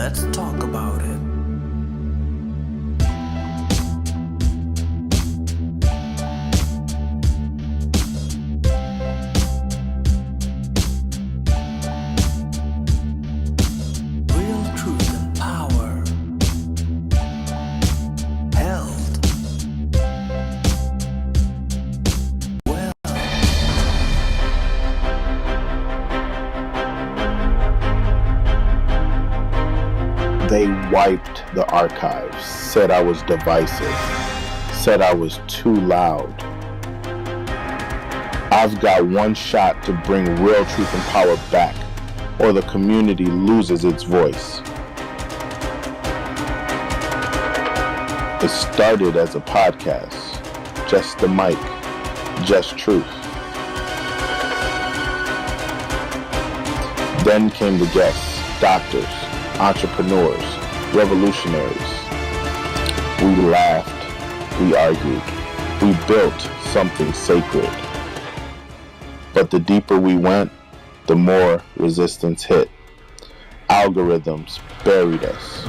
Let's talk about it. Real truth and power. Health. Well. They wiped the archives, said I was divisive, said I was too loud. I've got one shot to bring real truth and power back, or the community loses its voice. It started as a podcast, just the mic, just truth. Then came the guests, doctors, entrepreneurs, revolutionaries. We laughed, we argued, we built something sacred. But the deeper we went, the more resistance hit. Algorithms buried us.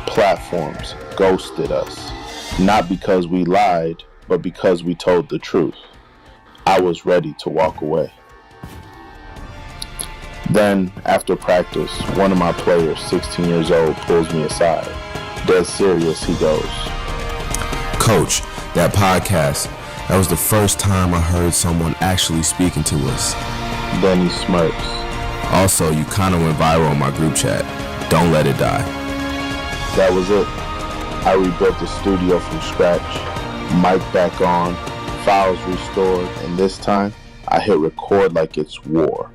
Platforms ghosted us. Not because we lied, but because we told the truth. I was ready to walk away. Then, after practice, one of my players, 16 years old, pulls me aside. Dead serious, he goes, "Coach, that podcast, that was the first time I heard someone actually speaking to us." Then he smirks. "Also, you kind of went viral on my group chat. Don't let it die." That was it. I rebuilt the studio from scratch, mic back on, files restored, and this time, I hit record like it's war.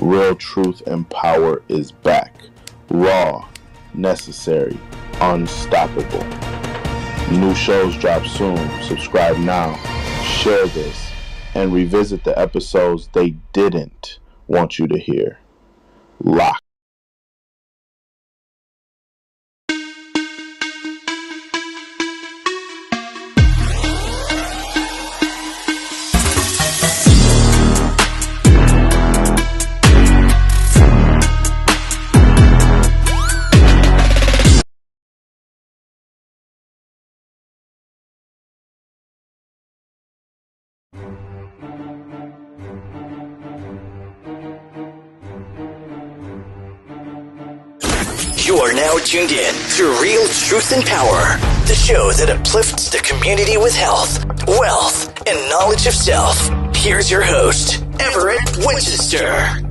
Real truth and power is back. Raw, necessary, unstoppable. New shows drop soon. Subscribe now. Share this. And revisit the episodes they didn't want you to hear. Lock. You are now tuned in to Real Truth and Power, the show that uplifts the community with health, wealth, and knowledge of self. Here's your host, Everett Winchester.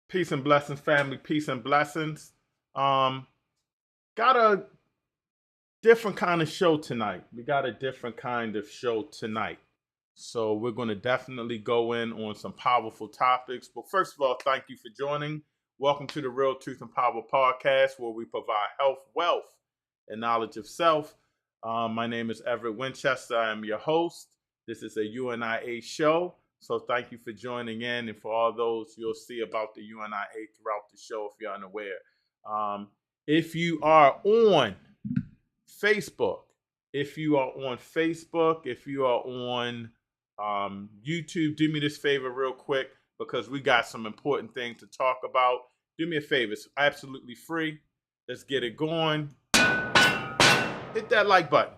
Peace and blessings, family. Peace and blessings. Got a different kind of show tonight. So we're going to definitely go in on some powerful topics. But first of all, thank you for joining. Welcome to the Real Truth and Power podcast, where we provide health, wealth, and knowledge of self. My name is Everett Winchester. I am your host. This is a UNIA show. So thank you for joining in, and for all those you'll see about the UNIA throughout the show if you're unaware. If you are on Facebook, if you are on YouTube, do me this favor real quick, because we got some important things to talk about. Do me a favor. It's absolutely free. Let's get it going. Hit that like button.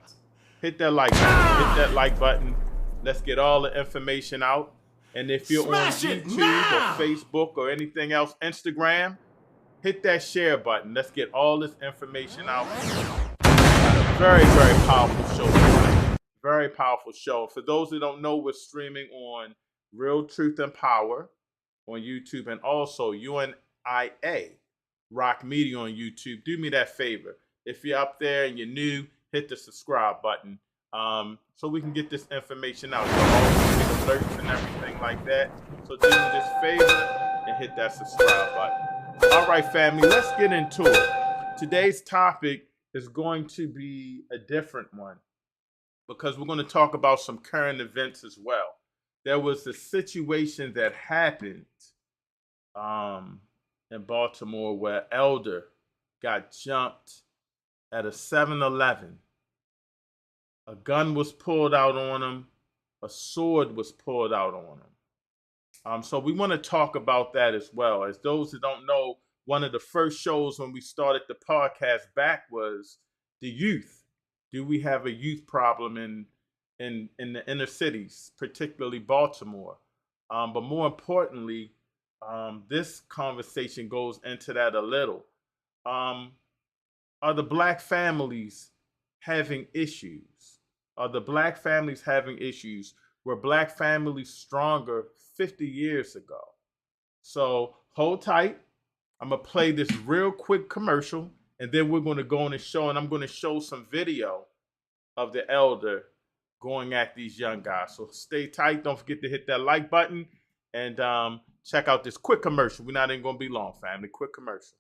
Hit that like button. Let's get all the information out. And if you're on YouTube or Facebook or anything else, Instagram, hit that share button. Let's get all this information out. Very, very powerful show tonight. Very powerful show. For those who don't know, we're streaming on Real Truth and Power on YouTube, and also UNIA Rock Media on YouTube. Do me that favor. If you're up there and you're new, hit the subscribe button. So we can get this information out. You'll always get alerts and everything like that. So do me this favor and hit that subscribe button. All right, family, let's get into it. Today's topic is going to be a different one, because we're going to talk about some current events as well. there was a situation that happened in Baltimore where elder got jumped at a 7-Eleven. A gun was pulled out on him. A sword was pulled out on him. So we want to talk about that as well. As those who don't know, one of the first shows when we started the podcast back was the youth. Do we have a youth problem in the inner cities, particularly Baltimore? But more importantly, this conversation goes into that a little. Are the black families having issues? Are the black families having issues? Were black families stronger 50 years ago? So hold tight. I'm going to play this real quick commercial, and then we're going to go on and show, and I'm going to show some video of the elder going at these young guys. So stay tight. Don't forget to hit that like button and check out this quick commercial. We're not even going to be long, family. Quick commercial.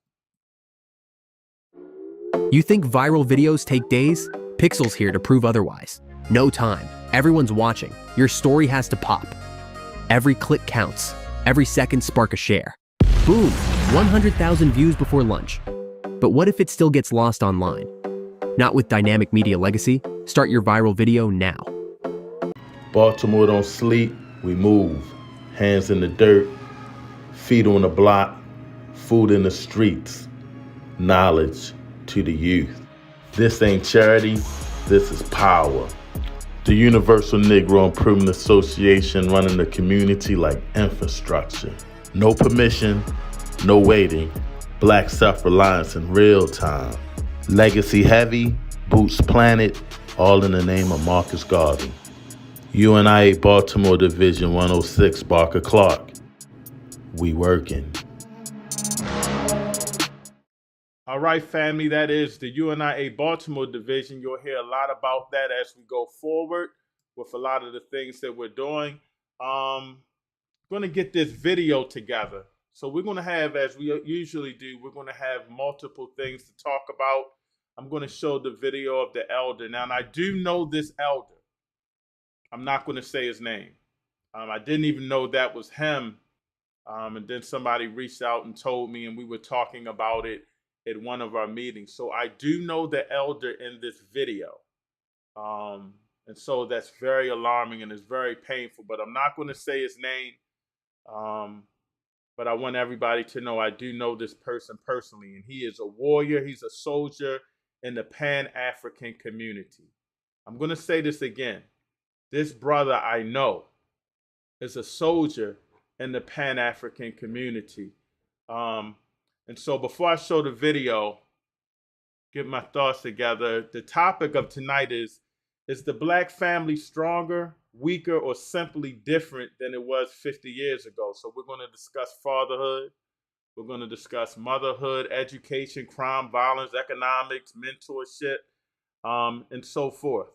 You think viral videos take days? Pixel's here to prove otherwise. No time. Everyone's watching. Your story has to pop. Every click counts. Every second spark a share. Boom! 100,000 views before lunch. But what if it still gets lost online? Not with Dynamic Media Legacy. Start your viral video now. Baltimore don't sleep. We move. Hands in the dirt. Feet on the block. Food in the streets. Knowledge to the youth. This ain't charity, this is power. The Universal Negro Improvement Association running the community like infrastructure. No permission, no waiting. Black self-reliance in real time. Legacy heavy, boots planted, all in the name of Marcus Garvey. UNIA Baltimore Division 106, Barker Clark. We working. All right, family, that is the UNIA Baltimore Division. You'll hear a lot about that as we go forward with a lot of the things that we're doing. Going to get this video together. So we're going to have, as we usually do, we're going to have multiple things to talk about. I'm going to show the video of the elder. Now, and I do know this elder. I'm not going to say his name. I didn't even know that was him. And then somebody reached out and told me, and we were talking about it at one of our meetings. So I do know the elder in this video. And so that's very alarming and it's very painful, but I'm not going to say his name. But I want everybody to know I do know this person personally, and he is a warrior. He's a soldier in the Pan-African community. I'm going to say this again. This brother I know is a soldier in the Pan-African community. And so before I show the video, get my thoughts together, the topic of tonight is the black family stronger, weaker, or simply different than it was 50 years ago? So we're going to discuss fatherhood. We're going to discuss motherhood, education, crime, violence, economics, mentorship, and so forth.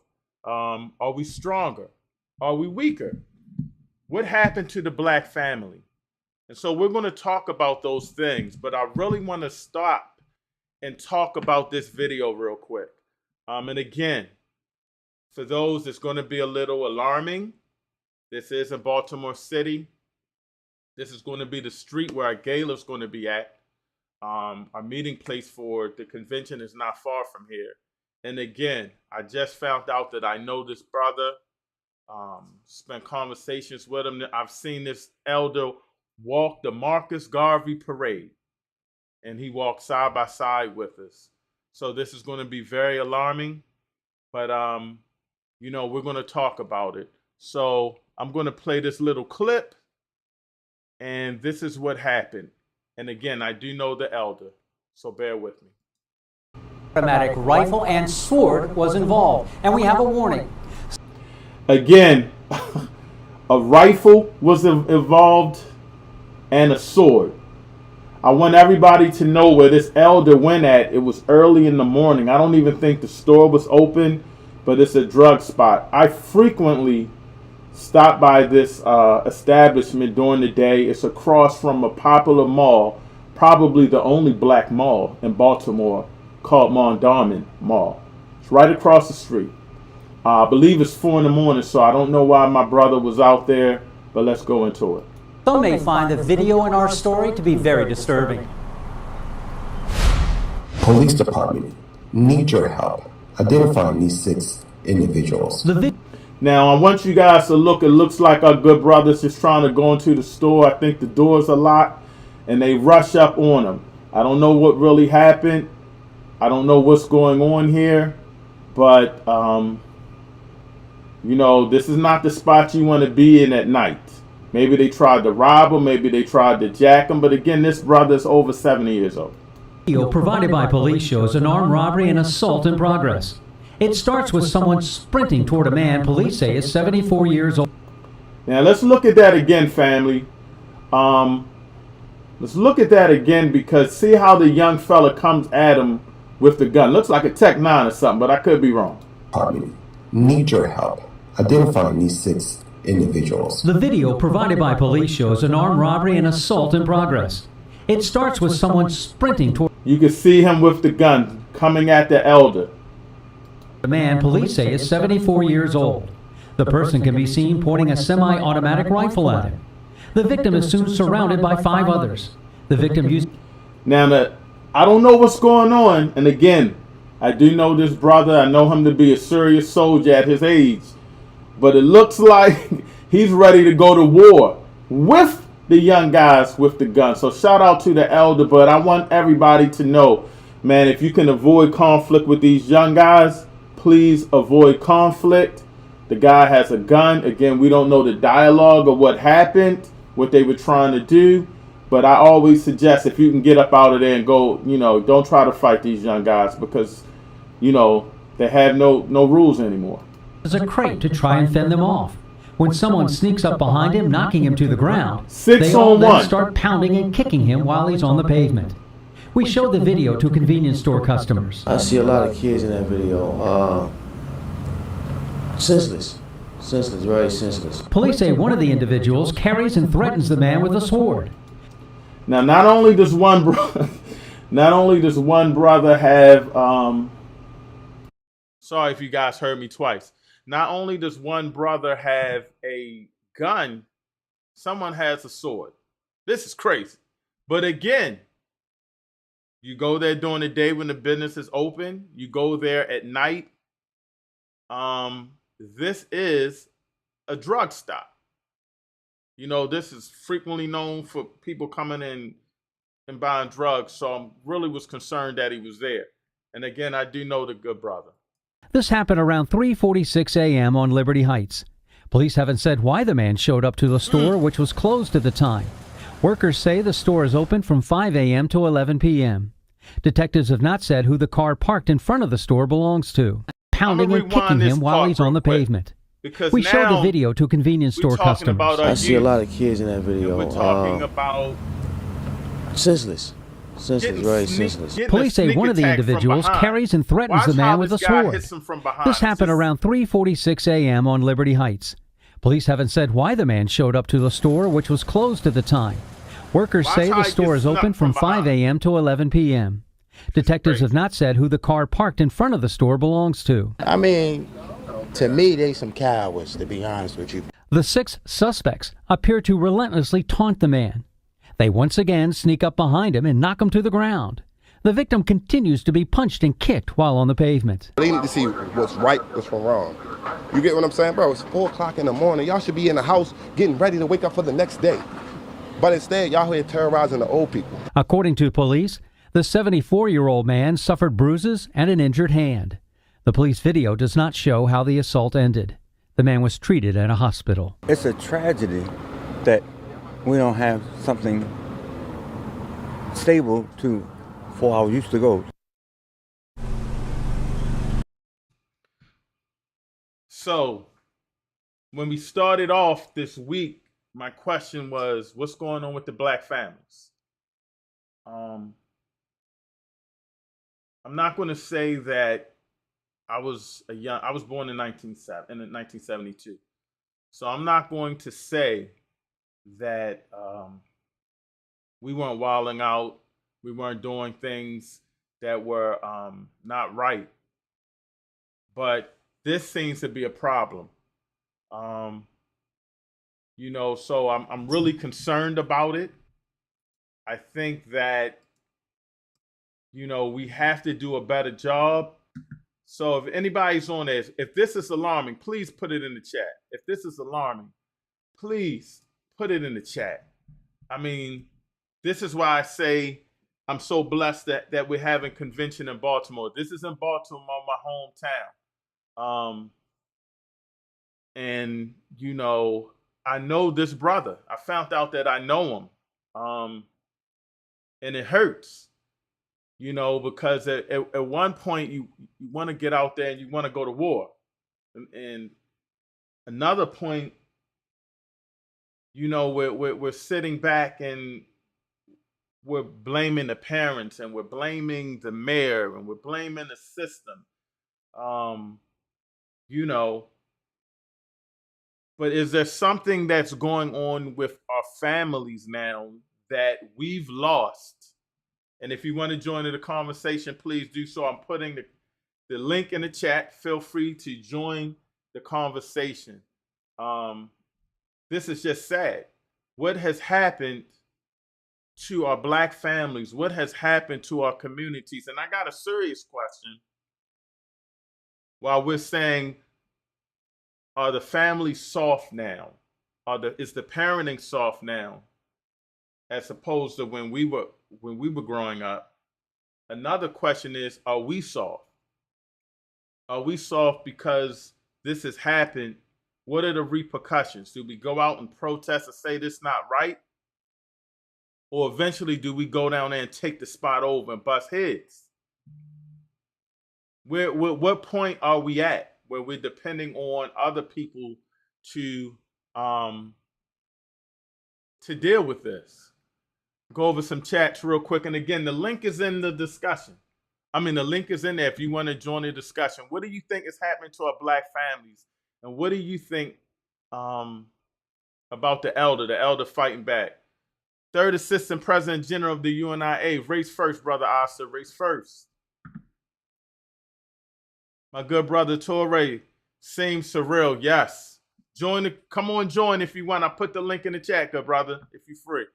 Are we stronger? Are we weaker? What happened to the black family? And so we're going to talk about those things, but I really want to stop and talk about this video real quick. And again, for those, it's going to be a little alarming. This is in Baltimore City. This is going to be the street where our gala is going to be at. Our meeting place for the convention is not far from here. And again, I just found out that I know this brother, spent conversations with him. I've seen this elder walk the Marcus Garvey parade, and he walked side by side with us. So this is going to be very alarming, but we're going to talk about it. So I'm going to play this little clip, and this is what happened. And again, I do know the elder, so bear with me. Automatic rifle and sword was involved, and we have a warning. Again, a rifle was involved and a sword. I want everybody to know where this elder went at. It was early in the morning. I don't even think the store was open, but it's a drug spot. I frequently stop by this establishment during the day. It's across from a popular mall, probably the only black mall in Baltimore, called Mondawmin Mall. It's right across the street. I believe it's 4 in the morning, so I don't know why my brother was out there but let's go into it. Some may find the video in our story to be very disturbing. Police department need your help identifying these 6 individuals. Now, I want you guys to look. It looks like our good brother's just trying to go into the store. I think the doors are locked, and they rush up on him. I don't know what really happened. I don't know what's going on here, but you know, this is not the spot you want to be in at night. Maybe they tried to rob him. Maybe they tried to jack him. But again, this brother's over 70 years old. Video provided by police shows an armed robbery and assault in progress. It starts with someone sprinting toward a man police say is 74 years old. Now let's look at that again, family. Let's look at that again, because see how the young fella comes at him with the gun. Looks like a Tech 9 or something, but I could be wrong. Department need your help identifying these 6 individuals. The video provided by police shows an armed robbery and assault in progress. It starts with someone sprinting toward You can see him with the gun coming at the elder. a man police say is 74 years old. The person can be seen pointing a semi-automatic rifle at him. The victim is soon surrounded by 5 others. The victim used... Now, I don't know what's going on. And again, I do know this brother. I know him to be a serious soldier at his age. But it looks like he's ready to go to war with the young guys with the gun. So shout out to the elder. But I want everybody to know, man, if you can avoid conflict with these young guys, please avoid conflict. The guy has a gun. Again, we don't know the dialogue or what happened, what they were trying to do. But I always suggest, if you can get up out of there and go, you know, don't try to fight these young guys, because, you know, they have no rules anymore. There's a crate to try and fend them off. When someone sneaks up behind him, knocking him to the ground, they all then start pounding and kicking him while he's on the pavement. We showed the video to convenience store customers. I see a lot of kids in that video. Senseless, very senseless. Police say one of the individuals carries and threatens the man with a sword. Now, not only does one brother have, sorry if you guys heard me twice. Not only does one brother have a gun, someone has a sword. This is crazy. But again, you go there during the day when the business is open. You go there at night. This is a drug stop. You know, this is frequently known for people coming in and buying drugs. So I really was concerned that he was there. And again, I do know the good brother. This happened around 3:46 a.m. on Liberty Heights. Police haven't said why the man showed up to the store, which was closed at the time. Workers say the store is open from 5 a.m. to 11 p.m. Detectives have not said who the car parked in front of the store belongs to, pounding and kicking him while he's on the pavement. We showed the video to convenience store customers. I see a lot of kids in that video. We're talking about senseless, very senseless. Police say one of the individuals carries and threatens the man with a sword. This happened around 3:46 a.m. on Liberty Heights. Police haven't said why the man showed up to the store, which was closed at the time. Workers say the store is open from 5 a.m. to 11 p.m. Detectives have not said who the car parked in front of the store belongs to. I mean, to me, they some cowards, to be honest with you. The 6 suspects appear to relentlessly taunt the man. They once again sneak up behind him and knock him to the ground. The victim continues to be punched and kicked while on the pavement. They need to see what's right, what's wrong. You get what I'm saying, bro? It's 4 o'clock in the morning. Y'all should be in the house getting ready to wake up for the next day. But instead, y'all here terrorizing the old people. According to police, the 74-year-old man suffered bruises and an injured hand. The police video does not show how the assault ended. The man was treated at a hospital. It's a tragedy that we don't have something stable for our youth to go. So, when we started off this week, my question was, what's going on with the black families? I'm not going to say that I was born in 1972. So I'm not going to say that we weren't wilding out, we weren't doing things that were not right. But this seems to be a problem. You know, so I'm really concerned about it. I think that, you know, we have to do a better job. So if anybody's on this, if this is alarming, please put it in the chat. If this is alarming, please put it in the chat. I mean, this is why I say I'm so blessed that we're having convention in Baltimore. This is in Baltimore, my hometown. And, you know, I know this brother. I found out that I know him. And it hurts, you know, because at one point you want to get out there and you want to go to war. And another point, you know, we're sitting back and we're blaming the parents and we're blaming the mayor and we're blaming the system. You know, but is there something that's going on with our families now that we've lost? And if you want to join in the conversation, please do so. I'm putting the link in the chat. Feel free to join the conversation. This is just sad. What has happened to our Black families? What has happened to our communities? And I got a serious question. While we're saying, are the families soft now? Is the parenting soft now? As opposed to when we were growing up. Another question is, are we soft? Are we soft because this has happened? What are the repercussions? Do we go out and protest and say this not right? Or eventually do we go down there and take the spot over and bust heads? What point are we at where we're depending on other people to deal with this? Go over some chats real quick. And again, the link is in the discussion. I mean, the link is in there if you want to join the discussion. What do you think is happening to our Black families? And what do you think about the elder fighting back? Third Assistant President General of the UNIA. Race first, Brother Asa. Race first. My good brother Torre. Seems surreal. Yes. Come on, join if you want. I put the link in the chat, good brother, if you're free.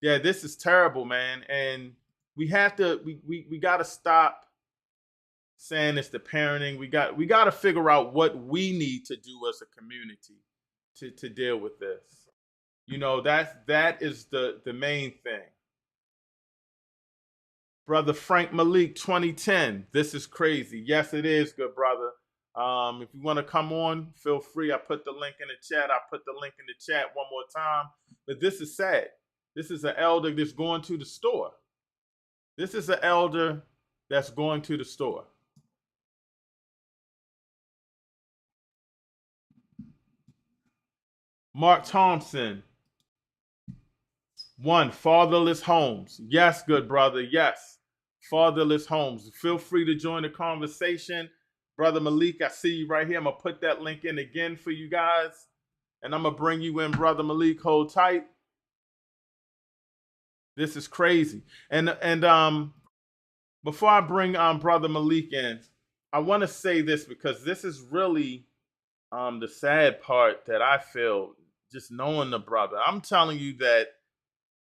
Yeah, this is terrible, man. And we have to, we got to stop saying it's the parenting. We got to figure out what we need to do as a community to deal with this. You know, that is the main thing. Brother Frank Malik, 2010. This is crazy. Yes, it is, good brother. If you want to come on, feel free. I put the link in the chat. I put the link in the chat one more time. But this is sad. This is an elder that's going to the store. This is an elder that's going to the store. Mark Thompson. 1, fatherless homes. Yes, good brother. Yes, fatherless homes. Feel free to join the conversation. Brother Malik, I see you right here. I'm going to put that link in again for you guys. And I'm going to bring you in, Brother Malik. Hold tight. This is crazy. And before I bring Brother Malik in, I want to say this because this is really the sad part that I feel just knowing the brother. I'm telling you that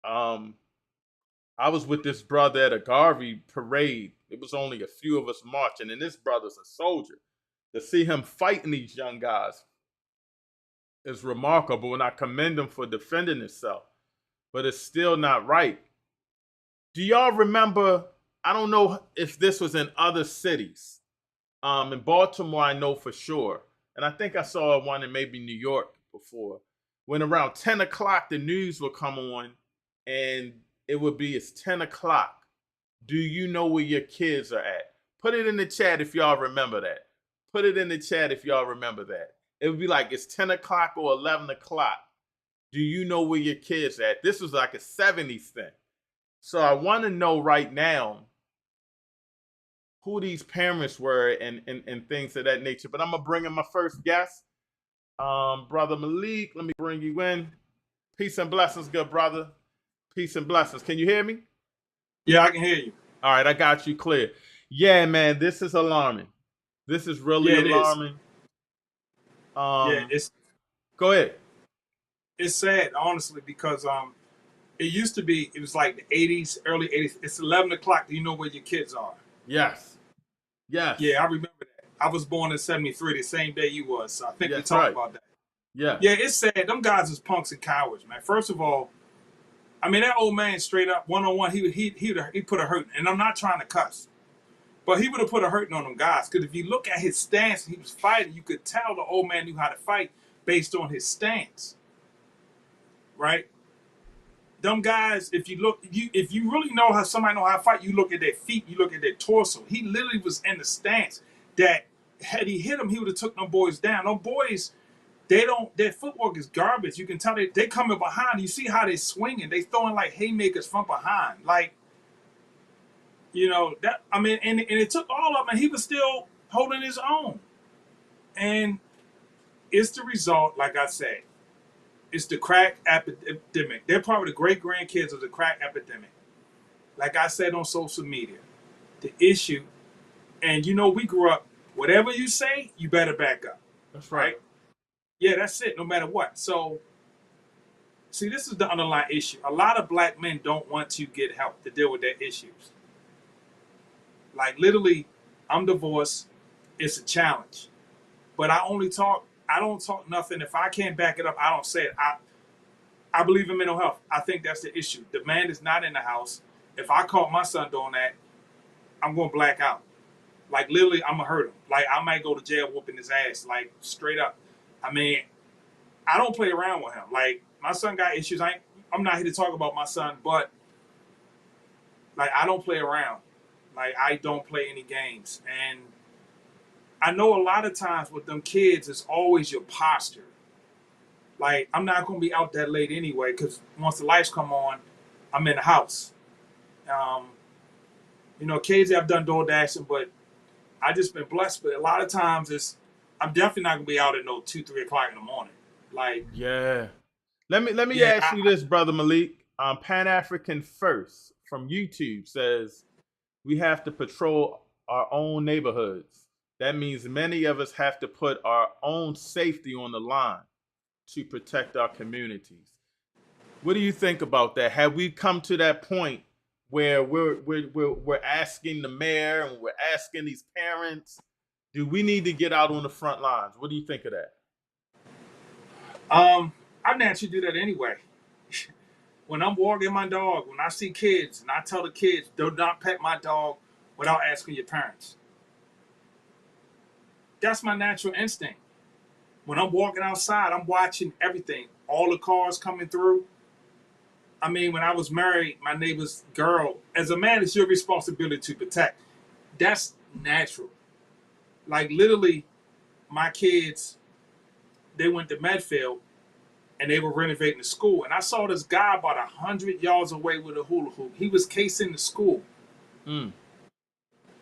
I was with this brother at a Garvey parade. It was only a few of us marching, and this brother's a soldier. To see him fighting these young guys is remarkable, and I commend him for defending himself. But it's still not right. Do y'all remember, I don't know if this was in other cities. In Baltimore, I know for sure. And I think I saw one in maybe New York before. When around 10 o'clock, the news would come on, and it would be, it's 10 o'clock. Do you know where your kids are at? Put it in the chat if y'all remember that. Put it in the chat if y'all remember that. It would be like, it's 10 o'clock or 11 o'clock. Do you know where your kids are at? This was like a 70s thing. So I want to know right now who these parents were and things of that nature. But I'm going to bring in my first guest, Brother Malik. Let me bring you in. Peace and blessings, good brother. Peace and blessings. Can you hear me? Yeah, I can hear you. All right, I got you clear. Yeah, man, this is alarming. This is really alarming. It's. Go ahead. It's sad, honestly, because it used to be, it was like the 80s, early 80s. It's 11 o'clock. Do you know where your kids are? Yes. Yes. Yeah, I remember that. I was born in 73, the same day you was. So I think we Yes, talked right. about that. Yeah. Yeah, it's sad. Them guys is punks and cowards, man. First of all, I mean, that old man straight up, one-on-one, he put a hurting. And I'm not trying to cuss. But he would have put a hurting on them guys. Because if you look at his stance, he was fighting, you could tell the old man knew how to fight based on his stance. Right? Them guys, if you really know how somebody know how to fight, you look at their feet, you look at their torso. He literally was in the stance that had he hit him, he would have took them boys down. Them boys, their footwork is garbage. You can tell they coming behind. You see how they swinging. They throwing like haymakers from behind. Like, that, I mean, and it took all of them, and he was still holding his own. And it's the result, like I said. It's the crack epidemic. They're probably the great grandkids of the crack epidemic. Like I said on social media, the issue, and we grew up, whatever you say, you better back up. That's right. Yeah, that's it, no matter what. So, see, this is the underlying issue. A lot of black men don't want to get help to deal with their issues. Like, literally, I'm divorced. It's a challenge. But I don't talk nothing. If I can't back it up, I don't say it. I believe in mental health. I think that's the issue. The man is not in the house. If I caught my son doing that, I'm going to black out. Like, literally, I'm going to hurt him. Like, I might go to jail whooping his ass, like, straight up. I mean, I don't play around with him. Like, my son got issues. I'm not here to talk about my son, but, like, I don't play around. Like, I don't play any games. And I know a lot of times with them kids, it's always your posture. Like, I'm not going to be out that late anyway, because once the lights come on, I'm in the house. Occasionally I've done door dashing, but I just been blessed. But a lot of times I'm definitely not going to be out at 2, 3 o'clock in the morning. Like, yeah. Let me ask you this, Brother Malik. Pan African First from YouTube says we have to patrol our own neighborhoods. That means many of us have to put our own safety on the line to protect our communities. What do you think about that? Have we come to that point where we're asking the mayor and we're asking these parents, do we need to get out on the front lines? What do you think of that? I naturally do that anyway. When I'm walking my dog, when I see kids, and I tell the kids, do not pet my dog without asking your parents. That's my natural instinct. When I'm walking outside, I'm watching everything. All the cars coming through. I mean, when I was married, my neighbor's girl, as a man, it's your responsibility to protect. That's natural. Like, literally, my kids, they went to Medfield, and they were renovating the school. And I saw this guy about 100 yards away with a hula hoop. He was casing the school.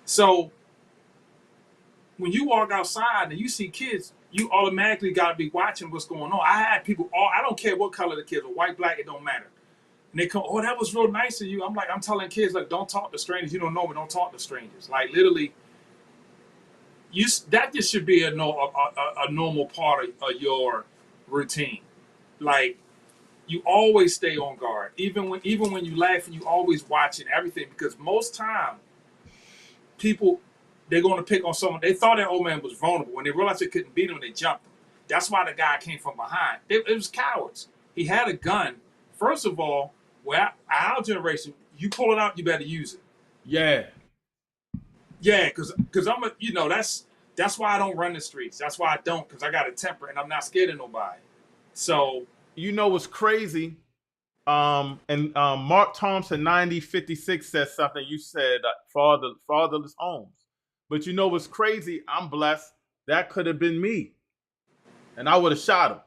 So, when you walk outside and you see kids, you automatically got to be watching what's going on. I had people, I don't care what color the kids are, white, black, it don't matter. And they come, that was real nice of you. I'm telling kids, like, don't talk to strangers. You don't know, but don't talk to strangers. Like, literally, that just should be a normal part of your routine. Like, you always stay on guard. Even when you laughing, you always watching everything, because most time, people, they're going to pick on someone. They thought that old man was vulnerable. When they realized they couldn't beat him, they jumped him. That's why the guy came from behind. It was cowards. He had a gun. First of all, our generation, you pull it out, you better use it. Yeah. Yeah, because I'm that's why I don't run the streets. That's why I don't, because I got a temper and I'm not scared of nobody. So, what's crazy? And Mark Thompson 9056 says something. You said fatherless homes. But what's crazy? I'm blessed. That could have been me. And I would have shot him.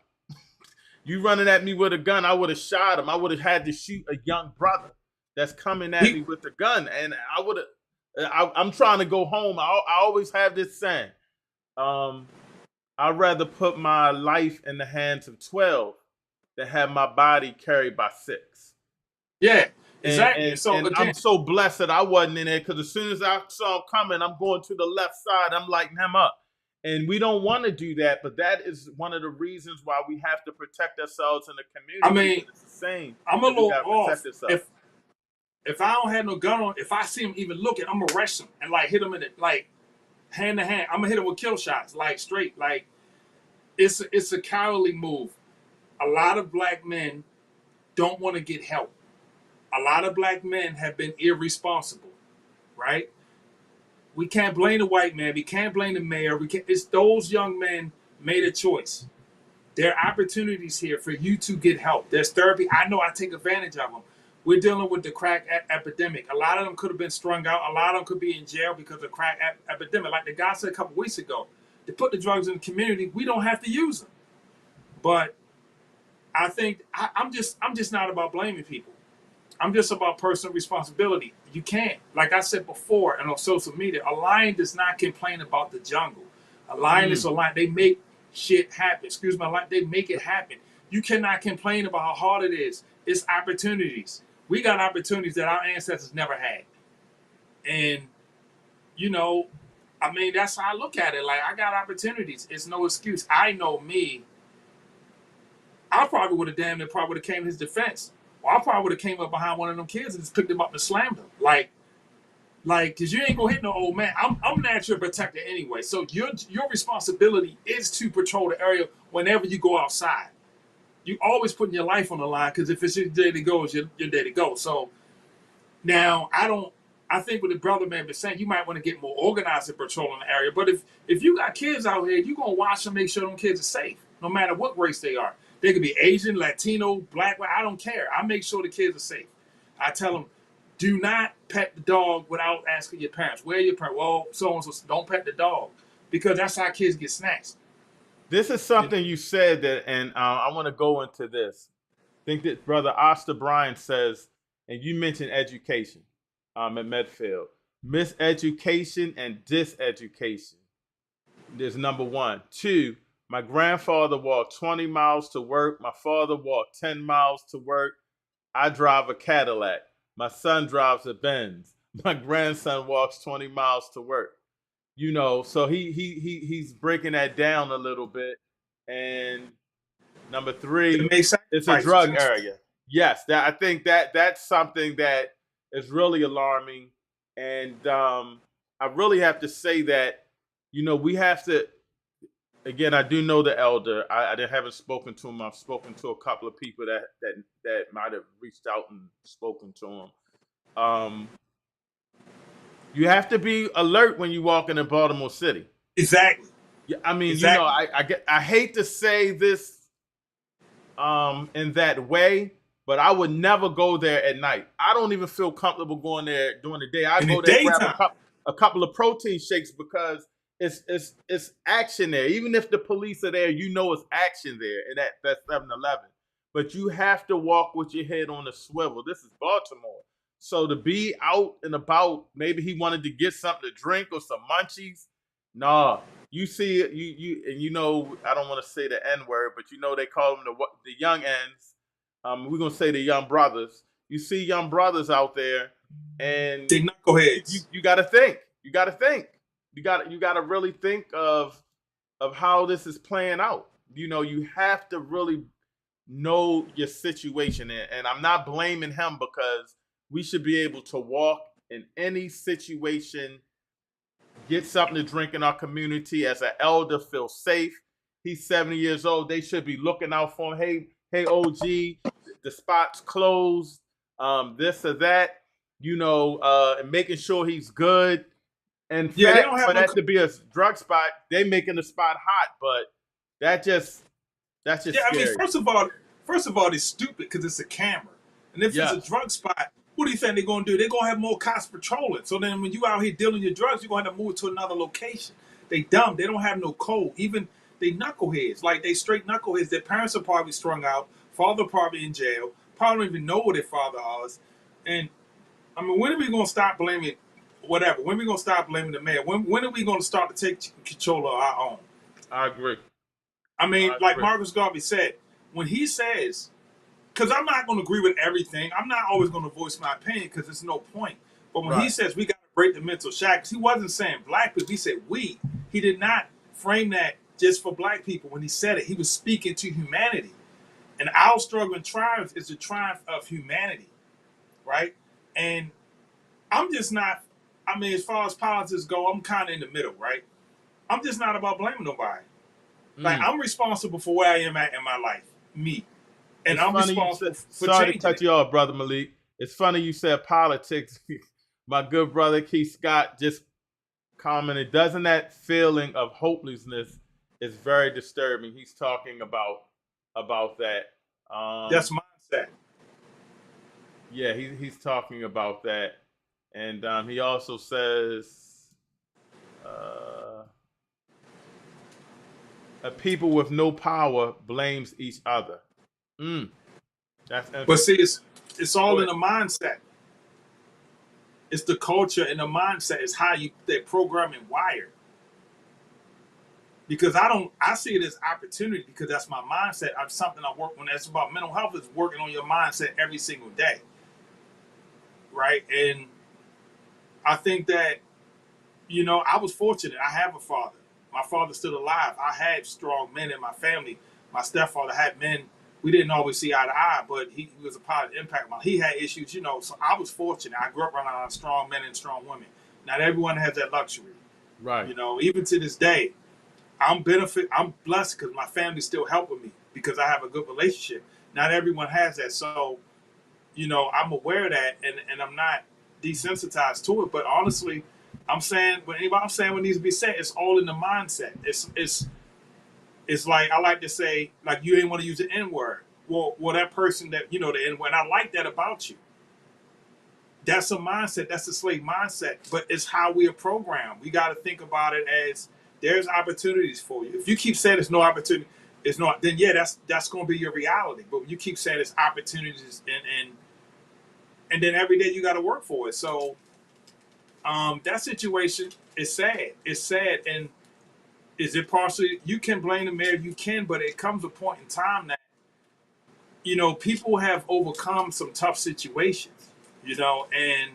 You running at me with a gun, I would have shot him. I would have had to shoot a young brother that's coming at me with a gun. And I would have, I'm trying to go home. I always have this saying, I'd rather put my life in the hands of 12 than have my body carried by 6. Yeah. Exactly. And I'm so blessed that I wasn't in there, because as soon as I saw him coming, I'm going to the left side. I'm lighting him up. And we don't want to do that, but that is one of the reasons why we have to protect ourselves in the community. I mean, it's the same. I'm a little off. If I don't have no gun on, if I see him even looking, I'm gonna arrest him and like hit him in it, like hand to hand. I'm gonna hit him with kill shots, like straight. Like it's a cowardly move. A lot of black men don't want to get help. A lot of black men have been irresponsible, right? We can't blame the white man. We can't blame the mayor. It's those young men made a choice. There are opportunities here for you to get help. There's therapy. I know I take advantage of them. We're dealing with the crack epidemic. A lot of them could have been strung out. A lot of them could be in jail because of crack epidemic. Like the guy said a couple weeks ago, to put the drugs in the community, we don't have to use them. But I think I'm just not about blaming people. I'm just about personal responsibility. You can't, like I said before, and on social media, a lion does not complain about the jungle. A lion is a lion. They make shit happen. Excuse my life. They make it happen. You cannot complain about how hard it is. It's opportunities. We got opportunities that our ancestors never had. And, you know, I mean, that's how I look at it. Like, I got opportunities. It's no excuse. I know me. I probably would have damn near probably would have came to his defense. Or I probably would have came up behind one of them kids and just picked him up and slammed him. Like, cause you ain't gonna hit no old man. I'm naturally a protector anyway. So your responsibility is to patrol the area whenever you go outside. You always putting your life on the line, because if it's your day to go, it's your day to go. So now I think what the brother man was saying, you might want to get more organized in patrolling the area. But if you got kids out here, you're gonna watch them, make sure them kids are safe, no matter what race they are. They could be Asian, Latino, black, I don't care. I make sure the kids are safe. I tell them, do not pet the dog without asking your parents. Where are your parents? Well, so-and-so, don't pet the dog, because that's how kids get snatched. This is something you said that, and I want to go into this. I think that Brother Oster Bryan says, and you mentioned education at Medfield. Miseducation and diseducation. There's number one. Two, my grandfather walked 20 miles to work. My father walked 10 miles to work. I drive a Cadillac. My son drives a Benz. My grandson walks 20 miles to work. You know, so he's breaking that down a little bit. And number three, it's a drug area. Yes, I think that's something that is really alarming. And I really have to say that, you know, we have to. Again, I do know the elder. I haven't spoken to him. I've spoken to a couple of people that might have reached out and spoken to him. You have to be alert when you walk into Baltimore City. Exactly. Yeah, I mean, exactly. You know, I hate to say this in that way, but I would never go there at night. I don't even feel comfortable going there during the day. I go there and grab a couple of protein shakes, because it's action there. Even if the police are there, you know it's action there, and that's 7-Eleven. But you have to walk with your head on a swivel. This is Baltimore. So to be out and about, maybe he wanted to get something to drink or some munchies. Nah, you see it, you know, I don't want to say the N-word, but you know they call them the young ends. We're gonna say the young brothers. You see young brothers out there, and they knuckleheads. You got to think. You got to think. You got to really think of how this is playing out. You know, you have to really know your situation, and I'm not blaming him, because we should be able to walk in any situation, get something to drink in our community. As an elder, feel safe. He's 70 years old. They should be looking out for him. Hey, OG, the spot's closed. This or that. You know, and making sure he's good. And yeah, they don't have for that to be a drug spot, they making the spot hot, but that's just scary. I mean, first of all, it's stupid because it's a camera, and if it's a drug spot, what do you think they're gonna do? They're gonna have more cops patrolling. So then, when you out here dealing your drugs, you're gonna have to move to another location. They dumb. They don't have no code. Even they knuckleheads, like they straight knuckleheads. Their parents are probably strung out. Father probably in jail. Probably don't even know what their father is. And I mean, when are we gonna stop blaming? Whatever. When are we going to stop blaming the mayor? When are we going to start to take control of our own? I agree. I mean, like Marcus Garvey said, when he says, because I'm not going to agree with everything. I'm not always going to voice my opinion, because there's no point. But when he says we got to break the mental shackles, he wasn't saying black people. He said we. He did not frame that just for black people. When he said it, he was speaking to humanity. And our struggle and triumph is the triumph of humanity, right? And I'm just not, I mean, as far as politics go, I'm kind of in the middle, right? I'm just not about blaming nobody. Like, I'm responsible for where I am at in my life, me. And I'm responsible for sorry changing to cut you off, Brother Malik. It's funny you said politics. My good brother Keith Scott just commented, doesn't that feeling of hopelessness is very disturbing. He's talking about that. That's mindset. Yeah, he's talking about that. And he also says a people with no power blames each other. But see, it's all in the mindset. It's the culture and the mindset. It's how they program and wired. Because I see it as opportunity because that's my mindset. I'm something I work on. That's about mental health is working on your mindset every single day. Right? And I think that, I was fortunate. I have a father. My father's still alive. I had strong men in my family. My stepfather had men. We didn't always see eye to eye, but he was a positive impact. He had issues, so I was fortunate. I grew up around strong men and strong women. Not everyone has that luxury. Right. Even to this day, I'm blessed because my family's still helping me because I have a good relationship. Not everyone has that. So, I'm aware of that and I'm not desensitized to it. But honestly, I'm saying what needs to be said, it's all in the mindset. It's like, I like to say, like, you ain't want to use the N-word. Well, that person that, the N-word, and I like that about you. That's a mindset. That's a slave mindset. But it's how we are programmed. We got to think about it as there's opportunities for you. If you keep saying there's no opportunity, it's not, then yeah, that's going to be your reality. But when you keep saying there's opportunities and then every day you got to work for it. So that situation is sad. It's sad. And is it partially, you can blame the mayor, you can, but it comes a point in time that, people have overcome some tough situations, and,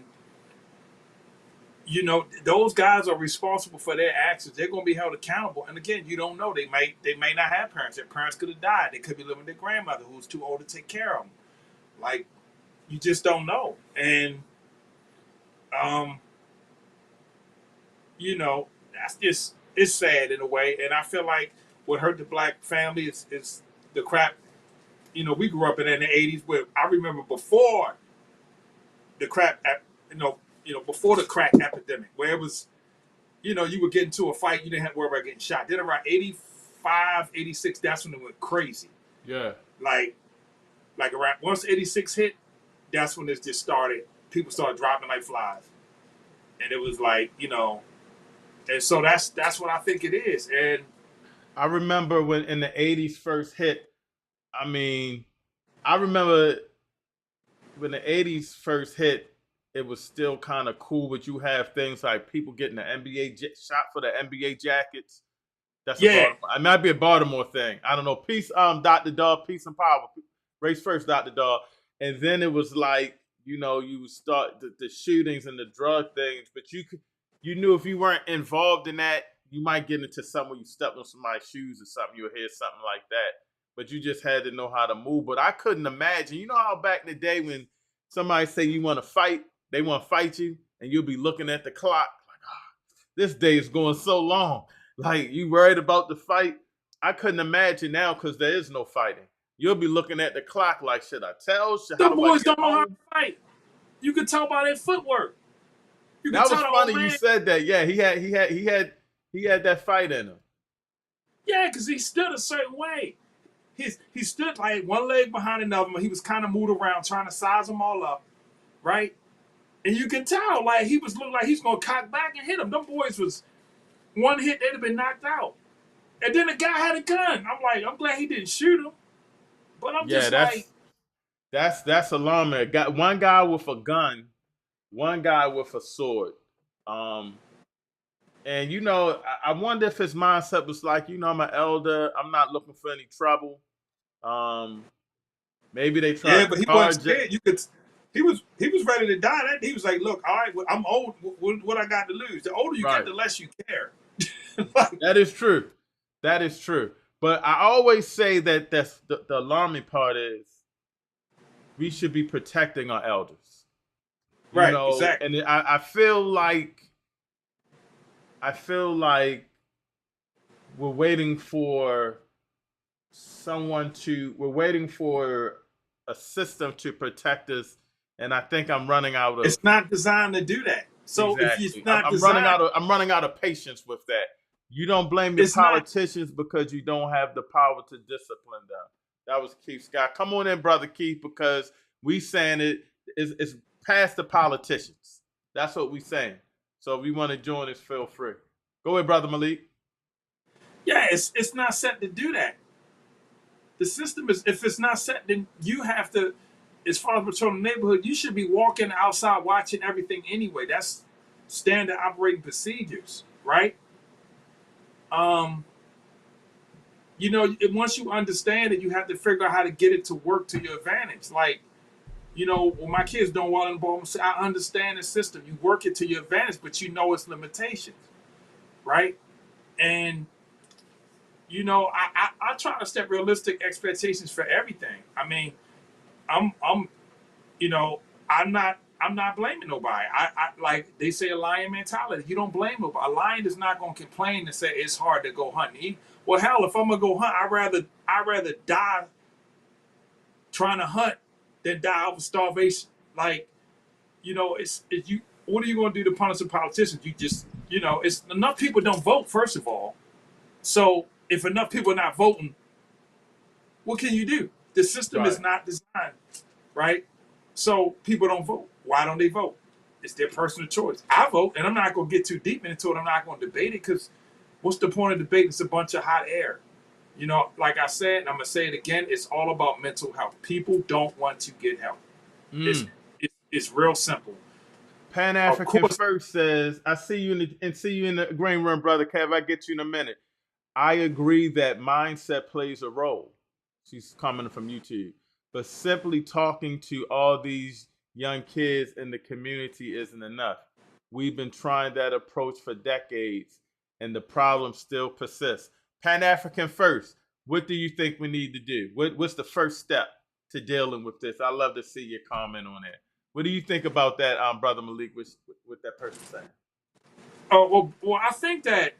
those guys are responsible for their actions. They're going to be held accountable. And again, you don't know. They may not have parents. Their parents could have died. They could be living with their grandmother who's too old to take care of them. Like, you just don't know. And, that's just, it's sad in a way. And I feel like what hurt the black family is the crap. We grew up in the 80s where I remember before the crap, before the crack epidemic, where it was, you would get into a fight, you didn't have to worry about getting shot. Then around 85, 86, that's when it went crazy. Yeah. Like around, once 86 hit, that's when it just started. People started dropping like flies. And it was like, and so that's what I think it is. And I remember when in the 80s first hit, I remember when the 80s first hit, it was still kind of cool, but you have things like people getting the NBA shot for the NBA jackets. That's it might be a Baltimore thing. I don't know. Peace, Dr. Dog, peace and power. Race first, Dr. Dog. And then it was like, you would start the shootings and the drug things, but you knew if you weren't involved in that, you might get into something where you stepped on somebody's shoes or something, you'll hear something like that. But you just had to know how to move. But I couldn't imagine. You know how back in the day when somebody say you want to fight, they want to fight you, and you'll be looking at the clock like, this day is going so long. Like, you worried about the fight? I couldn't imagine now because there is no fighting. You'll be looking at the clock like, should I tell? The boys don't know how to fight. You can tell by their footwork. That was funny you said that. Yeah, he had that fight in him. Yeah, because he stood a certain way. He stood like one leg behind another. He was kind of moved around trying to size them all up, right? And you can tell like he was looking like he's gonna cock back and hit him. Them boys was one hit, they'd have been knocked out. And then the guy had a gun. I'm like, I'm glad he didn't shoot him. But I'm just like, that's alarming. Got one guy with a gun, one guy with a sword. And I wonder if his mindset was like, I'm an elder, I'm not looking for any trouble. Maybe they tried. Yeah, but he wasn't scared. He was ready to die. He was like, look, all right, I'm old. What I got to lose? The older you get, the less you care. That is true. That is true. But I always say that that's the alarming part is we should be protecting our elders. You Right, know, exactly. and I feel like we're waiting for we're waiting for a system to protect us, and I think I'm running out of. It's not designed to do that. So if it's Exactly. not I'm designed, running out of patience with that. You don't blame your it's not. politicians because you don't have the power to discipline them. That was Keith Scott. Come on in, brother Keith, because we saying it's past the politicians. That's what we saying. So if you want to join us, feel free. Go ahead, brother Malik. Yeah, it's not set to do that. The system is, if it's not set, then you have to, as far as patrolling the neighborhood, you should be walking outside watching everything anyway. That's standard operating procedures, right? You know, once you understand it, you have to figure out how to get it to work to your advantage. Like, you know, when my kids don't want in the ball, I understand the system. You work it to your advantage, but you know its limitations, right? And you know, I try to set realistic expectations for everything. I mean, I'm you know, I'm not blaming nobody. I like they say a lion mentality. You don't blame nobody. A lion is not gonna complain and say it's hard to go hunting. Well, hell, if I'm gonna go hunt, I'd rather die trying to hunt than die of starvation. Like, you know, it's you. What are you gonna do to punish the politicians? You just, you know, it's enough people don't vote. First of all, so if enough people are not voting, what can you do? The system is not designed, right? So people don't vote. Why don't they vote? It's their personal choice. I vote, and I'm not going to get too deep into it. I'm not going to debate it because what's the point of debating? It's a bunch of hot air. You know, like I said, and I'm going to say it again, it's all about mental health. People don't want to get help. It's real simple. Pan African First says, I see you in the green room, brother Kev. I get you in a minute. I agree that mindset plays a role. She's coming from YouTube. But simply talking to all these young kids in the community isn't enough. We've been trying that approach for decades, and the problem still persists. Pan-African First, what do you think we need to do? What's the first step to dealing with this? I'd love to see your comment on that. What do you think about that, Brother Malik, with that person saying? Oh, well, I think that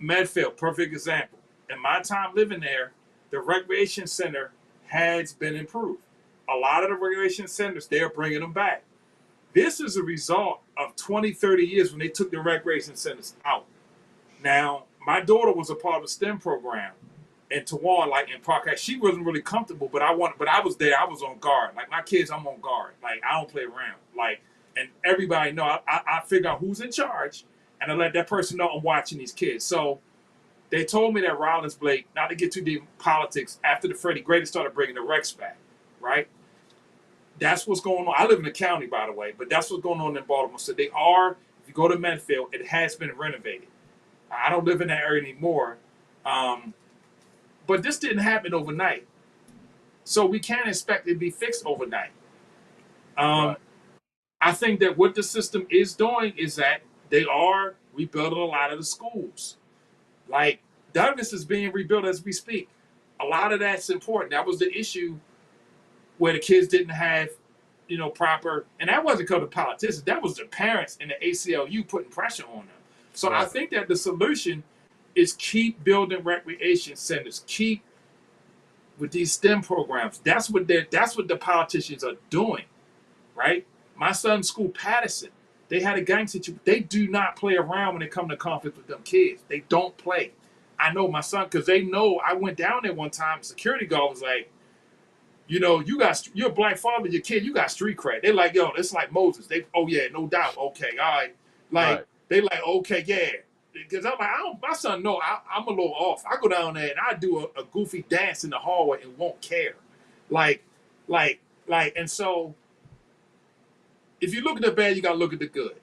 Medfield, perfect example. In my time living there, the recreation center has been improved. A lot of the recreation centers, they're bringing them back. This is a result of 20, 30 years when they took the recreation centers out. Now, my daughter was a part of the STEM program in Tawan, like in Park. She wasn't really comfortable, but I was there. I was on guard. Like my kids, I'm on guard. Like I don't play around. Like, and everybody know I figure out who's in charge, and I let that person know I'm watching these kids. So they told me that Rollins Blake, not to get too deep in politics, after the Freddie Gray, started bringing the Rex back, right? That's what's going on. I live in the county, by the way, but that's what's going on in Baltimore. So they are, if you go to Medfield, it has been renovated. I don't live in that area anymore. But this didn't happen overnight. So we can't expect it to be fixed overnight. Right. I think that what the system is doing is that they are rebuilding a lot of the schools. Like Douglas is being rebuilt as we speak. A lot of that's important. That was the issue where the kids didn't have, proper, and that wasn't because of politicians. That was the parents and the ACLU putting pressure on them. So right. I think that the solution is keep building recreation centers, keep with these STEM programs. That's what the politicians are doing, right? My son's school, Patterson, they had a gang situation. They do not play around when they come to conflict with them kids. They don't play. I know my son, because they know I went down there one time. Security guard was like, you're a black father, your kid, you got street cred. They're like, yo, it's like Moses. Oh yeah, no doubt. Okay, all right. Like, right. They like, okay, yeah. Because I'm like, my son, no, I'm a little off. I go down there and I do a goofy dance in the hallway and won't care. And so if you look at the bad, you got to look at the good.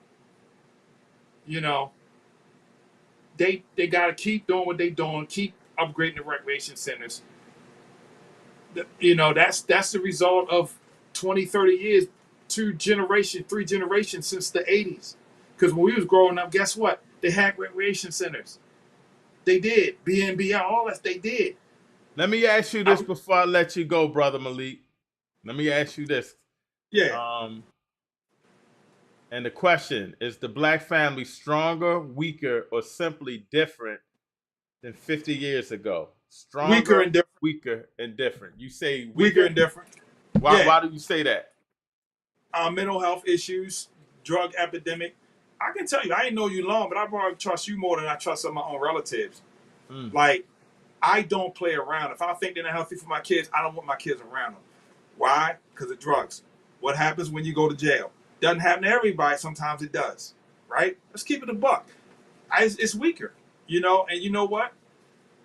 They got to keep doing what they're doing, keep upgrading the recreation centers. That's the result of 20, 30 years, 3 generations since the 80s. Because when we was growing up, guess what? They had recreation centers. They did. BNB, all that, they did. Let me ask you this before I let you go, Brother Malik. Let me ask you this. Yeah. And the question is: the black family stronger, weaker, or simply different than 50 years ago? Stronger, weaker and different. Weaker and different. You say weaker and different. Why do you say that? Mental health issues, drug epidemic. I can tell you, I ain't know you long, but I probably trust you more than I trust some of my own relatives. Like, I don't play around. If I think they're not healthy for my kids, I don't want my kids around them. Why? Because of drugs. What happens when you go to jail? Doesn't happen to everybody. Sometimes it does. Right? Let's keep it a buck. It's weaker. You know, and you know what?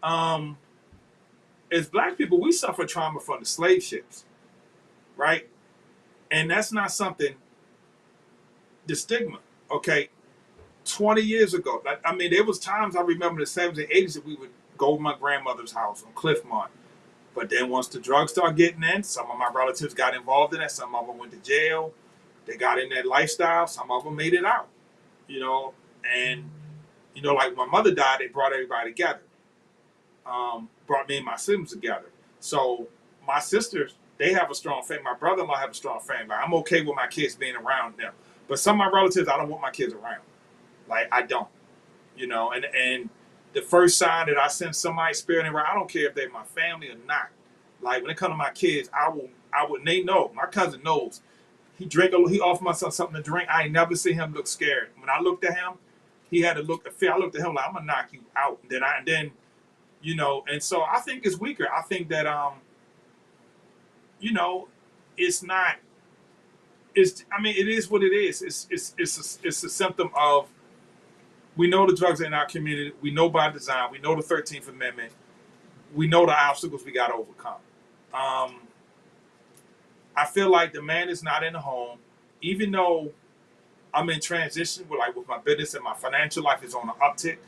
As black people, we suffer trauma from the slave ships. Right? And that's not something, the stigma. Okay? 20 years ago, I mean, there was times I remember in the 70s and 80s that we would go to my grandmother's house on Cliffmont. But then once the drugs started getting in, some of my relatives got involved in that. Some of them went to jail. They got in that lifestyle. Some of them made it out, you know. And, you know, like when my mother died, they brought everybody together. Brought me and my siblings together. So my sisters, they have a strong family. My brother-in-law have a strong family. I'm okay with my kids being around them. But some of my relatives, I don't want my kids around. Like, I don't, you know. And the first sign that I sense somebody spiriting around, I don't care if they're my family or not. Like, when it comes to my kids, I would, they know. My cousin knows. He offered my son something to drink. I ain't never seen him look scared. When I looked at him, he had to look at fear. I looked at him like, I'm gonna knock you out. And then, you know, and so I think it's weaker. I think that, you know, it's not, I mean, it is what it is. It's a symptom of, we know the drugs are in our community. We know by design. We know the 13th Amendment. We know the obstacles we got to overcome. I feel like the man is not in the home, even though I'm in transition with my business and my financial life is on the uptick.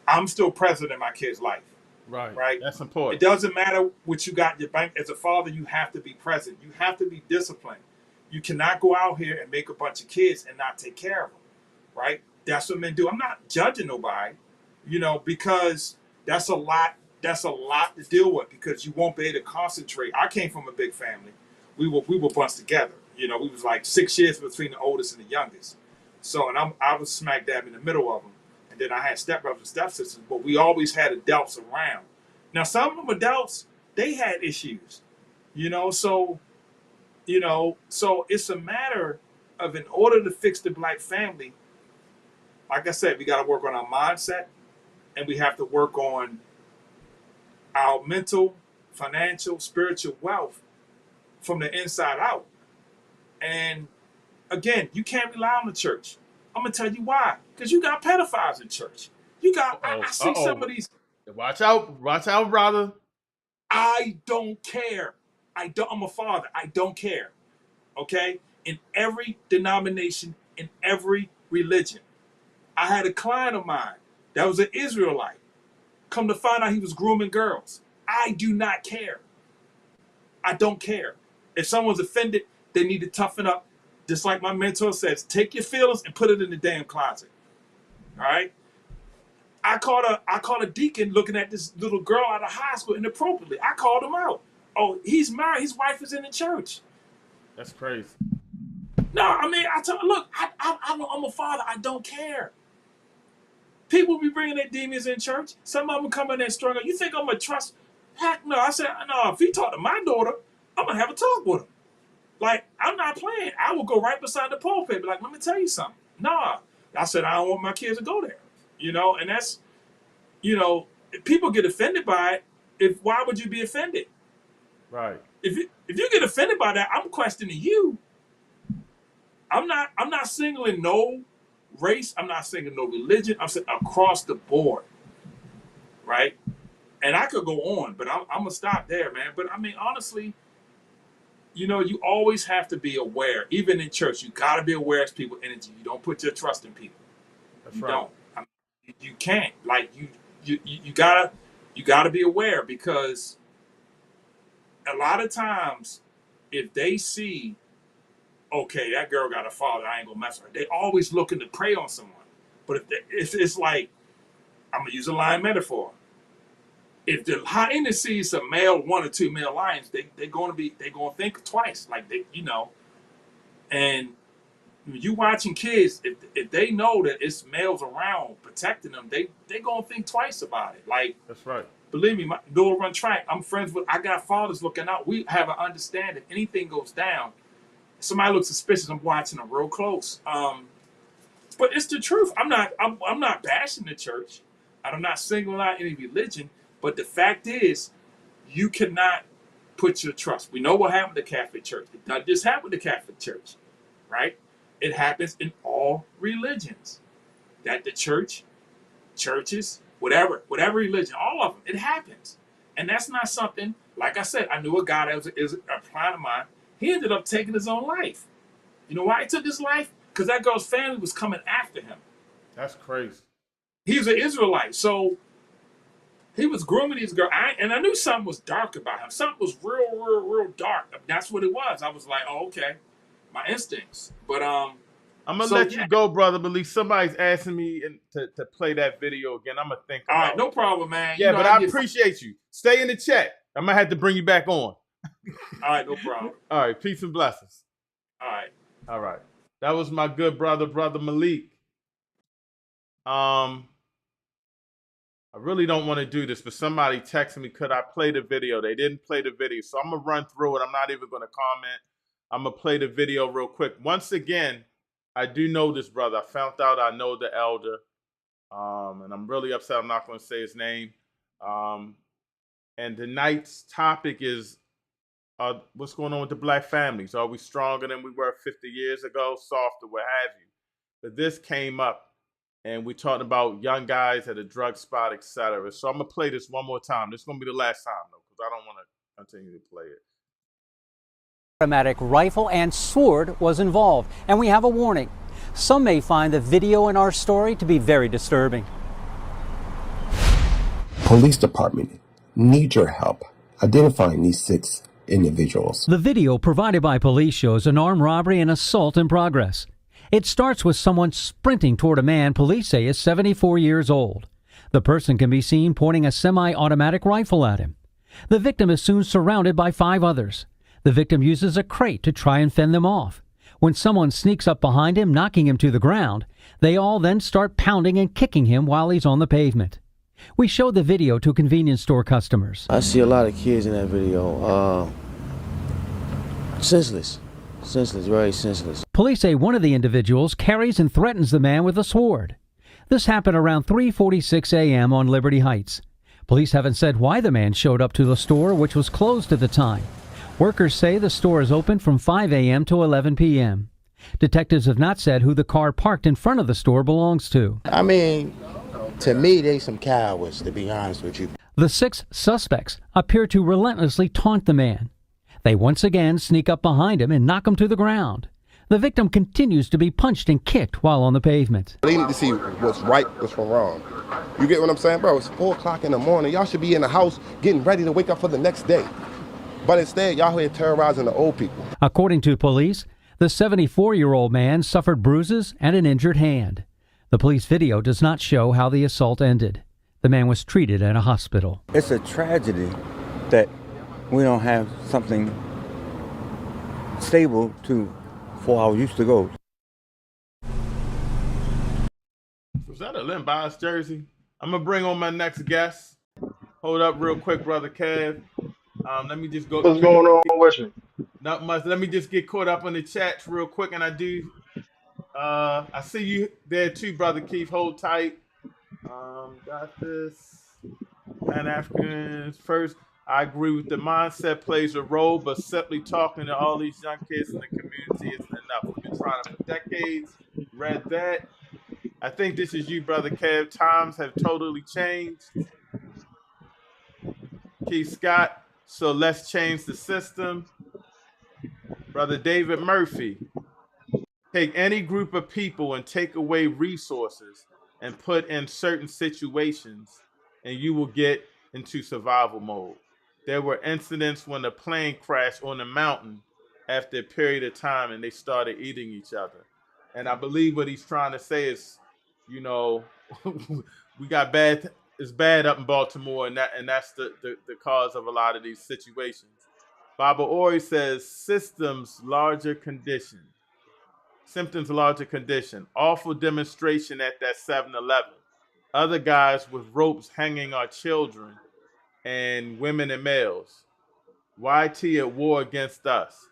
I'm still present in my kid's life. Right. That's important. It doesn't matter what you got in your bank. As a father, you have to be present. You have to be disciplined. You cannot go out here and make a bunch of kids and not take care of them. Right. That's what men do. I'm not judging nobody, you know, because that's a lot to deal with, because you won't be able to concentrate. I came from a big family. We were bunched together. You know, we was like 6 years between the oldest and the youngest. So, and I was smack dab in the middle of them. And then I had stepbrothers and stepsisters, but we always had adults around. Now, some of them adults, they had issues, you know, so it's a matter of, in order to fix the black family, like I said, we got to work on our mindset, and we have to work on our mental, financial, spiritual wealth from the inside out. And again, you can't rely on the church. I'm going to tell you why. Because you got pedophiles in church. You got, I see some of these. Watch out, brother. I don't care. I'm a father. I don't care. Okay? In every denomination, in every religion. I had a client of mine that was an Israelite. Come to find out he was grooming girls. I do not care. I don't care. If someone's offended, they need to toughen up. Just like my mentor says, take your feelings and put it in the damn closet. All right? I caught a deacon looking at this little girl out of high school inappropriately. I called him out. Oh, he's married. His wife is in the church. That's crazy. No, I mean, look, I'm a father. I don't care. People be bringing their demons in church. Some of them come in there struggling. You think I'm going to trust? Heck no. I said, no, if he talk to my daughter, I'm going to have a talk with him. Like, I'm not playing. I will go right beside the pulpit. Be like, let me tell you something. Nah. I said, I don't want my kids to go there. You know, and that's, you know, if people get offended by it, why would you be offended? Right. If you get offended by that, I'm questioning you. I'm not singling no race. I'm not singling no religion. I'm saying across the board. Right? And I could go on, but I'm going to stop there, man. But I mean, honestly, you know, you always have to be aware. Even in church, you got to be aware of people's energy. You don't put your trust in people. That's right. Don't. I mean, you can't. Like, you gotta be aware, because a lot of times, if they see, okay, that girl got a father, I ain't gonna mess with her. They always looking to prey on someone. But if it's like, I'm gonna use a lion metaphor. If the hyena sees a male, 1 or 2 male lions, they're gonna think twice. Like and when you watching kids, if they know that it's males around protecting them, they gonna think twice about it. Like, that's right. Believe me, my daughter run track. I'm friends with. I got fathers looking out. We have an understanding. Anything goes down, somebody looks suspicious. I'm watching them real close. But it's the truth. I'm not bashing the church. I'm not singling out any religion. But the fact is, you cannot put your trust. We know what happened to the Catholic Church. It doesn't just happen to the Catholic Church, right? It happens in all religions. That the church, churches, whatever religion, all of them, it happens. And that's not something, like I said, I knew a guy that is a client of mine. He ended up taking his own life. You know why he took his life? Because that girl's family was coming after him. That's crazy. He's an Israelite, so he was grooming these girls. And I knew something was dark about him. Something was real dark. That's what it was. I was like, oh, okay. My instincts. But I'm gonna let you go, brother. But at least somebody's asking me to play that video again. I'm gonna think about it. All right, no problem, man. Yeah, but I appreciate you. Stay in the chat. I'm gonna have to bring you back on. All right, no problem. All right, peace and blessings. All right. That was my good brother Malik. I really don't want to do this, but somebody texted me, could I play the video? They didn't play the video, so I'm gonna run through it. I'm not even gonna comment. I'm gonna play the video real quick. Once again, I do know this brother. I found out I know the elder, and I'm really upset. I'm not going to say his name. And tonight's topic is what's going on with the black families. Are we stronger than we were 50 years ago, softer, what have you? But this came up, and we talked about young guys at a drug spot, etc. So I'm going to play this one more time. This is going to be the last time, though, because I don't want to continue to play it. Automatic rifle and sword was involved, and we have a warning. Some may find the video in our story to be very disturbing. Police department need your help identifying these 6 individuals. The video provided by police shows an armed robbery and assault in progress. It starts with someone sprinting toward a man police say is 74 years old. The person can be seen pointing a semi-automatic rifle at him. The victim is soon surrounded by 5 others. The victim uses a crate to try and fend them off. When someone sneaks up behind him, knocking him to the ground, they all then start pounding and kicking him while he's on the pavement. We showed the video to convenience store customers. I see a lot of kids in that video. Senseless, very senseless. Police say one of the individuals carries and threatens the man with a sword. This happened around 3:46 a.m. on Liberty Heights. Police haven't said why the man showed up to the store, which was closed at the time. Workers say the store is open from 5 a.m. to 11 p.m. Detectives have not said who the car parked in front of the store belongs to. I mean, to me, they some cowards, to be honest with you. The 6 suspects appear to relentlessly taunt the man. They once again sneak up behind him and knock him to the ground. The victim continues to be punched and kicked while on the pavement. They need to see what's right, what's wrong. You get what I'm saying, bro? It's 4 o'clock in the morning. Y'all should be in the house getting ready to wake up for the next day. But instead, y'all here terrorizing the old people. According to police, the 74-year-old man suffered bruises and an injured hand. The police video does not show how the assault ended. The man was treated at a hospital. It's a tragedy that we don't have something stable for our youth to go. Was that a Len Bias jersey? I'm going to bring on my next guest. Hold up real quick, Brother Kev. Let me just go. What's going on with you? Not much. Let me just get caught up on the chats real quick. And I see you there too, Brother Keith. Hold tight. Got this. Pan-Africans first. I agree with the mindset plays a role, but simply talking to all these young kids in the community isn't enough. We've been trying it for decades. Read that. I think this is you, Brother Kev. Times have totally changed. Keith Scott. So let's change the system. Brother David Murphy. Take any group of people and take away resources and put in certain situations, and you will get into survival mode. There were incidents when a plane crashed on the mountain after a period of time and they started eating each other. And I believe what he's trying to say is you know, we got bad. It's bad up in Baltimore, and that's the cause of a lot of these situations. Baba Ori says symptoms larger condition. Awful demonstration at that 7-Eleven. Other guys with ropes hanging our children and women and males. YT at war against us.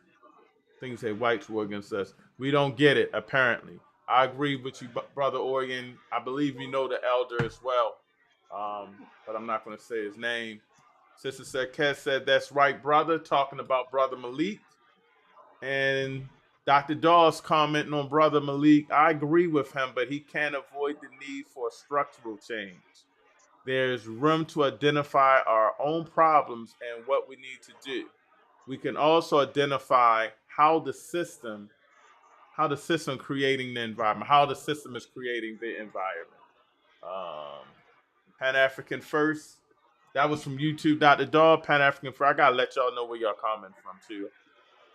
Things say whites war against us. We don't get it, apparently. I agree with you, Brother Oregon. I believe you know the elder as well, but I'm not going to say his name. Sister Sarkez said, that's right, brother, talking about Brother Malik. And Dr. Dawes commenting on Brother Malik. I agree with him, but he can't avoid the need for a structural change. There's room to identify our own problems and what we need to do. We can also identify how the system creating the environment, how the system is creating the environment. Pan-African First, that was from YouTube, Dr. Dog. Pan-African First, I gotta let y'all know where y'all comment from too.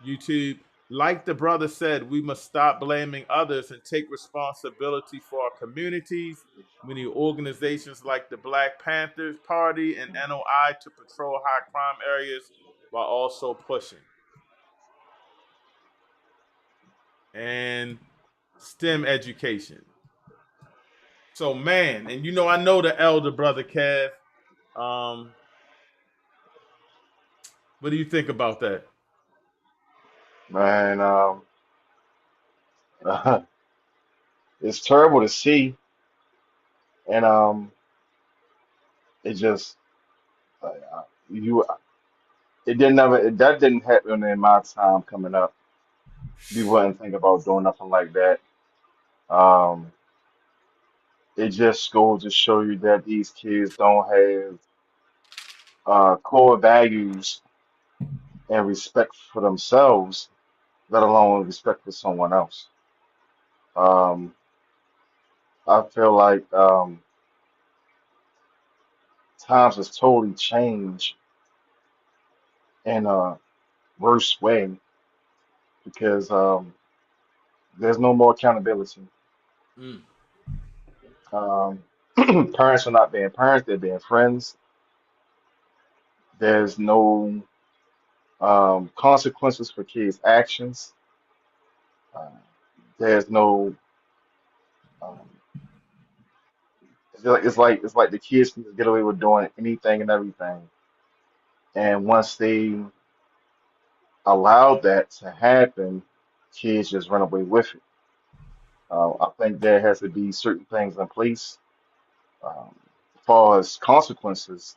YouTube, like the brother said, we must stop blaming others and take responsibility for our communities. We need organizations like the Black Panthers Party and NOI to patrol high crime areas while also pushing. And STEM education. So, man, and I know the elder brother Kev. What do you think about that? Man, it's terrible to see, and it just you it didn't never that didn't happen in my time coming up. You wouldn't think about doing nothing like that. Um, it just goes to show you that these kids don't have core values and respect for themselves, let alone respect for someone else. Um, I feel like times has totally changed in a worse way because there's no more accountability. Mm. Um, parents are not being parents, they're being friends. There's no consequences for kids' actions. Uh, there's no um, it's like the kids can just get away with doing anything and everything. And once they allow that to happen, kids just run away with it. I think there has to be certain things in place as far as consequences,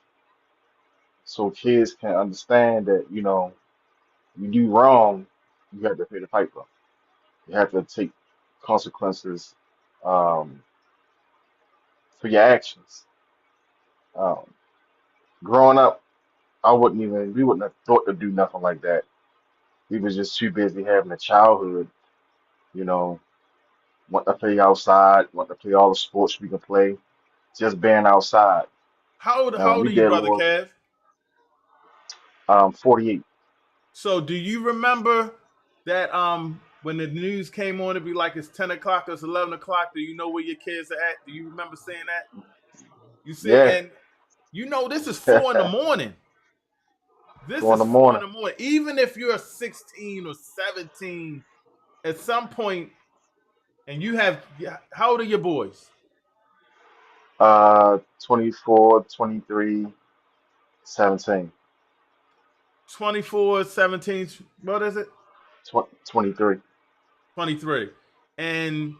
so kids can understand that you do wrong, you have to pay the piper. You have to take consequences um, for your actions. Um, growing up, we wouldn't have thought to do nothing like that. We was just too busy having a childhood, you know, want to play outside, want to play all the sports we can play, just being outside. How old are We you, did a brother little, Kev? 48. So do you remember that when the news came on, it'd be like it's 10 o'clock, it's 11 o'clock. Do you know where your kids are at? Do you remember saying that? You see, Yeah, and this is 4 in the morning. This 4 in is the 4 in morning. the morning. Even if you're 16 or 17, at some point, and how old are your boys? 24, 23, 17, 24, 17, what is it? 23. 23. And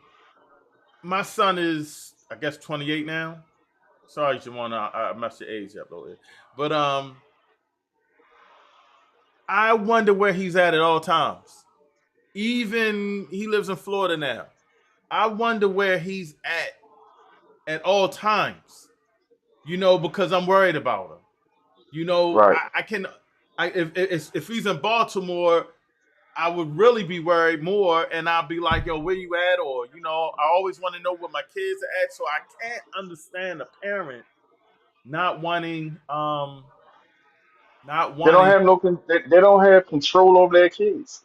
my son is, I guess, 28 now. Sorry, Jawana, I messed your age up a little bit. But I wonder where he's at all times. Even he lives in Florida now. I wonder where he's at all times. Because I'm worried about him. Right. If he's in Baltimore, I would really be worried more, and I'll be like, "Yo, where you at?" Or I always want to know where my kids are at. So I can't understand a parent not wanting, not They don't wanting. have they don't have control over their kids.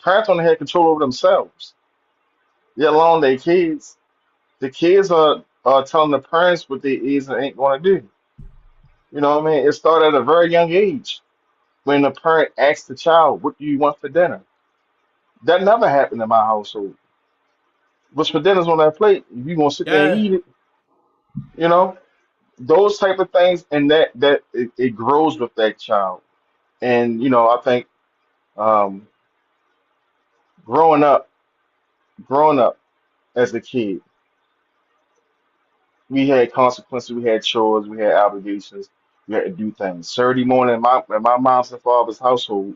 Parents don't have control over themselves, let alone their kids. the kids are telling the parents what they is and ain't going to do. You know what I mean? It started at a very young age when the parent asks the child, "What do you want for dinner?" That never happened in my household. What's for dinner's on that plate. If you gonna sit there and Yeah. eat it, you know those type of things, and it grows with that child. And I think um, growing up, growing up as a kid, we had consequences, we had chores, we had obligations, we had to do things. Saturday morning in my mom's and father's household,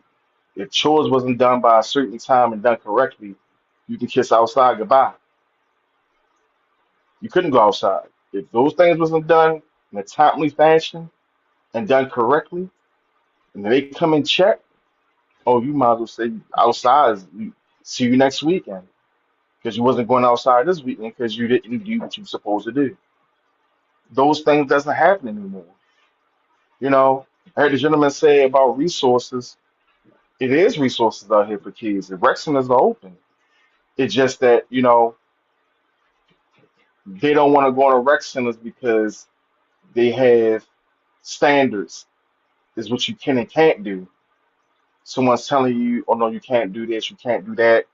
if chores wasn't done by a certain time and done correctly, you could kiss outside goodbye. You couldn't go outside. If those things wasn't done in a timely fashion and done correctly, and they come and check, oh, you might as well say outside see you next weekend because you wasn't going outside this weekend because you didn't do what you were supposed to do. Those things doesn't happen anymore. You know, I heard the gentleman say about resources. It is resources out here for kids. The rec centers are open. It's just that, they don't want to go to rec centers because they have standards, is what you can and can't do. Someone's telling you, oh no, you can't do this, you can't do that.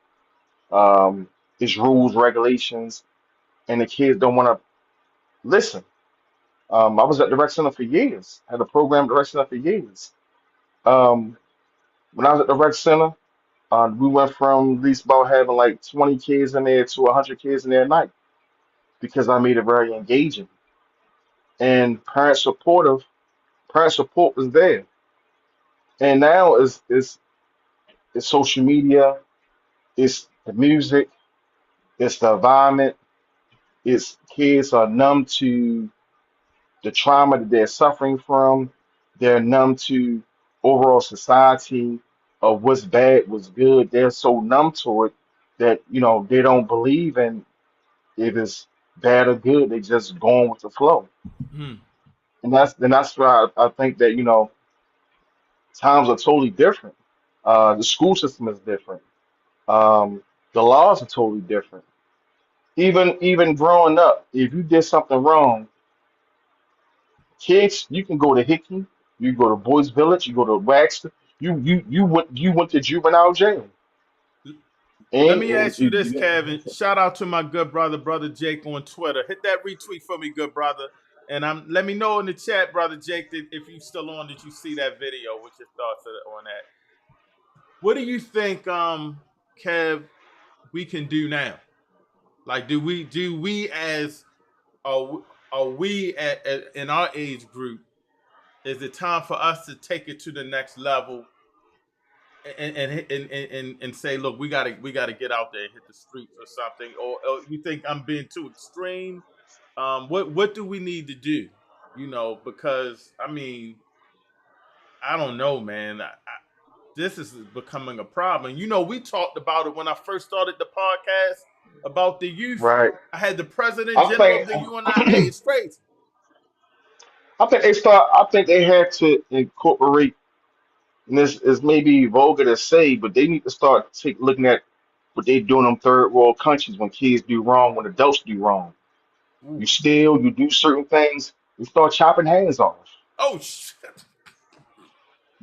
It's rules, regulations, and the kids don't want to listen. I was at the rec center for years. Had a program at the rec center for years. Um, when I was at the rec center, we went from at least about having like 20 kids in there to 100 kids in there a night because I made it very engaging. And parent support was there. And now it's social media, it's the music, it's the environment, it's kids are numb to the trauma that they're suffering from. They're numb to overall society of what's bad, what's good. They're so numb to it that they don't believe in if it's bad or good. They just going with the flow, Hmm. and that's why I think that times are totally different. The school system is different. Um, the laws are totally different. Even growing up, if you did something wrong, kids, you can go to Hickey, you go to Boys Village, you go to Waxton, you went to juvenile jail. Let And, me ask you this, Kevin. Shout out to my good brother, brother Jake on Twitter. Hit that retweet for me, good brother. And let me know in the chat, brother Jake, that if you still on, did you see that video? What your thoughts on that? What do you think, Kev, we can do now? Like, do we as are we in our age group? Is it time for us to take it to the next level and say, look, we gotta get out there and hit the streets or something? Or you think I'm being too extreme? What do we need to do? Because I mean, I don't know, man. This is becoming a problem. We talked about it when I first started the podcast about the youth. right. I had the president I general of think the UNIA. It's crazy. I think they had to incorporate, and this is maybe vulgar to say, but they need to start looking at what they do in them third world countries when kids do wrong, when adults do wrong. You Ooh. steal, you do certain things, you start chopping hands off. Oh shit.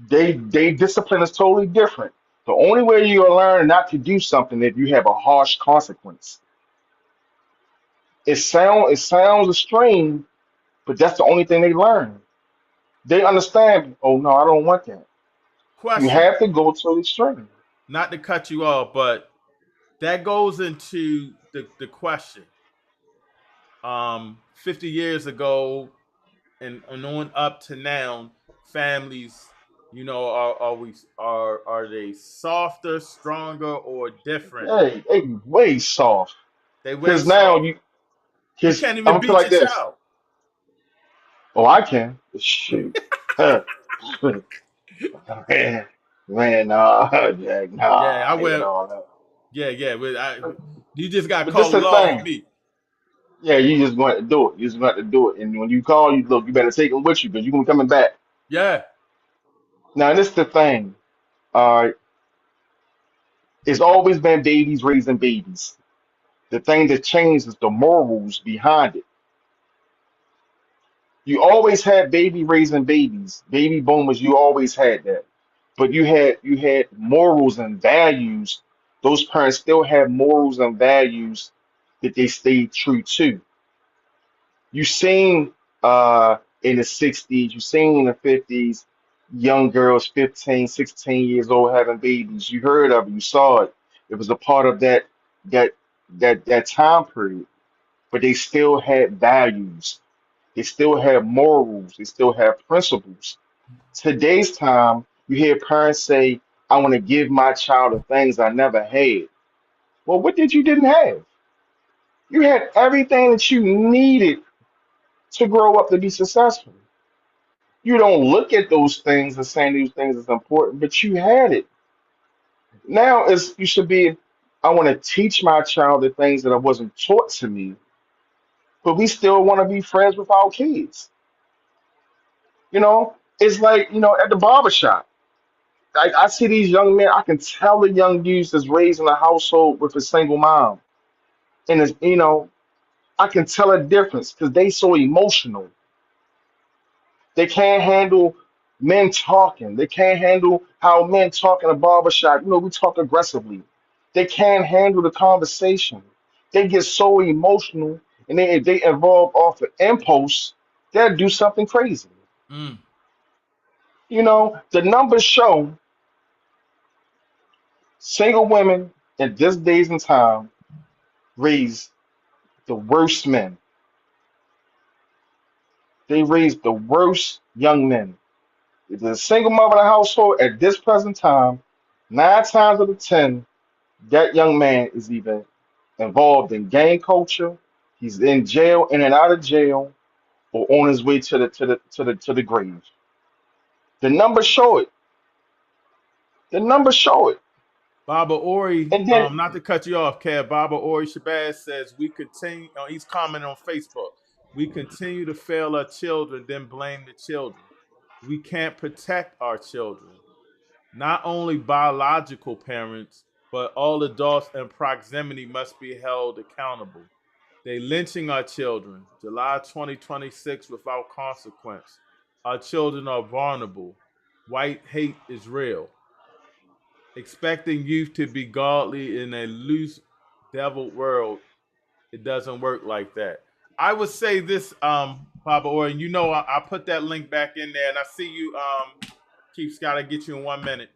They discipline is totally different. The only way you'll learn not to do something if you have a harsh consequence. It sounds extreme, but that's the only thing they learn. They understand, oh no, I don't want that. You Question. have to go to the extreme. Not to cut you off, but that goes into the question. 50 years ago and on up to now, families, are they softer, stronger, or different? Hey, way soft. They way Because now soft. You because can't I'm even gonna feel beat like your this. child. Oh, I can. Shoot. man, man, nah, Jack, Yeah, I nah, will. that. Yeah. You just got to But this call the the law on thing. me. Yeah, you just going to do it. You just going to do it. And when you call, you better take them with you because you're gonna be coming back. Yeah. Now, this the thing. All right, it's always been babies raising babies. The thing that changed is the morals behind it. You always had baby raising babies, baby boomers. You always had that, but you had morals and values. Those parents still have morals and values that they stayed true to. You seen in the 60s, you seen in the 50s, young girls 15, 16 years old having babies. You heard of it, you saw it. It was a part of that that time period. But they still had values. They still have morals. They still have principles. Today's time, you hear parents say, I want to give my child the things I never had. Well, what did you didn't have? You had everything that you needed to grow up to be successful. You don't look at those things and saying these things is important, but you had it. Now is you should be, I want to teach my child the things that I wasn't taught to me, but we still want to be friends with our kids. It's like, at the barbershop. I see these young men, I can tell the young dudes that's raised in a household with a single mom. And I can tell a difference because they so emotional. They can't handle men talking. They can't handle how men talk in a barbershop. We talk aggressively. They can't handle the conversation. They get so emotional and they evolve off of impulse, they'll do something crazy. Mm. The numbers show single women in this days and time raise the worst men. They raise the worst young men. If there's a single mother in a household at this present time, 9 times out of 10, that young man is either involved in gang culture, he's in jail, in and out of jail, or on his way to the grave. The numbers show it. The numbers show it. Baba Ori, And then, not to cut you off, Kev. Baba Ori Shabazz says we continue. He's commenting on Facebook. We continue to fail our children, then blame the children. We can't protect our children. Not only biological parents, but all adults in proximity must be held accountable. They lynching our children. July 2026 without consequence. Our children are vulnerable. White hate is real. Expecting youth to be godly in a loose, devil world, it doesn't work like that. I would say this, Papa Orr, and I put that link back in there, and I see you, Chief Scott. I get you in 1 minute.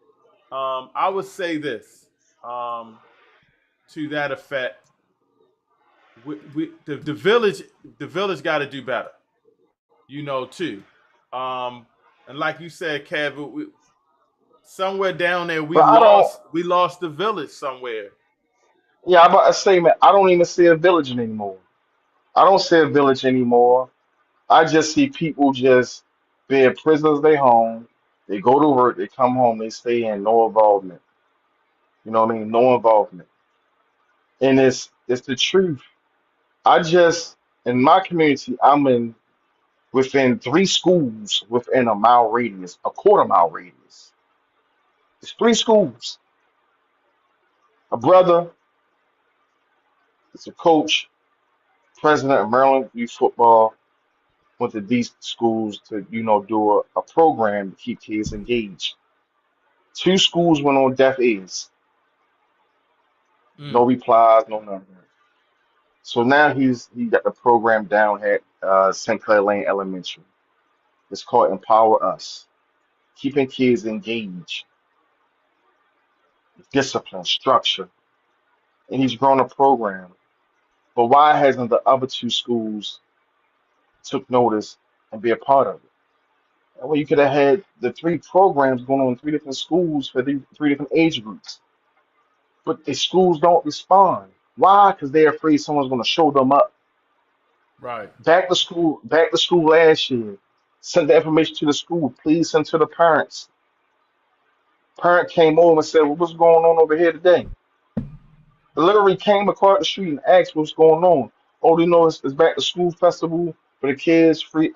I would say this, to that effect. The village got to do better, too. And like you said, Kev, somewhere down there we but I don't. lost the village somewhere. Yeah, I'm about to say, man, I don't even see a village anymore. I don't see a village anymore. I just see people just being prisoners of their home. They go to work, they come home, they stay in, no involvement. You know what I mean? No involvement. And it's the truth. I just in my community, I'm in within 3 schools within a mile radius, a quarter-mile radius. It's 3 schools. A brother is a coach, president of Maryland Youth Football, went to these schools to, do a program to keep kids engaged. 2 schools went on deaf ears. No replies, no nothing. So now he got the program down at St. Clair Lane Elementary. It's called Empower Us, keeping kids engaged, discipline, structure, and he's grown a program. But why hasn't the other 2 schools took notice and be a part of it? That way you could have had the 3 programs going on in 3 different schools for the 3 different age groups. But the schools don't respond. Why? Because they're afraid someone's going to show them up. Right. Back to school last year. Sent the information to the school. Please send to the parents. Parent came over and said, well, what's going on over here today? Literally came across the street and asked what's going on. All you know is back to school festival for the kids, free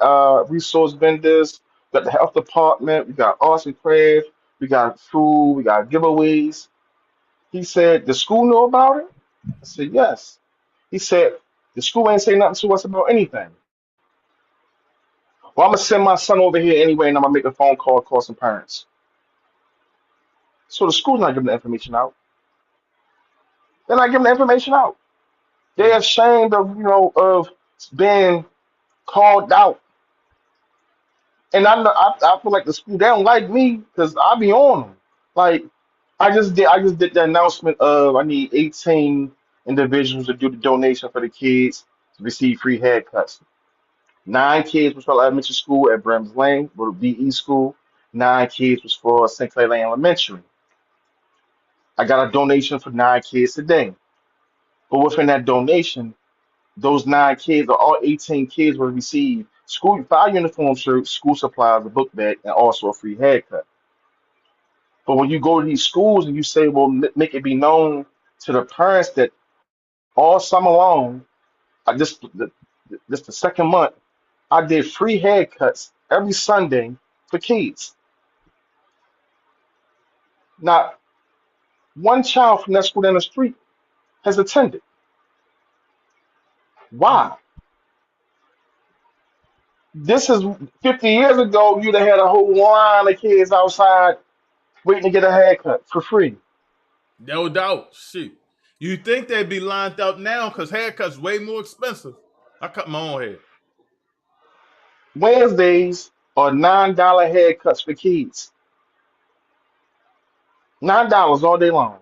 resource vendors, we got the health department, we got arts and craft, we got food, we got giveaways. He said, the school know about it? I said, yes. He said, the school ain't say nothing to us about anything. Well, I'm gonna send my son over here anyway, and I'm gonna make a phone call some parents. So the school's not giving the information out. They're not giving the information out. They're ashamed of of being called out. And I feel like the school they don't like me because I be on them. Like I just did the announcement of I need 18 individuals to do the donation for the kids to receive free haircuts. 9 kids was for elementary school at Brems Lane, or BE school. 9 kids was for St. Clair Lane Elementary. I got a donation for 9 kids today. But within that donation, those 9 kids or all 18 kids will receive school 5 uniform shirts, school supplies, a book bag, and also a free haircut. But when you go to these schools and you say, well, make it be known to the parents that all summer long, this the second month, I did free haircuts every Sunday for kids. Not one child from that school down the street has attended. Why? This is 50 years ago, you'd have had a whole line of kids outside waiting to get a haircut for free. No doubt. Shoot. You think they'd be lined up now because haircuts way more expensive. I cut my own hair. Wednesdays are $9 haircuts for kids. $9 all day long.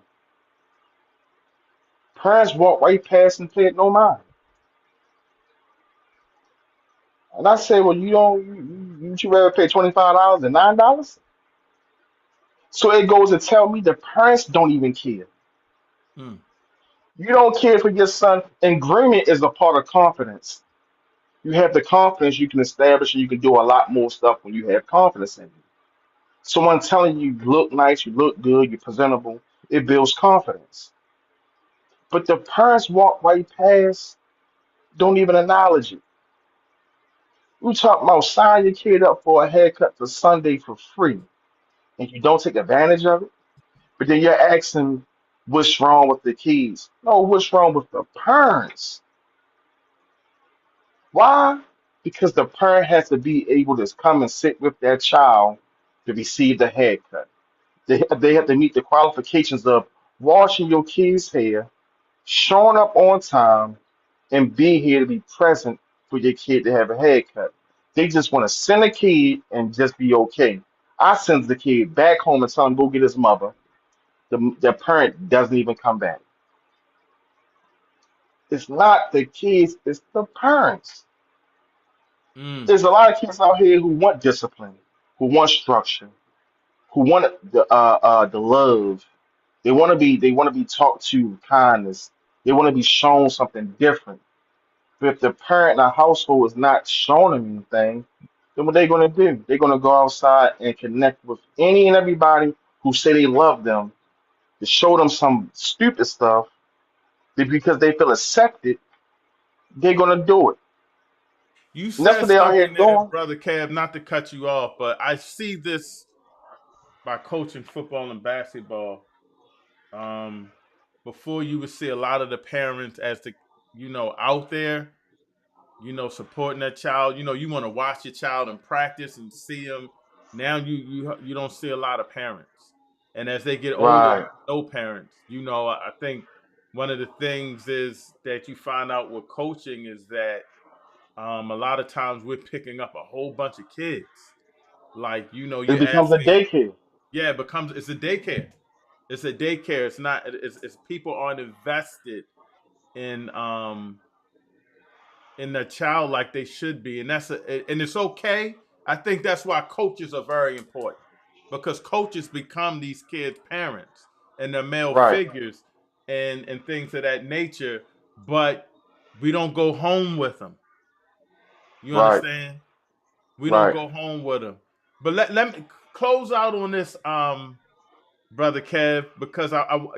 Parents walk right past and pay it no mind. And I say, well, you rather pay $25 than $9? So it goes to tell me the parents don't even care. Mm. You don't care for your son. Agreement is a part of confidence. You have the confidence you can establish and you can do a lot more stuff when you have confidence in you. Someone telling you look nice, you look good, you're presentable, it builds confidence. But the parents walk right past, don't even acknowledge it. You talk about sign your kid up for a haircut for Sunday for free, and you don't take advantage of it. But then you're asking what's wrong with the kids. No, what's wrong with the parents? Why? Because the parent has to be able to come and sit with that child to receive the haircut. They have to meet the qualifications of washing your kid's hair, showing up on time, and being here to be present for your kid to have a haircut. They just want to send a kid and just be okay. I send the kid back home and tell him go get his mother. The parent doesn't even come back. It's not the kids, it's the parents. There's a lot of kids out here who want discipline, who want structure, who want the love. They want to be talked to with kindness. They want to be shown something different. But if the parent in a household is not showing them anything, then what they going to do? They're going to go outside and connect with any and everybody who say they love them to show them some stupid stuff. Because they feel accepted, they're going to do it. You And that's said what they out here something there, doing. Brother Cab, not to cut you off, but I see this by coaching football and basketball. Um, Before you would see a lot of the parents as out there, supporting that child. You want to watch your child in practice and see them. Now you don't see a lot of parents, and as they get older, Right. no parents. I think one of the things is that you find out with coaching is that a lot of times we're picking up a whole bunch of kids. Like It you're becomes a asking. daycare. Yeah, it's a daycare. It's a daycare. It's not. It's people aren't invested in in the child like they should be, and and it's okay. I think that's why coaches are very important because coaches become these kids' parents and their male Right. figures and things of that nature. But we don't go home with them. You Right. understand? We don't Right. go home with them. But let me close out on this, Brother Kev, because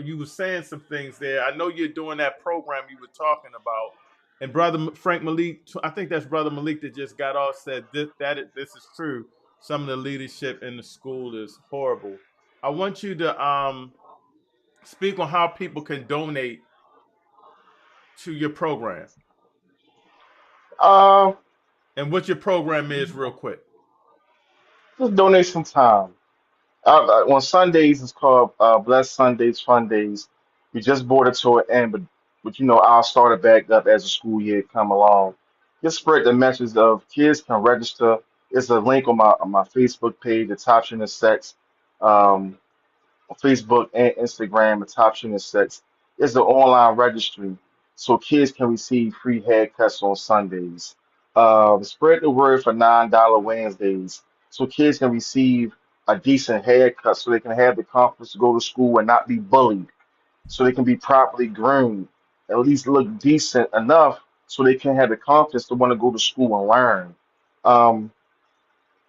you were saying some things there. I know you're doing that program you were talking about, and Brother Frank Malik, I think that's Brother Malik that just got off, said this is true. Some of the leadership in the school is horrible. I want you to speak on how people can donate to your program? Uh, And what your program is, real quick. just donate some time. On Sundays, it's called Blessed Sundays Fun Days. We just brought it to an end, but I'll start it back up as the school year come along. Just spread the message of kids can register. It's a link on my Facebook page, the Top Shooting Sex. Um, on Facebook and Instagram, the Top Shooting Sex. It's an online registry, so kids can receive free haircuts on Sundays. Spread the word for $9 Wednesdays, so kids can receive a decent haircut, so they can have the confidence to go to school and not be bullied, so they can be properly groomed, at least look decent enough, so they can have the confidence to want to go to school and learn. Um,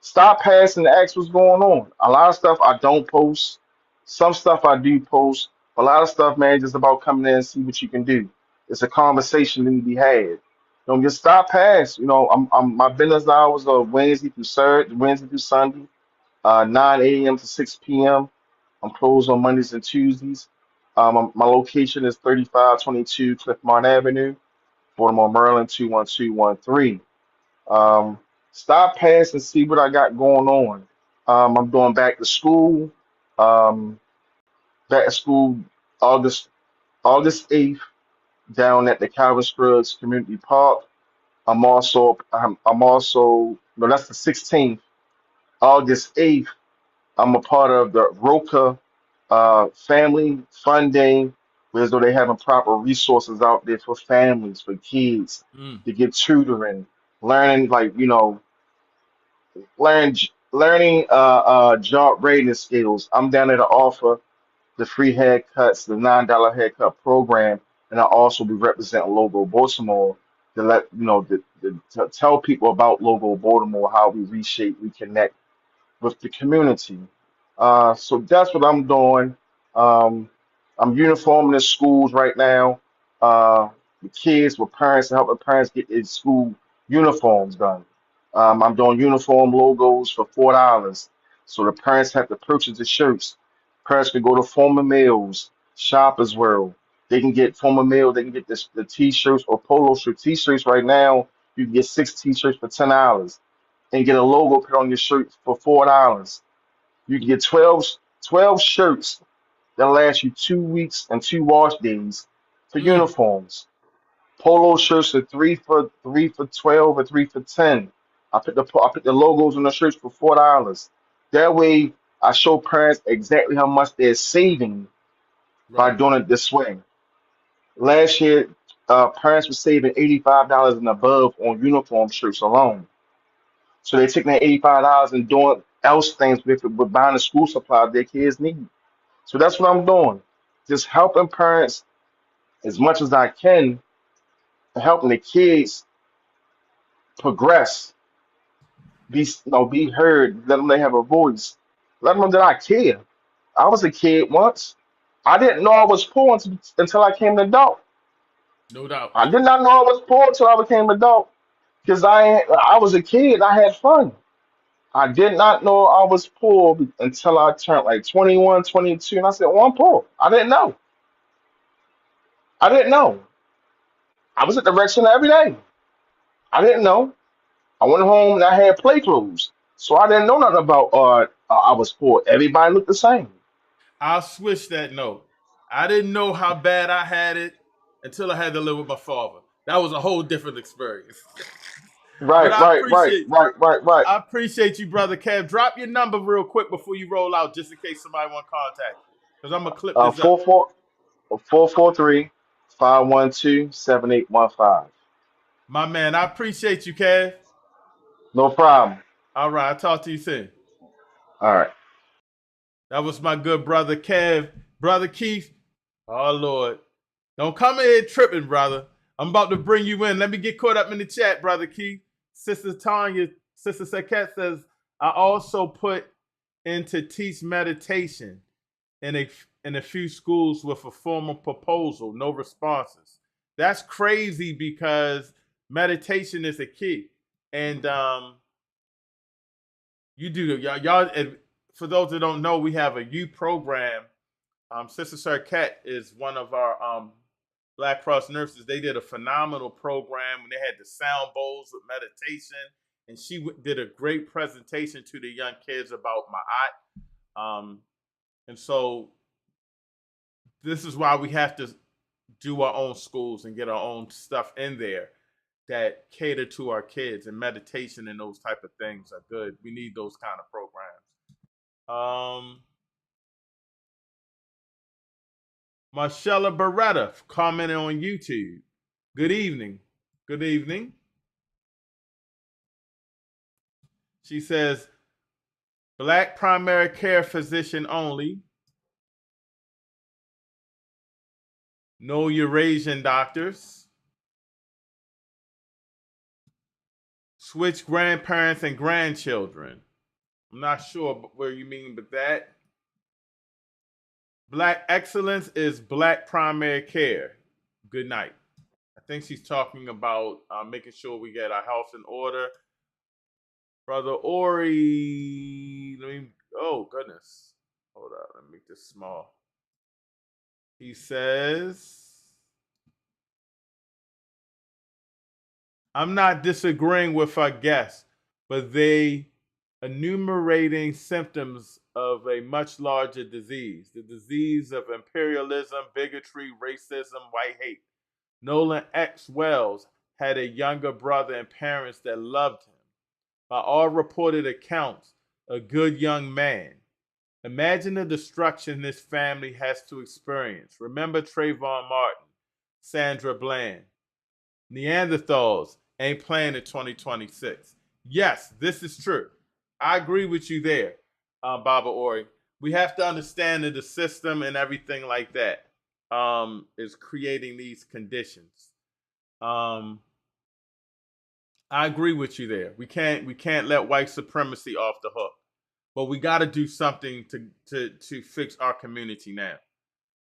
Stop passing to ask what's going on. A lot of stuff I don't post. Some stuff I do post. A lot of stuff, man, just about coming in and see what you can do. It's a conversation that need to be had. Don't just stop past. I'm my business hours are Wednesday through Sunday, 9 a.m. to 6 p.m. I'm closed on Mondays and Tuesdays. My location is 3522 Cliffmont Avenue, Baltimore, Maryland 21213. Um, Stop past and see what I got going on. I'm doing back to school. Um, Back to school August August 8th down at the Calvin Scruggs Community Park. I'm also no, that's the 16th. August 8th, I'm a part of the Roca Family Fun Day, where as though they having proper resources out there for families, for kids Mm. to get tutoring, learning learn learning job readiness skills. I'm down there to offer the free haircuts, the $9 haircut program, and I also be representing Logo Baltimore to let to tell people about Logo Baltimore, how we reshape, we connect with the community. So that's what I'm doing. Um, I'm uniforming the schools right now. The kids with parents and helping parents get their school uniforms done. I'm doing uniform logos for $4. So the parents have to purchase the shirts. Parents can go to Former Mills, Shoppers World. They can get Former Mill, they can get the t-shirts or polo shirt t-shirts right now. You can get 6 t-shirts for $10 and get a logo put on your shirt for $4. You can get 12 shirts that last you 2 weeks and 2 wash days for Mm. uniforms. Polo shirts are three for 12 or 3 for 10. I put the logos on the shirts for $4. That way I show parents exactly how much they're saving by Right. doing it this way. Last year, parents were saving $85 and above on uniform shirts alone. So they're taking that $85 and doing else things with buying the school supplies their kids need. So that's what I'm doing. Just helping parents as much as I can, helping the kids progress, be heard, let them they have a voice, let them know that I care. I was a kid once. I didn't know I was poor until I came an adult. No doubt. I did not know I was poor until I became an adult because I was a kid. I had fun. I did not know I was poor until I turned like 21, 22, and I said, "Oh, I'm poor." I didn't know. I didn't know. I was at the rec center every day. I didn't know. I went home and I had play clothes, so I didn't know nothing about I was poor. Everybody looked the same. I'll switch that note. I didn't know how bad I had it until I had to live with my father. That was a whole different experience. But Right, right, right, right, right, right. I appreciate you, brother Kev. Drop your number real quick before you roll out, just in case somebody want to contact you. Because I'm gonna clip this up. 443-512-7815. My man, I appreciate you, Kev. No problem. All right, I'll talk to you soon. All right. That was my good brother Kev. Brother Keith. Oh Lord. Don't come in here tripping, brother. I'm about to bring you in. Let me get caught up in the chat, brother Keith. Sister Tanya, Sister Saket says, I also put into teach meditation in a few schools with a formal proposal, no responses. That's crazy because meditation is a key. And you do y'all. For those that don't know, we have a youth program. Sister Sarkat is one of our Black Cross Nurses, they did a phenomenal program when they had the sound bowls with meditation. And she did a great presentation to the young kids about Ma'at. And so this is why we have to do our own schools and get our own stuff in there that cater to our kids, and meditation and those type of things are good. We need those kind of programs. Marcella Beretta commenting on YouTube. Good evening. Good evening. She says, Black primary care physician only. No Eurasian doctors. Switch grandparents and grandchildren. I'm not sure where you mean with that. Black excellence is Black primary care. Good night. I think she's talking about making sure we get our house in order. Brother Ori, oh goodness. Hold up, let me make this small. He says, I'm not disagreeing with our guests, but they enumerating symptoms of a much larger disease, the disease of imperialism, bigotry, racism, white hate. Nolan X. Wells had a younger brother and parents that loved him. By all reported accounts, a good young man. Imagine the destruction this family has to experience. Remember Trayvon Martin, Sandra Bland. Neanderthals ain't playing in 2026. Yes, this is true. I agree with you there, Baba Ori. We have to understand that the system and everything like that is creating these conditions. I agree with you there. We can't let white supremacy off the hook, but we got to do something to fix our community now.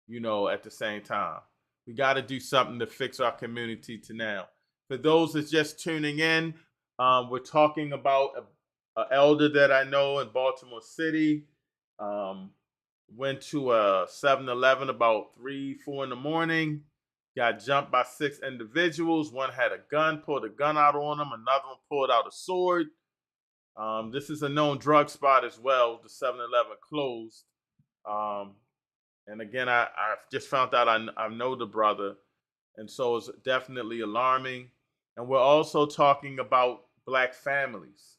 You know, at the same time, we got to do something to fix our community to now. For those that's just tuning in, we're talking about an elder that I know in Baltimore City. Went to a 7-Eleven about 3-4 in the morning. Got jumped by 6 individuals. One had a gun, pulled a gun out on him. Another one pulled out a sword. This is a known drug spot as well. The 7-Eleven closed. And again, I just found out I know the brother. And so it's definitely alarming. And we're also talking about Black families,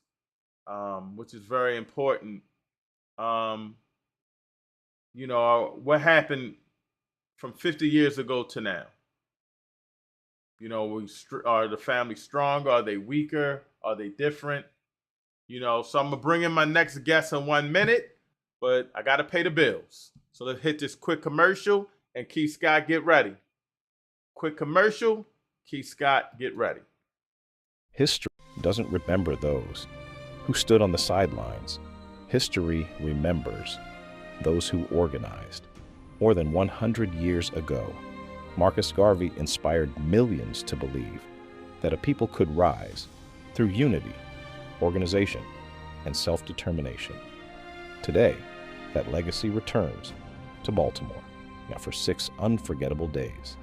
which is very important. You know, what happened from 50 years ago to now? You know, are the families stronger? Are they weaker? Are they different? You know, so I'm going to bring in my next guest in 1 minute, but I got to pay the bills. So let's hit this quick commercial, and Keith Scott, get ready. Quick commercial, Keith Scott, get ready. History doesn't remember those who stood on the sidelines. History remembers those who organized. More than 100 years ago, Marcus Garvey inspired millions to believe that a people could rise through unity, organization, and self-determination. Today, that legacy returns to Baltimore. Now for 6 unforgettable days,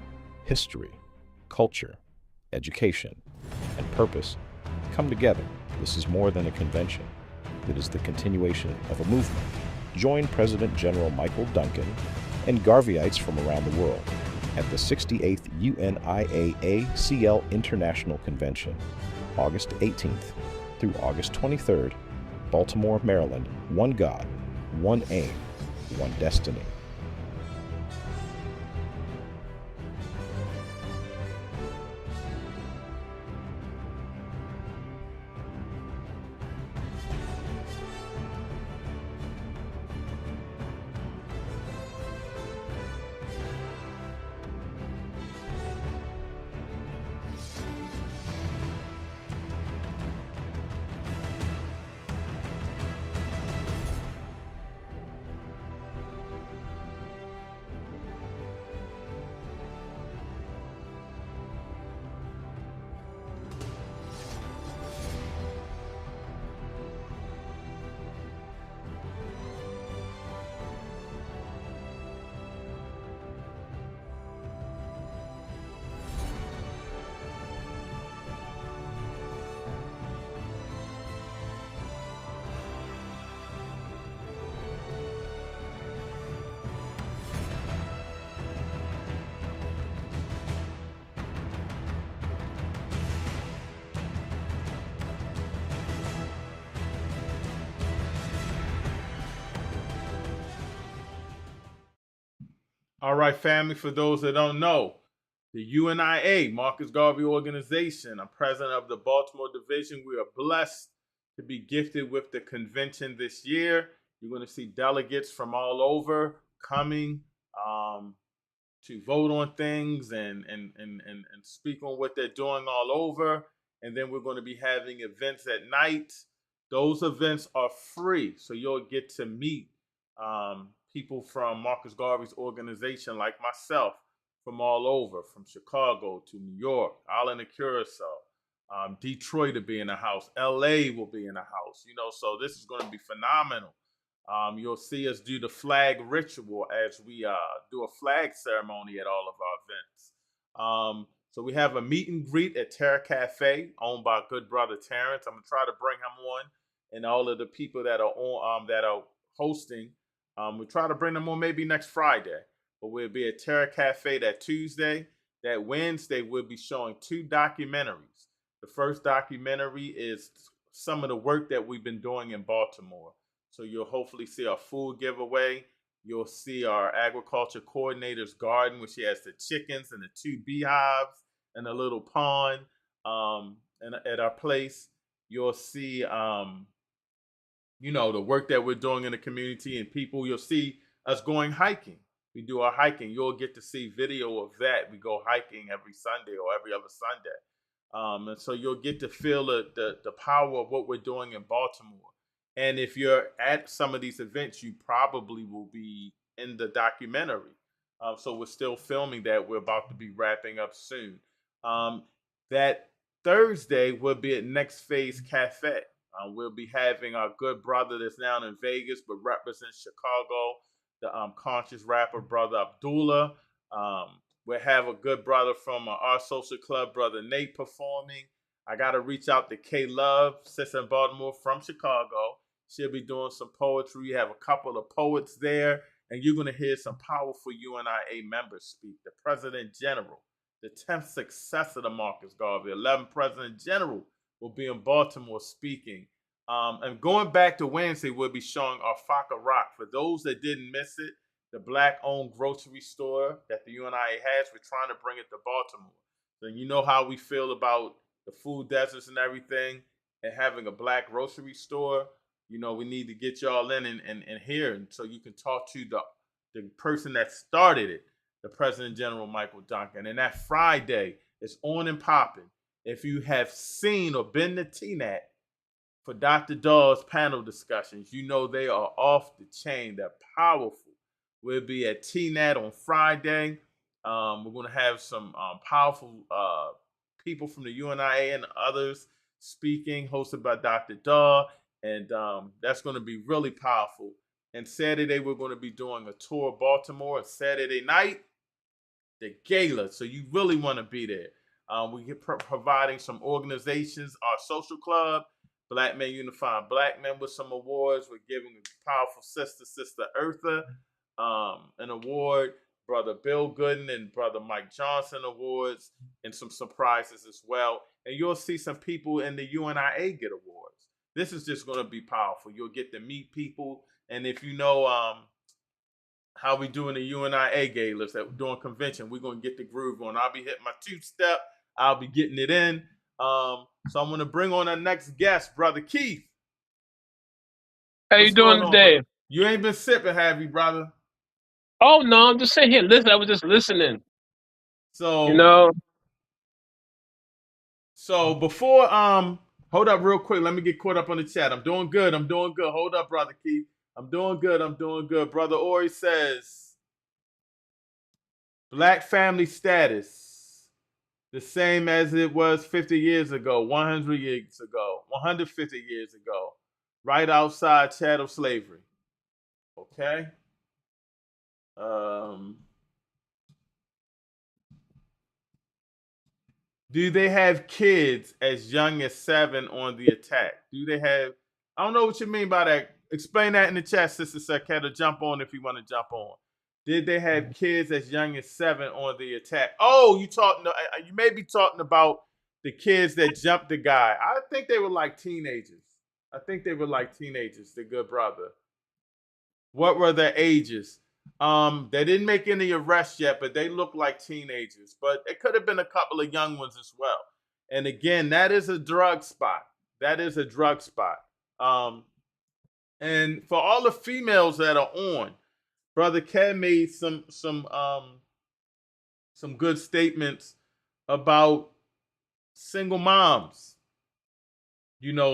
history, culture, education, and purpose come together. This is more than a convention. It is the continuation of a movement. Join President General Michael Duncan and Garveyites from around the world at the 68th UNIAA-CL International Convention, August 18th through August 23rd, Baltimore, Maryland. One God, one aim, one destiny. All right, family, for those that don't know, the UNIA, Marcus Garvey Organization, I'm president of the Baltimore division. We are blessed to be gifted with the convention this year. You're going to see delegates from all over coming to vote on things and speak on what they're doing all over. And then we're going to be having events at night. Those events are free, so you'll get to meet people from Marcus Garvey's organization, like myself, from all over, from Chicago to New York, Island of Curacao, Detroit will be in the house, LA will be in the house. So this is going to be phenomenal. You'll see us do the flag ritual as we do a flag ceremony at all of our events. So we have a meet and greet at Terra Cafe, owned by good brother Terrence. I'm gonna try to bring him on, and all of the people that are on that are hosting. We'll try to bring them on maybe next Friday, but we'll be at Terra Cafe that Tuesday. That Wednesday, we'll be showing 2 documentaries. The first documentary is some of the work that we've been doing in Baltimore. So you'll hopefully see our food giveaway. You'll see our agriculture coordinator's garden, which she has the chickens and the 2 beehives and a little pond and at our place. You'll see, the work that we're doing in the community and people. You'll see us going hiking. We do our hiking. You'll get to see video of that. We go hiking every Sunday or every other Sunday. And so you'll get to feel the power of what we're doing in Baltimore. And if you're at some of these events, you probably will be in the documentary. So we're still filming that. We're about to be wrapping up soon. That Thursday, we'll be at Next Phase Cafe. We'll be having our good brother that's now in Vegas, but represents Chicago, the conscious rapper, Brother Abdullah. We'll have a good brother from our social club, Brother Nate, performing. I got to reach out to K Love, sister in Baltimore from Chicago. She'll be doing some poetry. We have a couple of poets there, and you're going to hear some powerful UNIA members speak. The President General, the 10th successor to Marcus Garvey, 11th President General will be in Baltimore speaking. And going back to Wednesday, we'll be showing our Faka Rock. For those that didn't miss it, the Black-owned grocery store that the UNIA has, we're trying to bring it to Baltimore. So you know how we feel about the food deserts and everything, and having a Black grocery store. We need to get y'all in and here, and so you can talk to the person that started it, the President General Michael Duncan. And that Friday is on and popping. If you have seen or been to TNAT for Dr. Dawes panel discussions, they are off the chain. They're powerful. We'll be at TNAT on Friday. We're going to have some powerful people from the UNIA and others speaking, hosted by Dr. Daw. And that's going to be really powerful. And Saturday, we're going to be doing a tour of Baltimore. And Saturday night, the gala. So you really want to be there. We get providing some organizations, our social club, Black Men Unifying Black Men, with some awards. We're giving a powerful Sister Eartha an award, Brother Bill Gooden and Brother Mike Johnson awards, and some surprises as well. And you'll see some people in the UNIA get awards. This is just going to be powerful. You'll get to meet people. And if you know how we do in the UNIA galas that we're doing convention, we're going to get the groove on. I'll be hitting my 2-step. I'll be getting it in. So I'm going to bring on our next guest, Brother Keith. How you doing today? You ain't been sipping, have you, brother? Oh, no, I'm just sitting here. Listen, I was just listening. So, So before, hold up real quick. Let me get caught up on the chat. I'm doing good. Hold up, Brother Keith. I'm doing good. Brother Ori says, Black family status, the same as it was 50 years ago, 100 years ago, 150 years ago, right outside chattel slavery. Okay? Do they have kids as young as 7 on the attack? I don't know what you mean by that. Explain that in the chat, Sister Saketa. Jump on if you want to jump on. Did they have kids as young as 7 on the attack? Oh, you may be talking about the kids that jumped the guy. I think they were like teenagers. The good brother. What were their ages? They didn't make any arrests yet, but they look like teenagers. But it could have been a couple of young ones as well. And again, that is a drug spot. That is a drug spot. And for all the females that are on, Brother Ken made some good statements about single moms,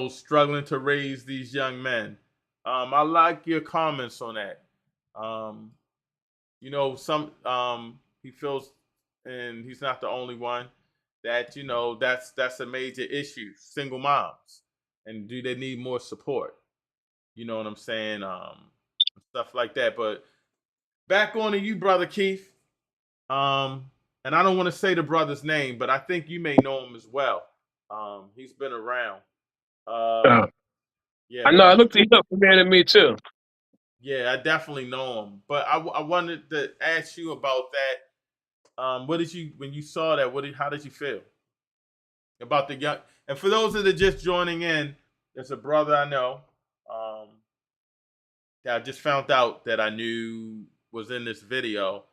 struggling to raise these young men. I like your comments on that. Some he feels, and he's not the only one, that that's a major issue. Single moms, and do they need more support? You know what I'm saying? Stuff like that. But back on to you, Brother Keith. And I don't want to say the brother's name, but I think you may know him as well. He's been around. Oh. Yeah, I but know. He looked familiar to me too. yeah, I definitely know him. But I wanted to ask you about that. What did you when you saw that? How did you feel about the young? And for those that are just joining in, there's a brother I know that I just found out that I knew was in this video.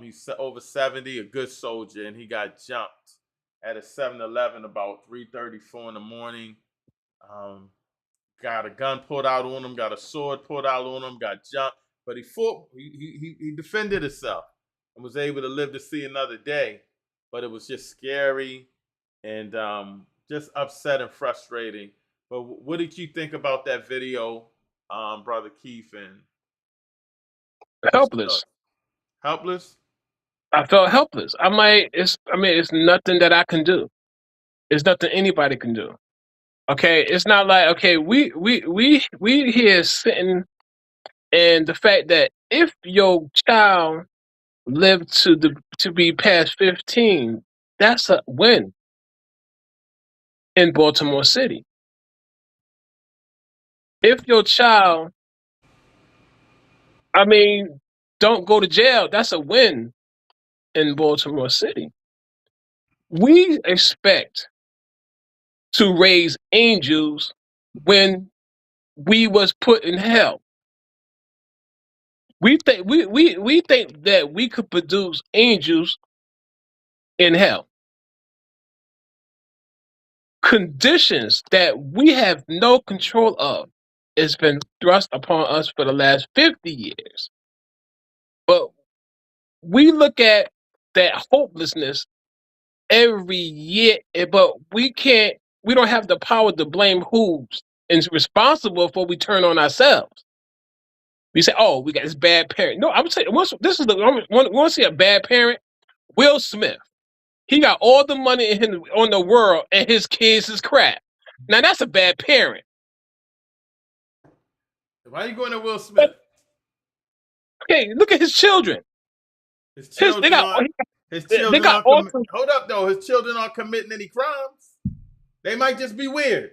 He's over 70, a good soldier, and he got jumped at a 7-Eleven about 3:34 in the morning. Got a gun pulled out on him, got a sword pulled out on him, got jumped, but he fought. He defended himself and was able to live to see another day. But it was just scary and just upset and frustrating. But what did you think about that video, Brother Keith? And Helpless. Helpless? I felt helpless. It's nothing that I can do. It's nothing anybody can do. Okay, it's not like, okay, we here sitting, and the fact that if your child lived to be past 15, that's a win in Baltimore City. If your child, don't go to jail, that's a win in Baltimore City. We expect to raise angels when we was put in hell. We think that we could produce angels in hell. Conditions that we have no control of has been thrust upon us for the last 50 years. But we look at that hopelessness every year, but we don't have the power to blame who's responsible for we turn on ourselves. We say, oh, we got this bad parent. No, I would say, I want to see a bad parent. Will Smith. He got all the money on the world, and his kids is crap. Now that's a bad parent. Why are you going to Will Smith? Okay, look at his children. His children aren't hold up though. His children aren't committing any crimes. They might just be weird.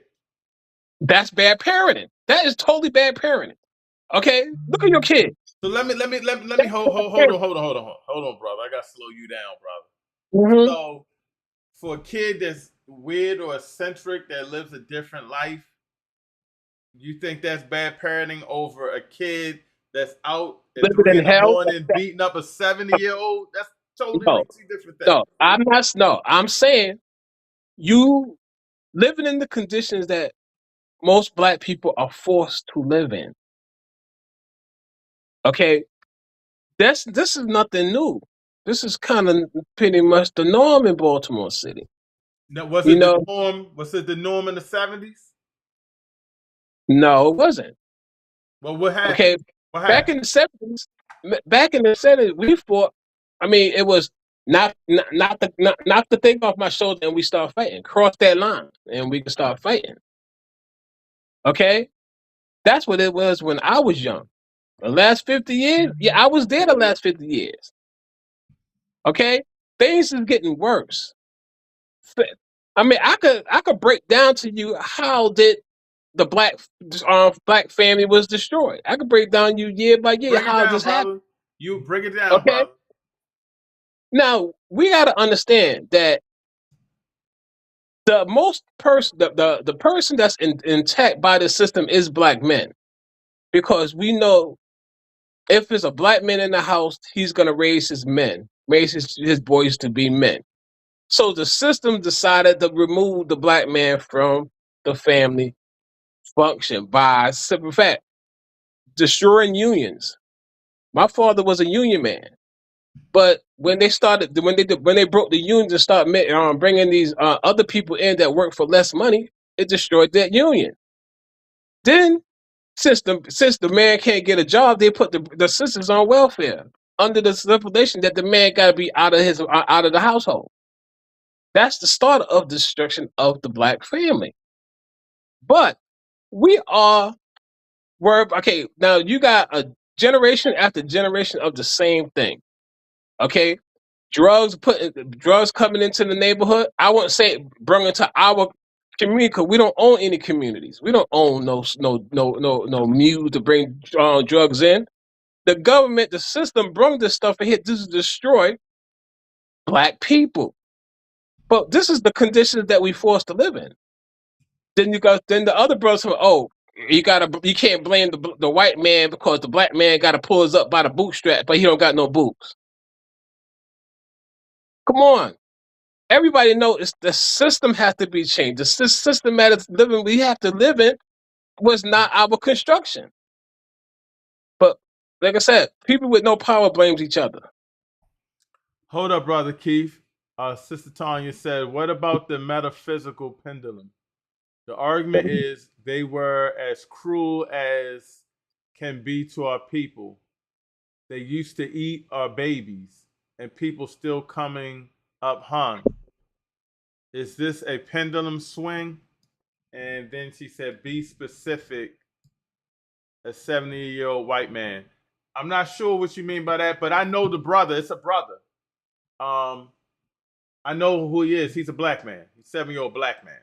That's bad parenting. That is totally bad parenting. Okay, look at your kids. So let me hold on, brother. I gotta slow you down, brother. Mm-hmm. So for a kid that's weird or eccentric that lives a different life, you think that's bad parenting over a kid that's out at 3 in the morning beating up a 70-year-old? That's totally two different things. I'm saying you living in the conditions that most black people are forced to live in. Okay, this is nothing new. This is kind of pretty much the norm in Baltimore City. Now, was it the norm? Was it the norm in the 70s? No, it wasn't. Well, what happened? Okay, back in the 70s, we fought. It was not the thing off my shoulder, and we start fighting. Cross that line, and we can start fighting. Okay, that's what it was when I was young. The last 50 years, I was there the last 50 years. Okay, things is getting worse. I could break down to you how did the black family was destroyed. I could break down you year by year how this happened. You break it down, okay? Brother. Now we got to understand that the person that's intact by the system is black men, because we know If there's a black man in the house, he's going to raise his men, raise his boys to be men. So the system decided to remove the black man from the family function by simple fact, destroying unions. My father was a union man, but when they broke the unions and started bringing these other people in that work for less money, it destroyed that union. Then, since the man can't get a job, they put the sisters on welfare under the stipulation that the man got to be out of the household. That's the start of destruction of the black family. But we are okay. Now you got a generation after generation of the same thing. Okay, drugs coming into the neighborhood. I wouldn't say bring into our community because we don't own any communities. We don't own no mules to bring drugs in. The government, the system, brought this stuff in here to destroy black people. But this is the conditions that we forced to live in. Then the other brothers. Oh, you can't blame the white man because the black man got to pull us up by the bootstrap, but he don't got no boots. Come on. Everybody knows the system has to be changed. The systematic living we have to live in was not our construction. But like I said, people with no power blames each other. Hold up, brother Keith. Sister Tanya said, "What about the metaphysical pendulum?" The argument is they were as cruel as can be to our people. They used to eat our babies, and people still coming up hung. Is this a pendulum swing? And then she said, be specific, a 70-year-old white man. I'm not sure what you mean by that, but I know the brother. It's a brother. I know who he is. He's a black man. He's a 7-year-old black man.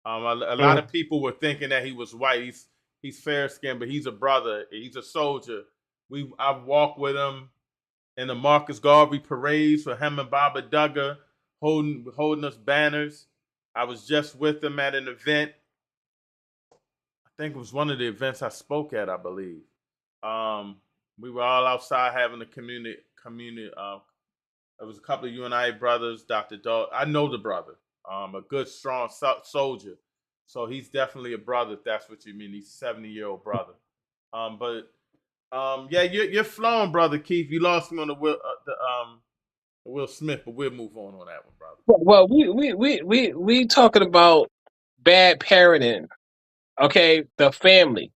A lot of people were thinking that he was white. He's fair skinned, but he's a brother. He's a soldier. I've walked with him in the Marcus Garvey parades for him and Baba Duggar holding us banners. I was just with him at an event. I think it was one of the events I spoke at, I believe. We were all outside having a community. There was a couple of UNI brothers, Dr. Dog. I know the brother. A good, strong soldier. So he's definitely a brother, if that's what you mean. He's a 70-year-old brother. Yeah, you're flowing, brother Keith. You lost me on the Will Smith, but we'll move on that one, brother. Well, we talking about bad parenting. Okay, the family.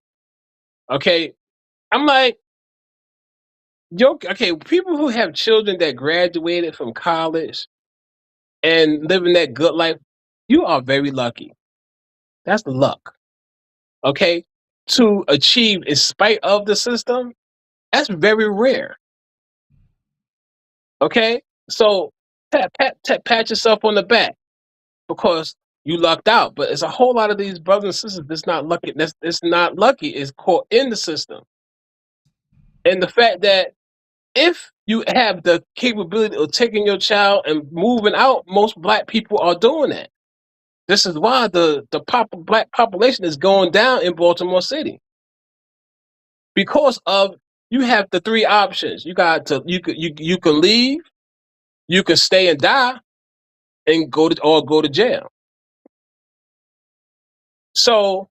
Okay, I'm like, okay, people who have children that graduated from college and living that good life, you are very lucky. That's the luck. Okay, to achieve in spite of the system, that's very rare. Okay, so pat yourself on the back because you lucked out. But it's a whole lot of these brothers and sisters that's not lucky. It's not lucky. It's caught in the system, and the fact that if you have the capability of taking your child and moving out, most black people are doing that. This is why the black population is going down in Baltimore City because of you have the three options. You can leave, you can stay and die, and go to jail. So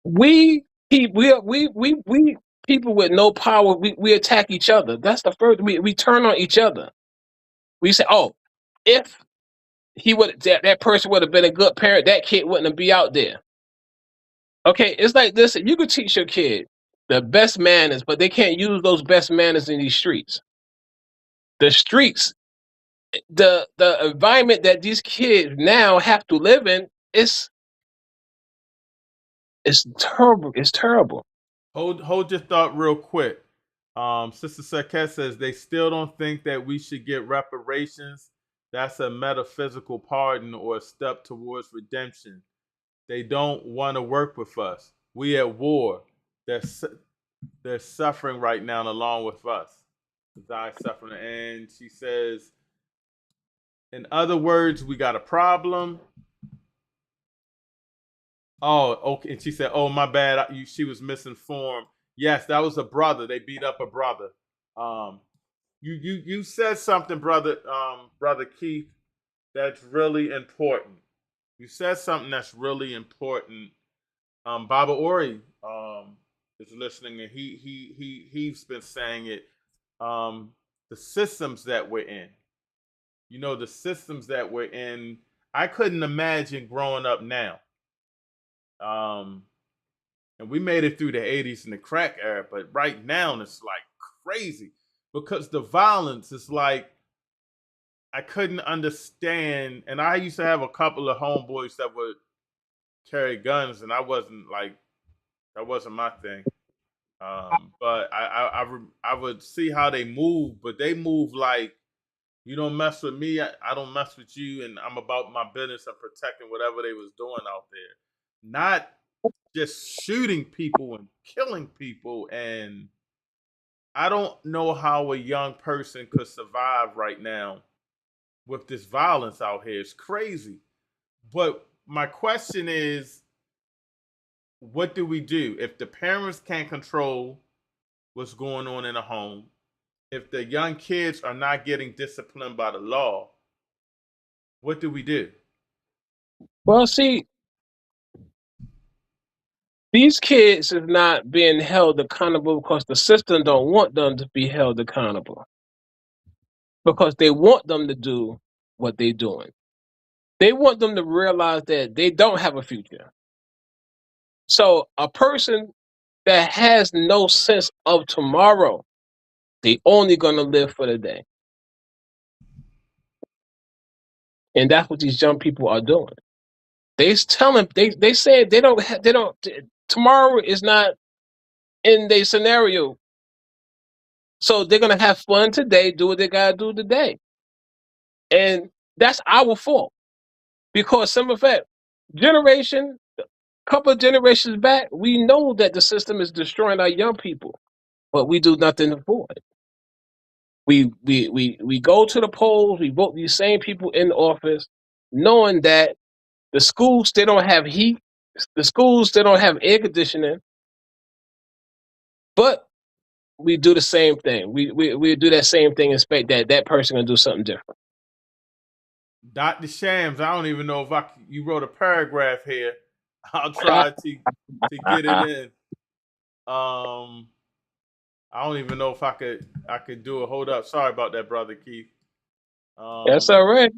we people with no power, we attack each other. That's the first. We turn on each other. We say, oh, if that person would have been a good parent, that kid wouldn't be out there. Okay, it's like this. You could teach your kid the best manners, but they can't use those best manners in these streets. The streets, the environment that these kids now have to live in is terrible. It's terrible. Hold your thought real quick. Sister Sarkis says they still don't think that we should get reparations. That's a metaphysical pardon or a step towards redemption. They don't want to work with us. We at war. They're suffering right now along with us. I suffering. And she says, in other words, we got a problem. Oh, okay. And she said, oh, my bad. She was misinformed. Yes, that was a brother. They beat up a brother. You said something, brother Keith, that's really important. You said something that's really important. Baba Ori is listening, and he's been saying it. The systems that we're in. You know, the systems that we're in. I couldn't imagine growing up now. Um, and we made it through the 80s and the crack era, but right now it's like crazy because the violence is like I couldn't understand. And I used to have a couple of homeboys that would carry guns, and I wasn't like that wasn't my thing. But I would see how they move, but they move like you don't mess with me, I don't mess with you, and I'm about my business and protecting whatever they was doing out there. Not just shooting people and killing people. And I don't know how a young person could survive right now with this violence out here. It's crazy. But my question is, what do we do if the parents can't control what's going on in the home? If the young kids are not getting disciplined by the law, what do we do? Well, see, these kids is not being held accountable because the system don't want them to be held accountable because they want them to do what they're doing. They want them to realize that they don't have a future. So a person that has no sense of tomorrow, they only gonna live for the day. And that's what these young people are doing. They say they don't tomorrow is not in their scenario. So they're gonna have fun today, do what they gotta do today. And that's our fault. Because some of that couple of generations back, we know that the system is destroying our young people, but we do nothing for it. We go to the polls, we vote these same people in office, knowing that the schools they don't have heat, the schools they don't have air conditioning, but we do the same thing. We do that same thing and expect that person gonna do something different. Dr. Shams, I don't even know if you wrote a paragraph here. I'll try to get it in. I don't even know if I could do it. Hold up. Sorry about that, brother Keith. That's all right.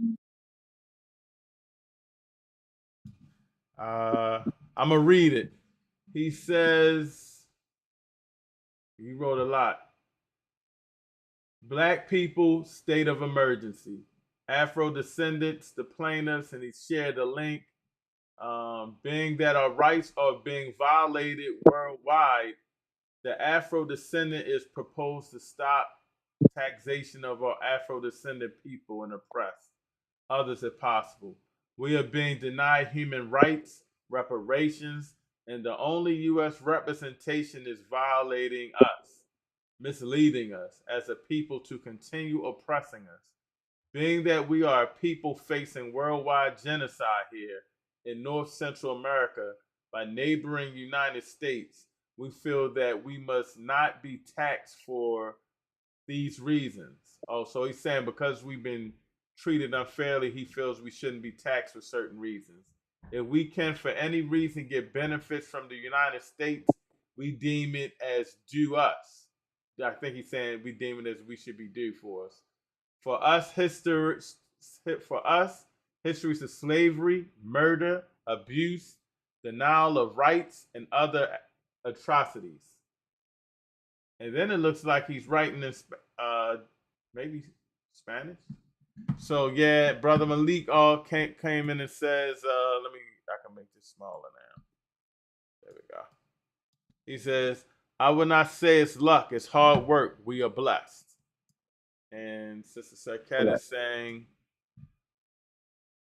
I'm gonna read it. He says he wrote a lot. Black people, state of emergency. Afro descendants, the plaintiffs, and he shared a link. Being that our rights are being violated worldwide, the Afro descendant is proposed to stop taxation of our Afro descendant people and oppress others if possible. We are being denied human rights, reparations, and the only U.S. representation is violating us, misleading us as a people to continue oppressing us. Being that we are a people facing worldwide genocide here in North Central America by neighboring United States, we feel that we must not be taxed for these reasons. Oh, so he's saying because we've been treated unfairly, he feels we shouldn't be taxed for certain reasons. If we can, for any reason, get benefits from the United States, we deem it as due us. I think he's saying we deem it as we should be due for us. For us, history is of slavery, murder, abuse, denial of rights, and other atrocities. And then it looks like he's writing in maybe Spanish. So yeah, brother Malik came in and says, I can make this smaller now. There we go. He says, I would not say it's luck, it's hard work. We are blessed. And Sister Sarkette is saying,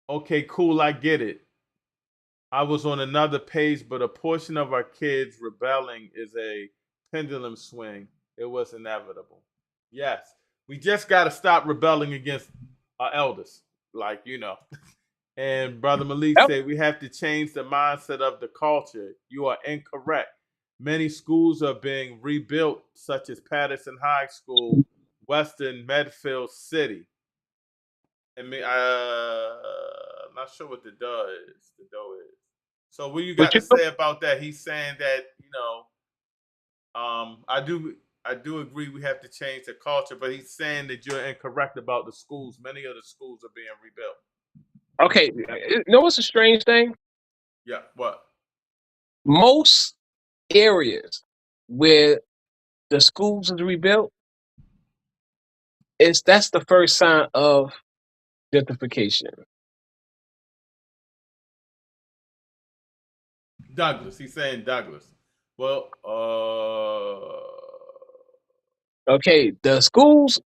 okay, cool, I get it. I was on another page, but a portion of our kids rebelling is a pendulum swing. It was inevitable. Yes, we just got to stop rebelling against our elders, like, you know. And Brother Malik said we have to change the mindset of the culture. You are incorrect. many schools are being rebuilt, such as Patterson High School, Western Medfield City. I'm not sure what the dough is. The dough is. So what you got to say about that? He's saying that, I do agree we have to change the culture, but he's saying that you're incorrect about the schools. Many of the schools are being rebuilt. Okay, you know what's a strange thing? Yeah, what? Most areas where the schools is rebuilt, that's the first sign of gentrification. Douglas. He's saying Douglas. Well, Okay, the schools.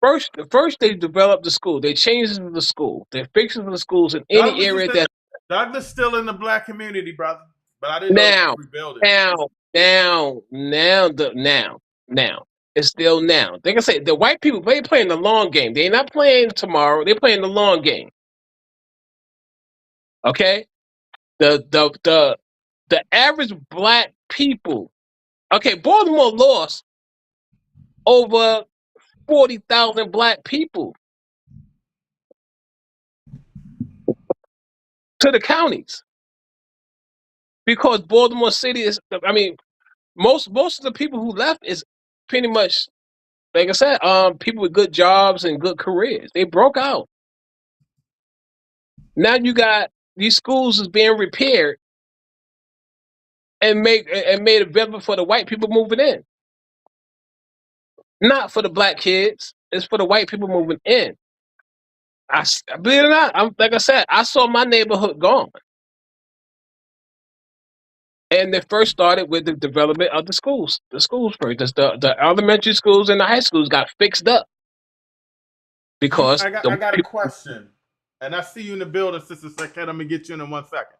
First they developed the school. They changed the school. They're fixing the schools in any area that. Douglas still in the black community, brother. But I didn't know it was Now, rebuilding. now. It's still now. They can say the white people, they playing the long game. They're not playing tomorrow. They're playing the long game. Okay? The average black people. Okay, Baltimore lost over 40,000 black people to the counties because Baltimore City is. I mean, most of the people who left is pretty much, like I said, people with good jobs and good careers. They broke out. Now you got these schools is being repaired and made available for the white people moving in, not for the black kids. It's for the white people moving in. Believe it or not, like I said, I saw my neighborhood gone. And they first started with the development of the schools. The schools first. The elementary schools and the high schools got fixed up because I got a question, and I see you in the building, Sister Saket. I'm gonna get you in 1 second.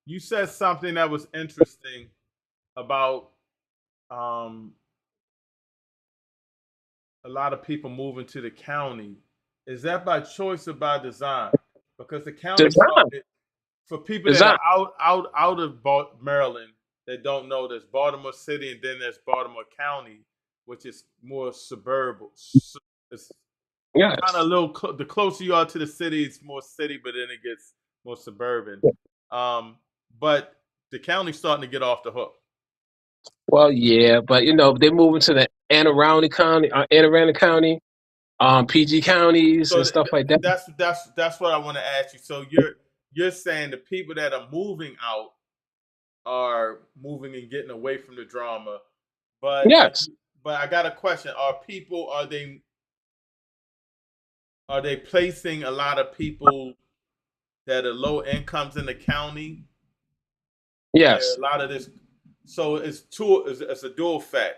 You said something that was interesting about a lot of people moving to the county. Is that by choice or by design? Because the county started, for people that are out of Maryland that don't know, there's Baltimore City and then there's Baltimore County, which is more suburban. It's kind of a little. The closer you are to the city, it's more city, but then it gets more suburban. But the county's starting to get off the hook. Well, yeah, but they're moving to the Anne Arundel County, PG counties and stuff like that. That's what I want to ask you. So you're saying the people that are moving out are moving and getting away from the drama, but yes. But I got a question: are they placing a lot of people that are low incomes in the county? Yes. A lot of this. So it's a dual fact.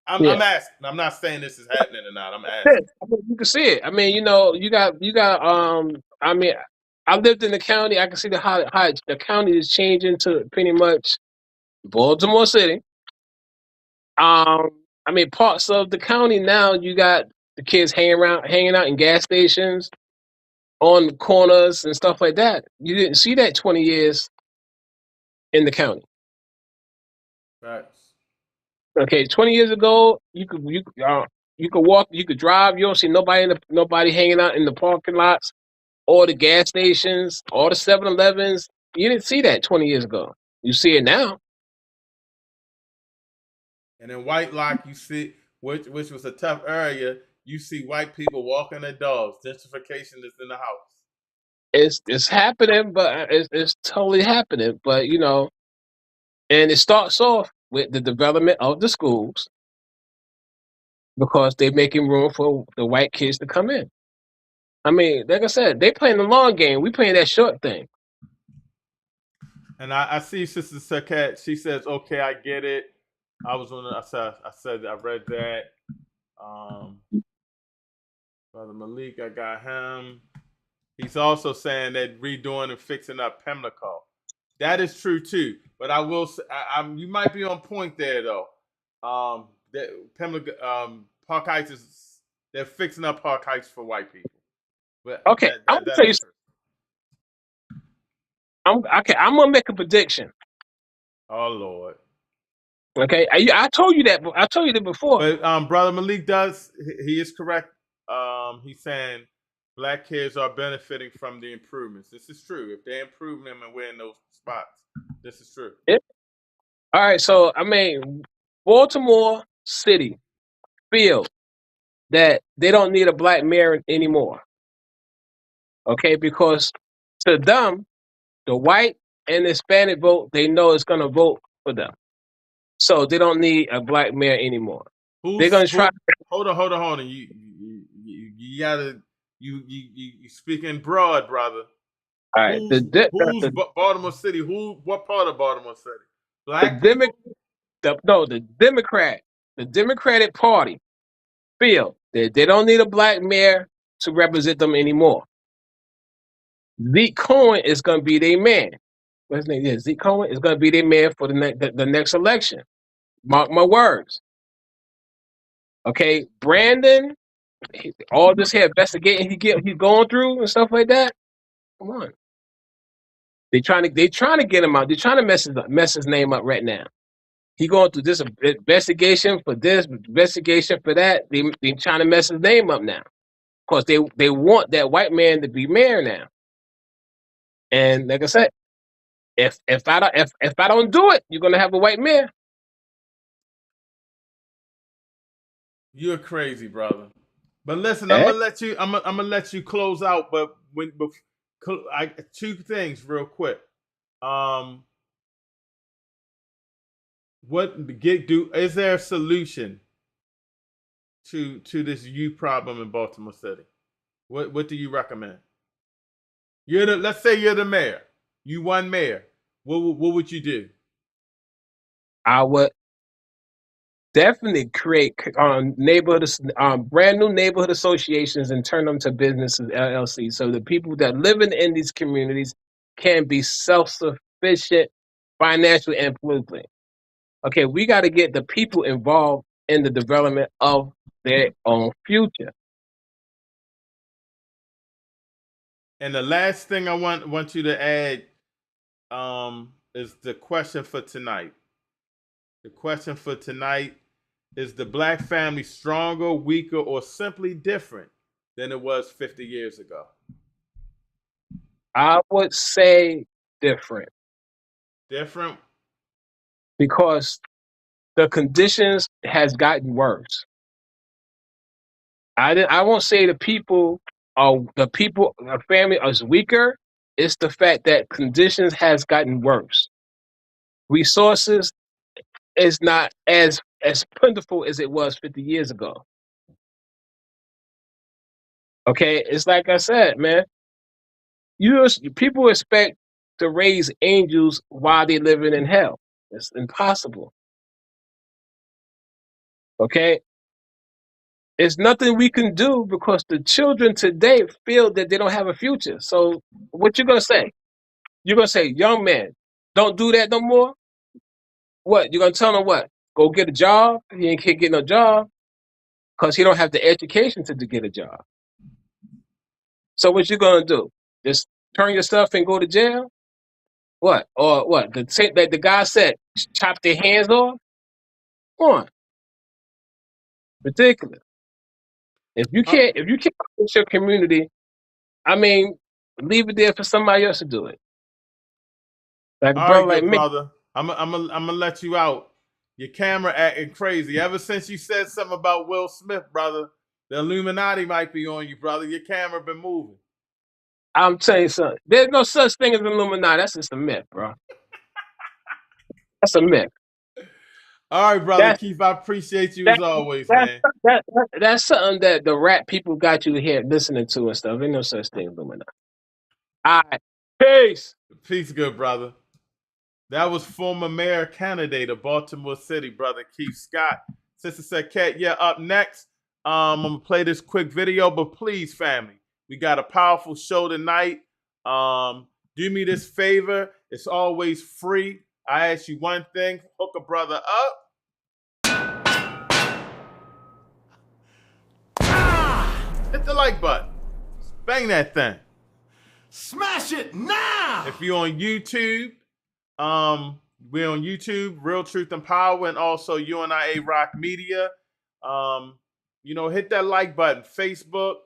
I'm asking. I'm not saying this is happening or not. I'm asking. You can see it. I mean, you got. I mean, I lived in the county. I can see how the county is changing to pretty much Baltimore City. I mean, parts of the county now. You got the kids hanging out in gas stations, on the corners and stuff like that. You didn't see that 20 years in the county. Right. Okay, 20 years ago, you could walk, you could drive. You don't see nobody hanging out in the parking lots, or the gas stations, or the 7-Elevens. You didn't see that 20 years ago. You see it now. And in White Lock, you see, which was a tough area, you see white people walking their dogs. Gentrification is in the house. It's happening, but it's totally happening. But and it starts off with the development of the schools because they're making room for the white kids to come in. I mean, like I said, they playing the long game. We playing that short thing. And I see Sister Saket. She says, "Okay, I get it." I read that. Brother Malik, I got him. He's also saying that redoing and fixing up Pimlico. That is true too. But I will say, you might be on point there though. Pimlico, Park Heights they're fixing up Park Heights for white people. But okay, I'm gonna tell you. I'm gonna make a prediction. Oh Lord. Okay, I told you that. I told you that before. But Brother Malik he is correct. He's saying black kids are benefiting from the improvements. This is true. If they improve them and we're in those spots, this is true. Yeah. All right, so I mean, Baltimore City feel that they don't need a black mayor anymore. Okay, because to them, the white and Hispanic vote, they know it's going to vote for them. So they don't need a black mayor anymore. They're going to try. Hold on. You gotta you speaking broad, brother. All right. Who's Baltimore City? What part of Baltimore City? Black people? The Democratic Party feel that they don't need a black mayor to represent them anymore. Zeke Cohen is going to be their man. What's his name? Yeah, Zeke Cohen is going to be their man for the next election. Mark my words. Okay, Brandon, all this here investigating he's going through and stuff like that. Come on, they trying to get him out. They're trying to mess his name up right now. He going through this investigation for this, investigation for that. They trying to mess his name up now, because they want that white man to be mayor now. And like I said, if I don't do it, you're gonna have a white mayor. You're crazy, brother. But listen, I'm gonna let you close out. But two things real quick. Is there a solution to this youth problem in Baltimore City? What do you recommend? Let's say you're the mayor. You won mayor. What would you do? I would definitely create brand new neighborhood associations and turn them to businesses LLC, so the people that live in these communities can be self-sufficient financially and politically. Okay, we got to get the people involved in the development of their own future. And the last thing I want you to add is the question for tonight. The question for tonight is: the black family stronger, weaker, or simply different than it was 50 years ago? I would say different. Different? Because the conditions has gotten worse. I won't say the family is weaker. It's the fact that conditions has gotten worse. Resources is not as plentiful as it was 50 years ago. Okay, it's like I said, man. People expect to raise angels while they're living in hell. It's impossible. Okay? It's nothing we can do because the children today feel that they don't have a future. So what you gonna say? You're gonna say, young man, don't do that no more? What? You're gonna tell them what? Go get a job? He can't get no job because he don't have the education to get a job. So what you gonna do? Just turn your stuff and go to jail? What? Or what? The guy said, chop their hands off? Come on. Ridiculous. If you can't fix your community, I mean, leave it there for somebody else to do it. Like a brother like me. Brother. I'm gonna let you out. Your camera acting crazy. Ever since you said something about Will Smith, brother, the Illuminati might be on you, brother. Your camera been moving. I'm telling you something. There's no such thing as an Illuminati. That's just a myth, bro. That's a myth. All right, brother Keith. I appreciate you as always, man. That's something that the rap people got you here listening to and stuff. Ain't no such thing as Illuminati. All right. Peace. Peace, good brother. That was former mayor candidate of Baltimore City, brother Keith Scott. Sister said, Kat, yeah, up next. I'm going to play this quick video, but please, family, we got a powerful show tonight. Do me this favor. It's always free. I ask you one thing. Hook a brother up. Hit the like button. Bang that thing. Smash it now! If you're on YouTube, We're on YouTube, Real Truth and Power, and also UNIA Rock Media. Hit that like button. Facebook,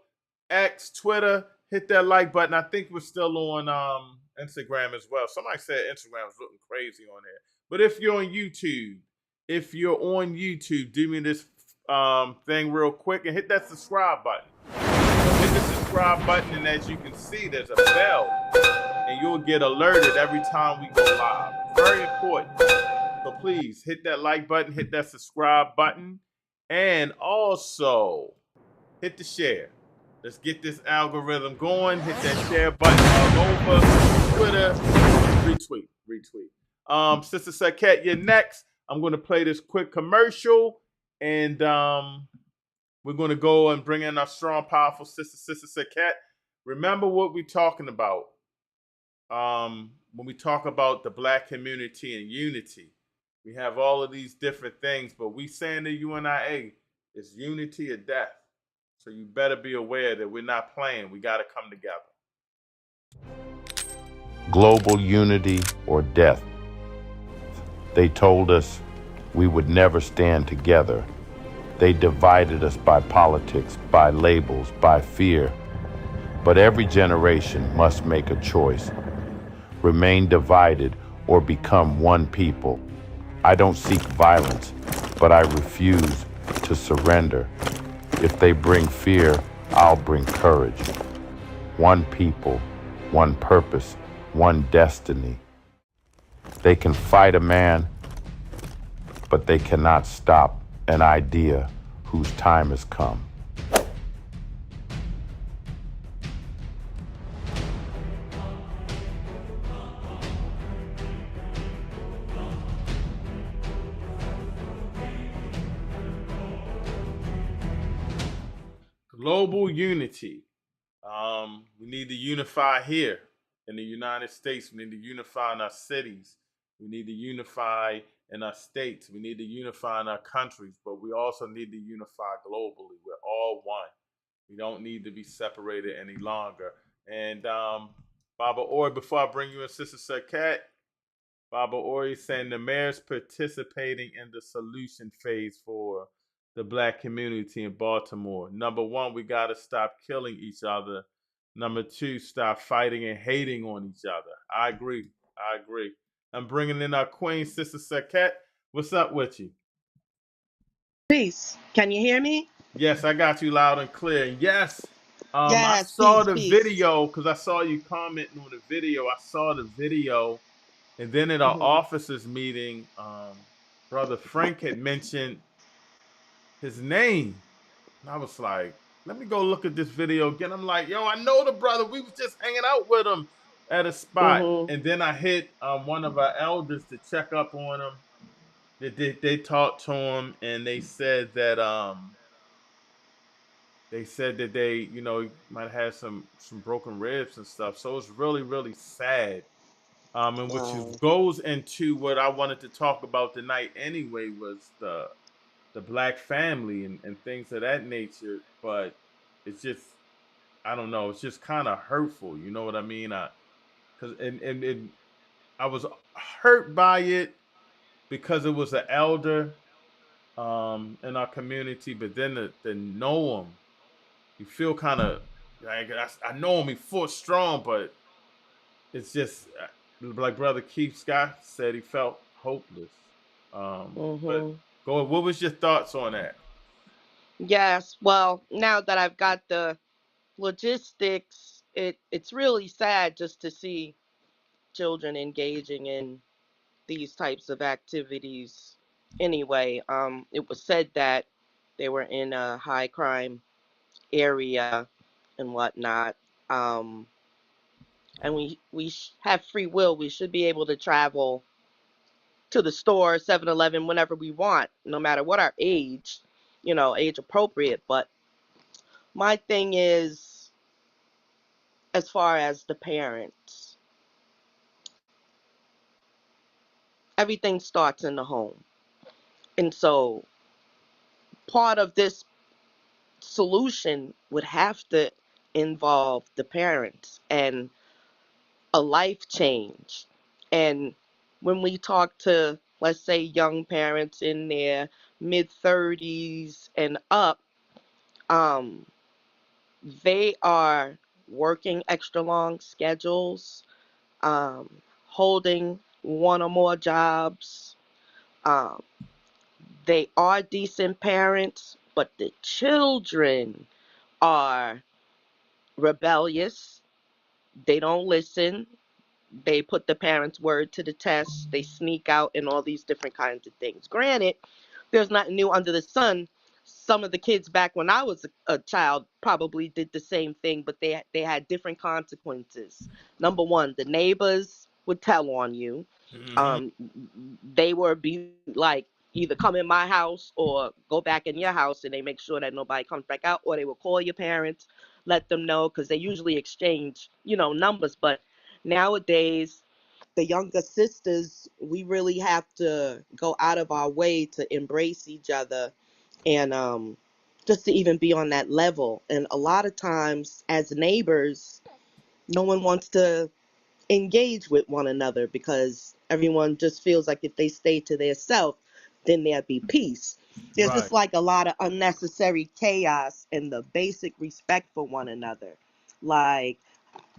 X, Twitter, hit that like button. I think we're still on Instagram as well. Somebody said Instagram is looking crazy on there. But if you're on YouTube, do me this thing real quick and hit that subscribe button. Hit the subscribe button, and as you can see, there's a bell, and you'll get alerted every time we go live. Very important. So please hit that like button, hit that subscribe button, and also hit the share. Let's get this algorithm going. Hit that share button all over Twitter. Retweet. Sister Saket, you're next. I'm going to play this quick commercial, and we're going to go and bring in our strong, powerful Sister Saket. Remember what we're talking about when we talk about the Black community and unity. We have all of these different things, but we saying to UNIA, it's unity or death. So you better be aware that we're not playing. We got to come together. Global unity or death. They told us we would never stand together. They divided us by politics, by labels, by fear. But every generation must make a choice. Remain divided or become one people. I don't seek violence, but I refuse to surrender. If they bring fear, I'll bring courage. One people, one purpose, one destiny. They can fight a man, but they cannot stop an idea whose time has come. Global unity. We need to unify here in the United States. We need to unify in our cities. We need to unify in our states. We need to unify in our countries, but we also need to unify globally. We're all one. We don't need to be separated any longer. And Baba Ori, before I bring you in, Sister Saket, Baba Ori saying the mayor's participating in the solution phase for the Black community in Baltimore. Number one, we got to stop killing each other. Number two, stop fighting and hating on each other. I agree. I'm bringing in our queen, Sister Saket. What's up with you? Peace. Can you hear me? Yes, I got you loud and clear. Yes. I Yes, saw peace, the peace. video because I saw you commenting on the video. I saw the video. And then at our officers meeting, Brother Frank had mentioned his name. And I was like, let me go look at this video again. I'm like, yo, I know the brother. We was just hanging out with him at a spot. And then I hit one of our elders to check up on him. They talked to him, and they said that they might have some broken ribs and stuff. So it's really, really sad. And which goes into what I wanted to talk about tonight anyway, was the Black family and things of that nature. But it's just, I don't know, it's just kind of hurtful. You know what I mean? I was hurt by it because it was an elder in our community, but then to know him, you feel kind of like, I know him, he fought strong, but it's just like Brother Keith Scott said, he felt hopeless. But go ahead, what was your thoughts on that? Yes, well, now that I've got the logistics, it's really sad just to see children engaging in these types of activities. Anyway, it was said that they were in a high crime area and whatnot. And we have free will. We should be able to travel to the store, 7-Eleven, whenever we want, no matter what our age, age appropriate. But my thing is, as far as the parents, everything starts in the home. And so part of this solution would have to involve the parents and a life change. And when we talk to, let's say, young parents in their mid 30s and up, um, they are working extra long schedules, um, holding one or more jobs. Um, they are decent parents, but the children are rebellious. They don't listen. They put the parents' word to the test. They sneak out and all these different kinds of things. Granted, there's nothing new under the sun. Some of the kids back when I was a child probably did the same thing, but they had different consequences. Number one, the neighbors would tell on you. Mm-hmm. Um, they were be like either come in my house or go back in your house, and they make sure that nobody comes back out, or they will call your parents, let them know, because they usually exchange, numbers. But nowadays, the younger sisters, we really have to go out of our way to embrace each other and just to even be on that level. And a lot of times, as neighbors, no one wants to engage with one another because everyone just feels like if they stay to their self, then there'd be peace. There's Right. just like a lot of unnecessary chaos and the basic respect for one another. Like,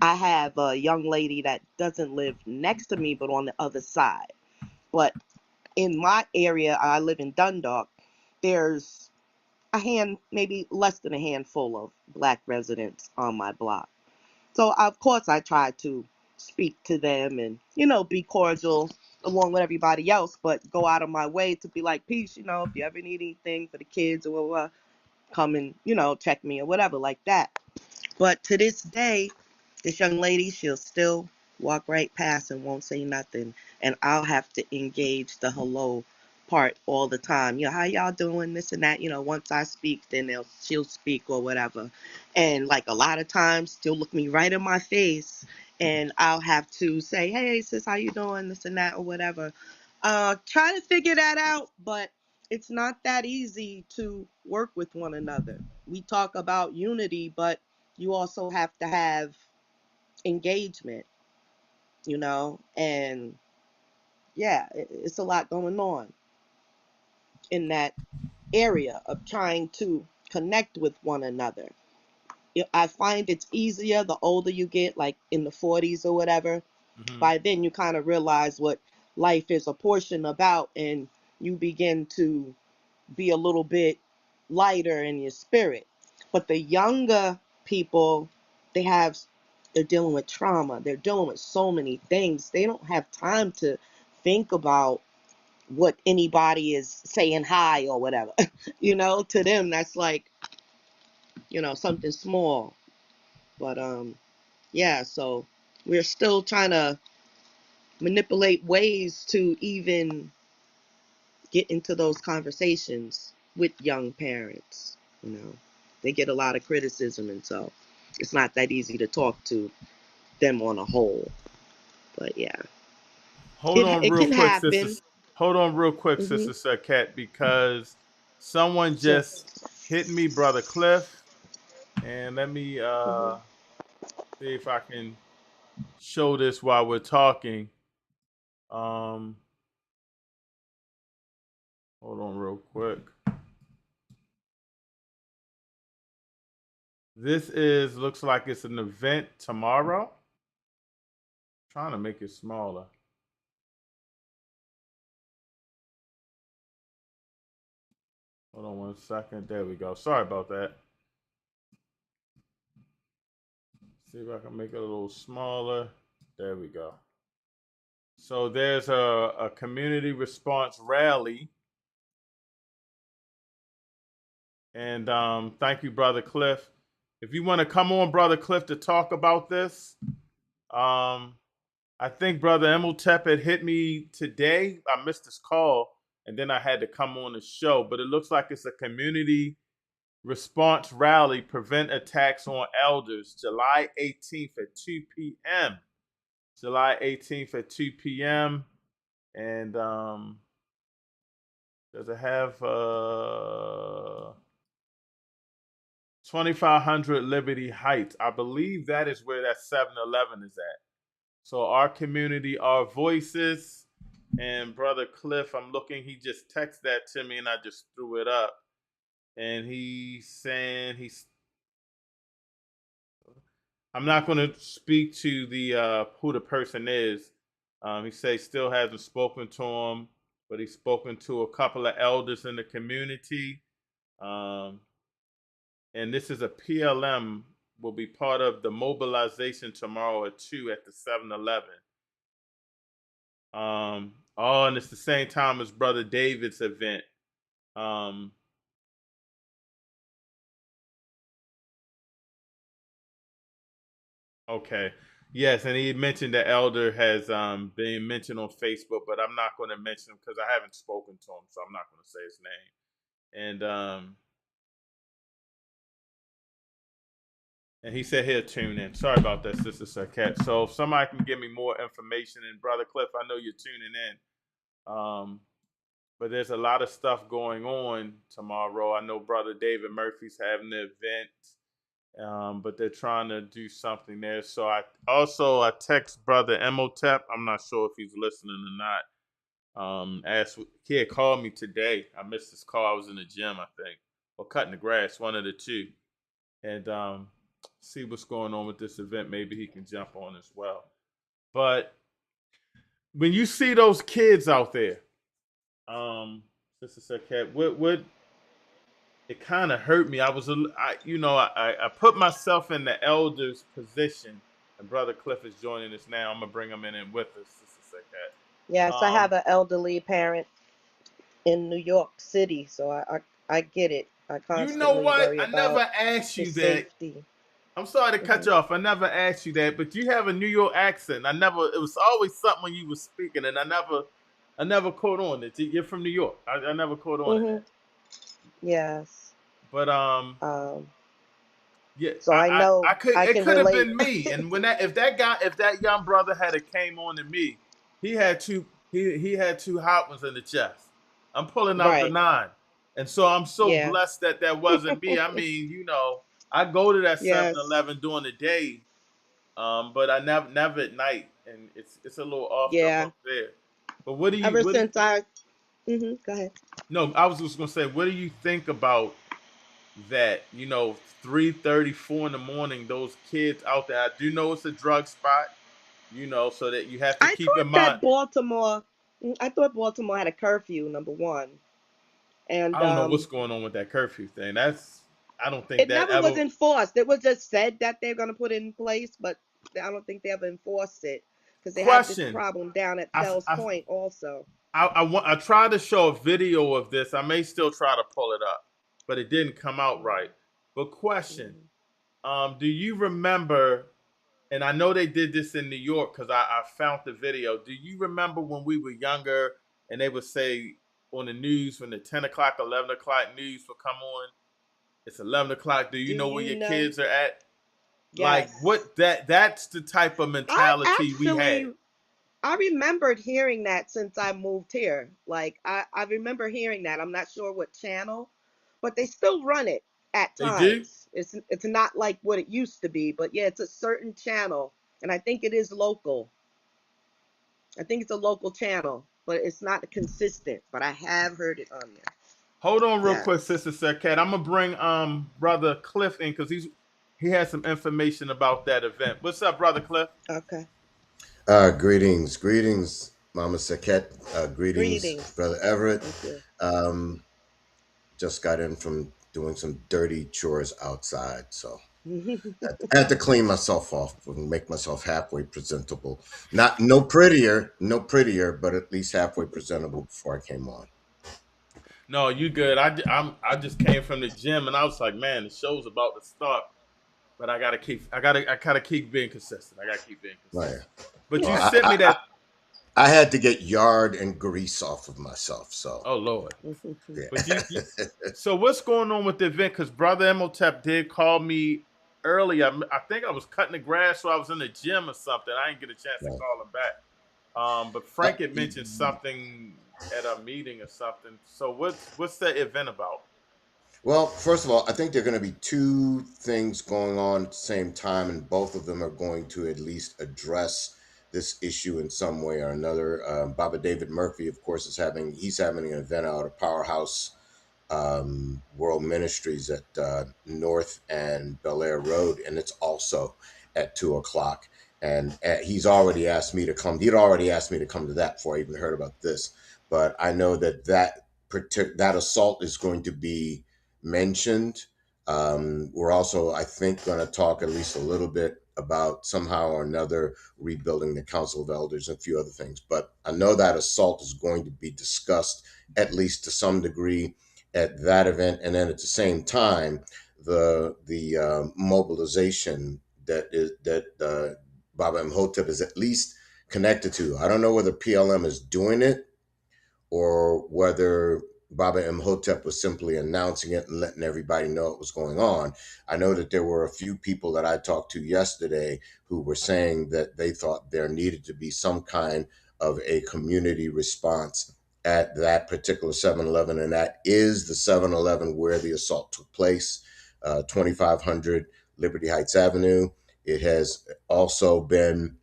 I have a young lady that doesn't live next to me, but on the other side. But in my area, I live in Dundalk, there's maybe less than a handful of black residents on my block. So, of course, I try to speak to them and, be cordial along with everybody else, but go out of my way to be like, peace, if you ever need anything for the kids or whatever, come and, check me or whatever like that. But to this day, this young lady, she'll still walk right past and won't say nothing. And I'll have to engage the hello part all the time. How y'all doing? This and that. Once I speak, then she'll speak or whatever. And like a lot of times, she'll look me right in my face and I'll have to say, hey, sis, how you doing? This and that or whatever. Try to figure that out, but it's not that easy to work with one another. We talk about unity, but you also have to have engagement, and yeah, it's a lot going on in that area of trying to connect with one another. I find it's easier the older you get, like in the 40s or whatever. Mm-hmm. By then, you kind of realize what life is a portion about, and you begin to be a little bit lighter in your spirit. But the younger people, they have they're dealing with trauma. They're dealing with so many things. They don't have time to think about what anybody is saying hi or whatever. To them that's like, something small. But yeah, so we're still trying to manipulate ways to even get into those conversations with young parents. They get a lot of criticism, and so it's not that easy to talk to them on a whole. But yeah, Hold it on it real can quick, sister. happen. Hold on real quick, Hmm. sister Cat, because someone Sure. just hit me, brother Cliff, and let me Hmm. see if I can show this while we're talking. Um, hold on real quick. This looks like it's an event tomorrow. Trying to make it smaller. Hold on 1 second. There we go. Sorry about that. See if I can make it a little smaller. There we go. So there's a community response rally. And thank you, Brother Cliff. If you want to come on, Brother Cliff, to talk about this, I think Brother Emiltep had hit me today. I missed his call, and then I had to come on the show. But it looks like it's a community response rally, prevent attacks on elders, July 18th at 2 p.m. July 18th at 2 p.m. And does it have 2500 Liberty Heights? I believe that is where that 7-Eleven is at. So our community, our voices. And Brother Cliff, I'm looking, he just texted that to me and I just threw it up. And he's saying I'm not going to speak to the who the person is. He says still hasn't spoken to him, but he's spoken to a couple of elders in the community. Um, and this is a PLM will be part of the mobilization tomorrow at 2 at the 7-Eleven. And it's the same time as Brother David's event. Okay. Yes, and he mentioned the elder has been mentioned on Facebook, but I'm not going to mention him because I haven't spoken to him, so I'm not going to say his name. And he said he'll tune in. Sorry about that, Sister Sarkat. So if somebody can give me more information, and Brother Cliff, I know you're tuning in. But there's a lot of stuff going on tomorrow. I know Brother David Murphy's having an event, but they're trying to do something there. So I text Brother Emotep. I'm not sure if he's listening or not. He had called me today. I missed his call. I was in the gym, I think, or cutting the grass, one of the two. And see what's going on with this event. Maybe he can jump on as well. But when you see those kids out there, Sister Sarkat, what it kind of hurt me. I put myself in the elder's position, and Brother Cliff is joining us now. I'm gonna bring him in with us, Sister Sarkat. Yes, I have an elderly parent in New York City, so I get it. I You know constantly what? worry I never about asked you his that. safety. I'm sorry to cut you off. I never asked you that, but you have a New York accent. It was always something when you were speaking, and I never caught on it. You're from New York. I never caught on it. Yes. But yeah, so I know it could have been me. And if that young brother had came on to me, he had two hot ones in the chest. I'm pulling out the 9. And so I'm so blessed that wasn't me. I mean, I go to that 7-Eleven during the day, but I never at night, and it's a little off the hook there. But what do you? Ever since I, go ahead. No, I was just gonna say, what do you think about that? 3:34 in the morning, those kids out there. I do know it's a drug spot, so that you have to keep in mind. I thought Baltimore had a curfew, number one. And I don't know what's going on with that curfew thing. I don't think it never was enforced. It was just said that they're going to put it in place, but I don't think they ever enforced it because they have this problem down at Fells Point also. I tried to show a video of this. I may still try to pull it up, but it didn't come out right. But question, do you remember, and I know they did this in New York because I found the video. Do you remember when we were younger and they would say on the news when the 10 o'clock, 11 o'clock news would come on, it's 11 o'clock. Do you know where your kids are at? Yes. Like that's the type of mentality we had. I remembered hearing that since I moved here. Like I remember hearing that. I'm not sure what channel, but they still run it at times. They do? It's not like what it used to be, but yeah, it's a certain channel, and I think it is local. I think it's a local channel, but it's not consistent. But I have heard it on there. Hold on real quick, Sister Sarkat. I'm gonna bring Brother Cliff in because he has some information about that event. What's up, Brother Cliff? Okay. Greetings, Mama Sarkat. Greetings, Brother Everett. Just got in from doing some dirty chores outside, so I had to clean myself off and make myself halfway presentable. No prettier, but at least halfway presentable before I came on. No, you good. I just came from the gym and I was like, man, the show's about to start, but I gotta keep being consistent. Right. But you sent me that. I had to get yard and grease off of myself. So. Oh Lord. Yeah. But so what's going on with the event? Because Brother Emotep did call me earlier. I think I was cutting the grass, so I was in the gym or something. I didn't get a chance to call him back. But Frank had mentioned something at a meeting or something. So what's the event about? Well, first of all, I think there are going to be two things going on at the same time, and both of them are going to at least address this issue in some way or another. Baba David Murphy, of course, he's having an event out of Powerhouse World Ministries at North and Bel Air Road, and it's also at 2 o'clock. And he's already asked me to come. He'd already asked me to come to that before I even heard about this. But I know that assault is going to be mentioned. We're also, I think, going to talk at least a little bit about somehow or another rebuilding the Council of Elders and a few other things. But I know that assault is going to be discussed at least to some degree at that event, and then at the same time, the mobilization that Baba Imhotep is at least connected to. I don't know whether PLM is doing it or whether Baba Imhotep was simply announcing it and letting everybody know what was going on. I know that there were a few people that I talked to yesterday who were saying that they thought there needed to be some kind of a community response at that particular 7-Eleven, and that is the 7-Eleven where the assault took place, 2500 Liberty Heights Avenue. It has also been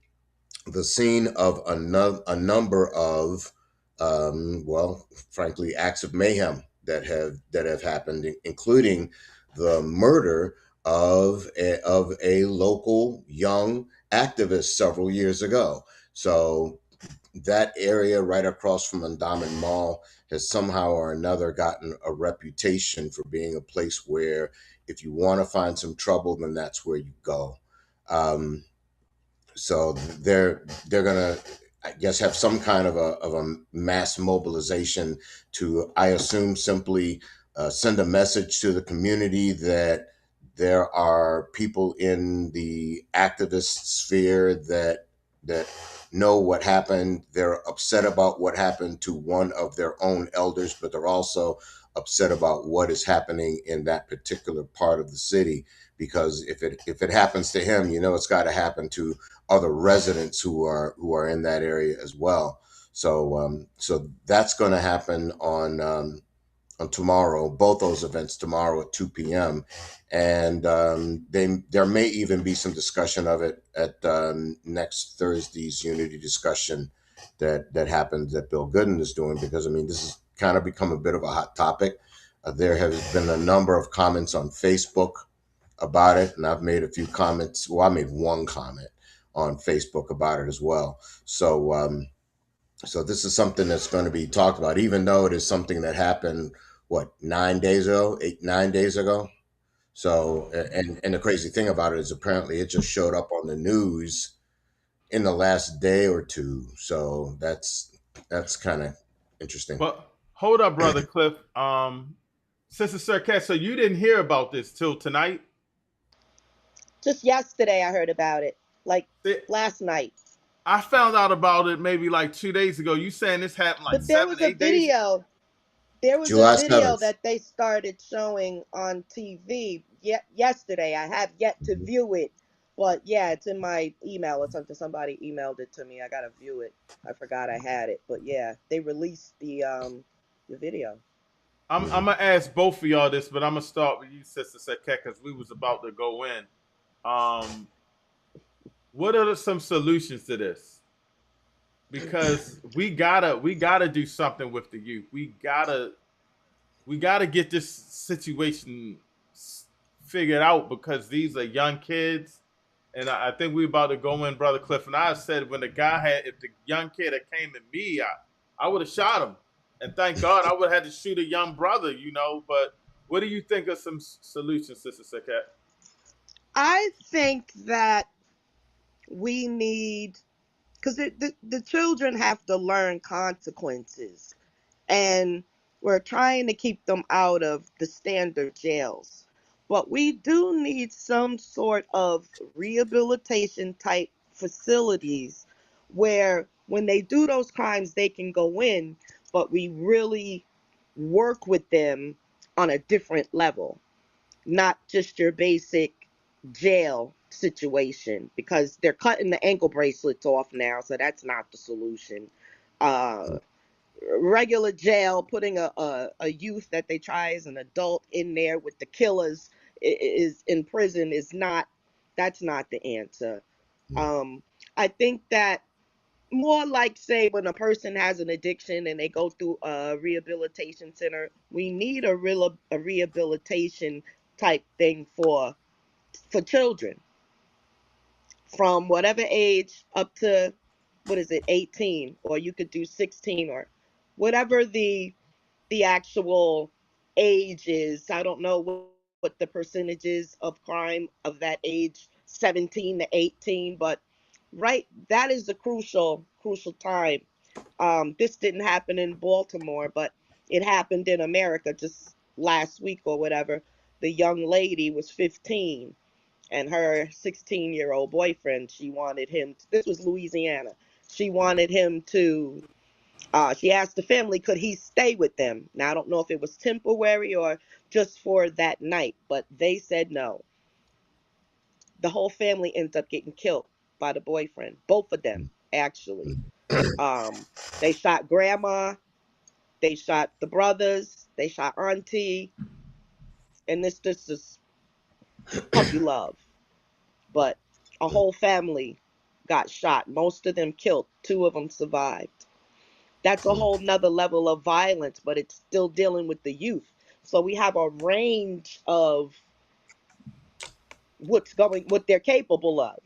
the scene of a number of, frankly, acts of mayhem that have happened, including the murder of a local young activist several years ago. So that area right across from Andamán Mall has somehow or another gotten a reputation for being a place where if you want to find some trouble, then that's where you go. So they're gonna, I guess, have some kind of a mass mobilization to, I assume, simply send a message to the community that there are people in the activist sphere that know what happened. They're upset about what happened to one of their own elders, but they're also upset about what is happening in that particular part of the city. Because if it happens to him, it's got to happen to other residents who are in that area as well. So that's going to happen on tomorrow. Both those events tomorrow at 2 p.m. And there may even be some discussion of it at next Thursday's Unity discussion that happens that Bill Gooden is doing, because this has kind of become a bit of a hot topic. There has been a number of comments on Facebook about it, and I've made a few comments. Well, I made one comment on Facebook about it as well. So this is something that's going to be talked about, even though it is something that happened, 9 days ago, 9 days ago. So, and the crazy thing about it is apparently it just showed up on the news in the last day or two. So that's kind of interesting. But hold up, brother Cliff. Sister Sirkat, so you didn't hear about this till tonight? Just yesterday I heard about it, last night. I found out about it maybe like 2 days ago. You saying this happened like But there 7, was a 8 days? video. There was July a video 7th. that they started showing on TV yesterday. I have yet to view it, but yeah, it's in my email or something. Somebody emailed it to me. I gotta view it. I forgot I had it, but yeah, they released the video. I'm gonna ask both of y'all this, but I'm gonna start with you, Sister Sirkat, because we was about to go in. What are some solutions to this? Because we gotta do something with the youth. We gotta get this situation figured out, because these are young kids, and I think we're about to go in, Brother Cliff. And I said, when if the young kid had came at me, I would have shot him. And thank God I would have had to shoot a young brother, But what do you think of some solutions, Sister Sirkat? I think that we need, because the children have to learn consequences, and we're trying to keep them out of the standard jails. But we do need some sort of rehabilitation type facilities where when they do those crimes, they can go in, but we really work with them on a different level, not just your basic jail situation, because they're cutting the ankle bracelets off now, so that's not the solution. Regular jail, putting a youth that they try as an adult in there with the killers is in prison, that's not the answer. I think that more like, say, when a person has an addiction and they go through a rehabilitation center, we need a rehabilitation type thing for children from whatever age up to, what is it, 18, or you could do 16, or whatever the actual age is. I don't know what the percentage is of crime of that age, 17 to 18, but right, that is the crucial time. This didn't happen in Baltimore, but it happened in America just last week or whatever. The young lady was 15, and her 16-year-old boyfriend, she wanted him this was Louisiana. She wanted him to she asked the family, could he stay with them? Now, I don't know if it was temporary or just for that night, but they said no. The whole family ends up getting killed by the boyfriend. Both of them, actually. They shot grandma, they shot the brothers, they shot auntie, and this is puppy love. But a whole family got shot. Most of them killed. Two of them survived. That's a whole nother level of violence, but it's still dealing with the youth. So we have a range of what they're capable of.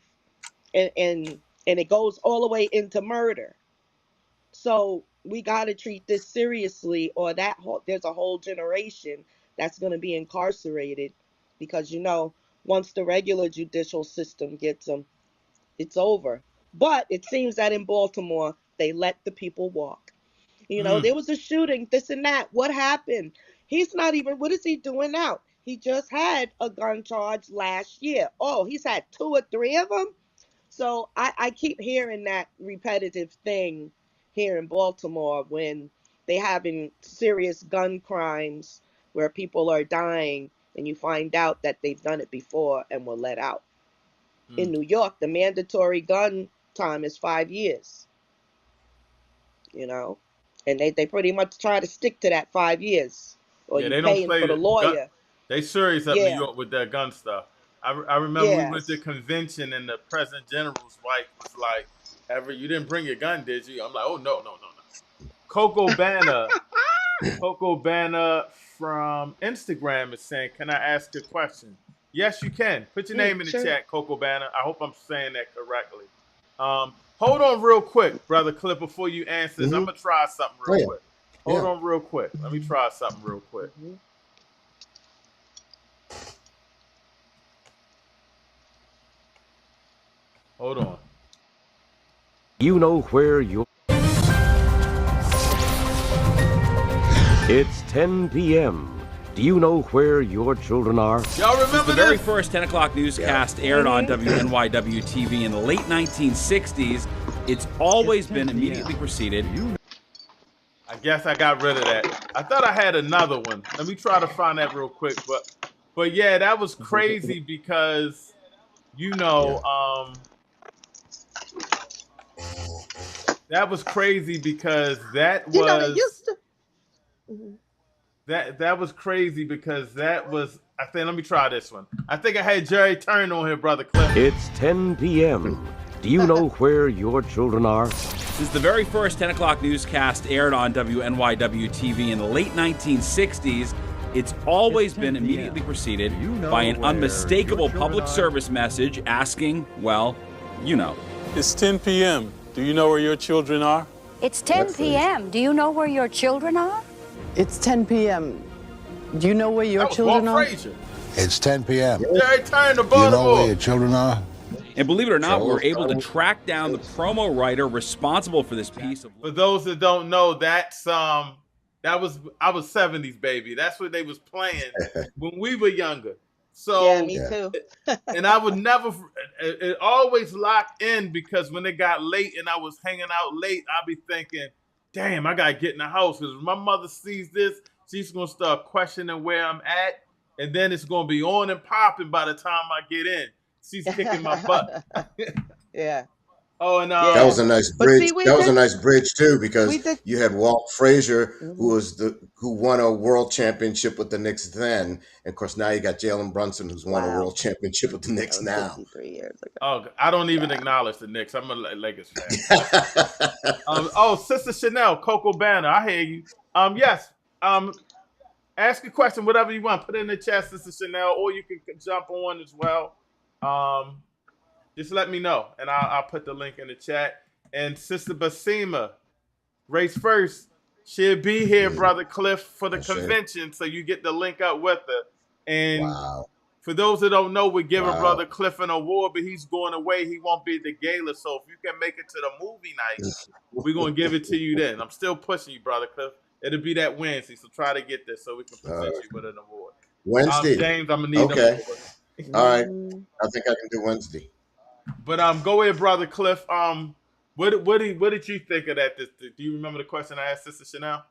And it goes all the way into murder. So we got to treat this seriously, or there's a whole generation that's going to be incarcerated, because once the regular judicial system gets them, it's over. But it seems that in Baltimore they let the people walk. There was a shooting, this and that. What happened? He's not even, what is he doing now? He just had a gun charge last year. Oh, he's had 2 or 3 of them. So I keep hearing that repetitive thing here in Baltimore when they having serious gun crimes where people are dying, and you find out that they've done it before and were let out. In New York, the mandatory gun time is 5 years. And they pretty much try to stick to that 5 years, or Yeah, you they don't paying play for the lawyer. They serious up New Yeah. York with that gun stuff. I remember we went to Yes. convention and the president general's wife was like, "Ever, you didn't bring your gun, did you?" I'm like, "Oh no, no, no, no." Coco Banner from Instagram is saying, "Can I ask a question?" Yes, you can. Put your name in the Sure. chat, Coco Banner. I hope I'm saying that correctly. Hold on real quick, brother Clip, before you answer this. I'm gonna try something real quick. Hold on real quick. Let me try something real quick. Hold on. You know where you're... It's 10 p.m. Do you know where your children are? Y'all remember the very first 10 o'clock newscast aired on WNYW TV in the late 1960s. It's always been immediately preceded. I guess I got rid of that. I thought I had another one. Let me try to find that real quick. But yeah, that was crazy because, that was crazy because that was that was crazy because that was. I think. Let me try this one. I think I had Jerry Turn on here, brother Cliff. It's 10 p.m. Do you know where your children are? Since the very first 10 o'clock newscast aired on WNYW TV in the late 1960s, it's always been immediately preceded by an unmistakable public service message asking, well, It's 10 p.m. Do you know where your children are? It's 10 p.m. Do you know where your children are? It's 10 p.m. Do you know where your children are? It's 10 p.m. Jerry Turn the Do you know where your children are? And believe it or not, we're able to track down the promo writer responsible for this piece of... For those that don't know, I was 70s baby. That's what they was playing when we were younger. So yeah, me too. And I would never. It always locked in because when it got late and I was hanging out late, I'd be thinking, "Damn, I gotta get in the house because my mother sees this, she's gonna start questioning where I'm at, and then it's gonna be on and popping by the time I get in. She's kicking my butt." Yeah. Oh, and That Yeah. was a nice But bridge. see, we That was a did, nice bridge too, we because did. you had Walt Frazier, Hmm. who won a world championship with the Knicks then, and of course now you got Jalen Brunson, who's won a Wow. world championship with the That Knicks was now. 53 years ago. oh, I don't even Yeah. acknowledge the Knicks. I'm a Lakers fan. Oh, Sister Chanel, Coco Banner, I hear you. Yes. Ask a question, whatever you want. Put it in the chat, Sister Chanel, or you can jump on as well. Um, just let me know, and I'll put the link in the chat. And Sister Basima, race first. She'll be here, Brother Cliff, for the Oh shit! convention, so you get the link up with her. And Wow, for those that don't know, we're giving wow. Brother Cliff an award, but he's going away. He won't be at the gala. So if you can make it to the movie night, we're going to give it to you then. I'm still pushing you, Brother Cliff. It'll be that Wednesday, so try to get this so we can present you with an award. Wednesday. James, I'm going to need them Okay. awards. All right. Hmm. I think I can do Wednesday. But go ahead, Brother Cliff. What did you think of that? Do you remember the question I asked Sister Chanel?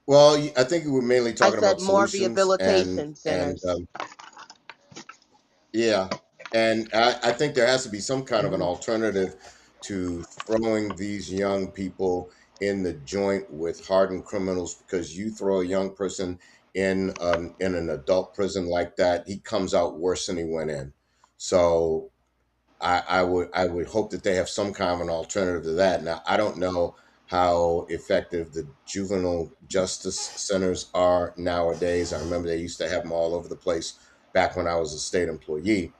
Well, I think we were mainly I talking said about more solutions rehabilitation and centers. yeah, and I think there has to be some kind of an Hmm. alternative to throwing these young people in the joint with hardened criminals, because you throw a young person in an adult prison like that, he comes out worse than he went in. So I would hope that they have some kind of an alternative to that. Now, I don't know how effective the juvenile justice centers are nowadays. I remember they used to have them all over the place back when I was a state employee.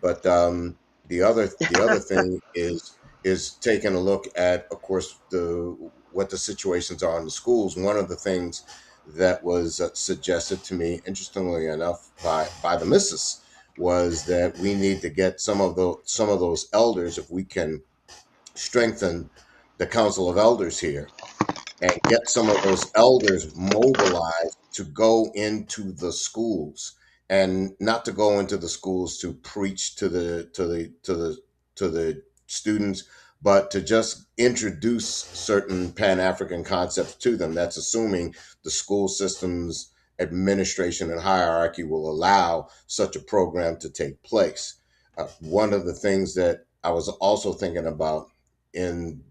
But the other thing is taking a look at, of course, the what the situations are in the schools. One of the things that was suggested to me, interestingly enough, by the missus, was that we need to get some of those elders, if we can strengthen the council of elders here and get some of those elders mobilized to go into the schools, and not to go into the schools to preach to the students, but to just introduce certain Pan-African concepts to them. That's assuming the school system's administration and hierarchy will allow such a program to take place. One of the things that I was also thinking about in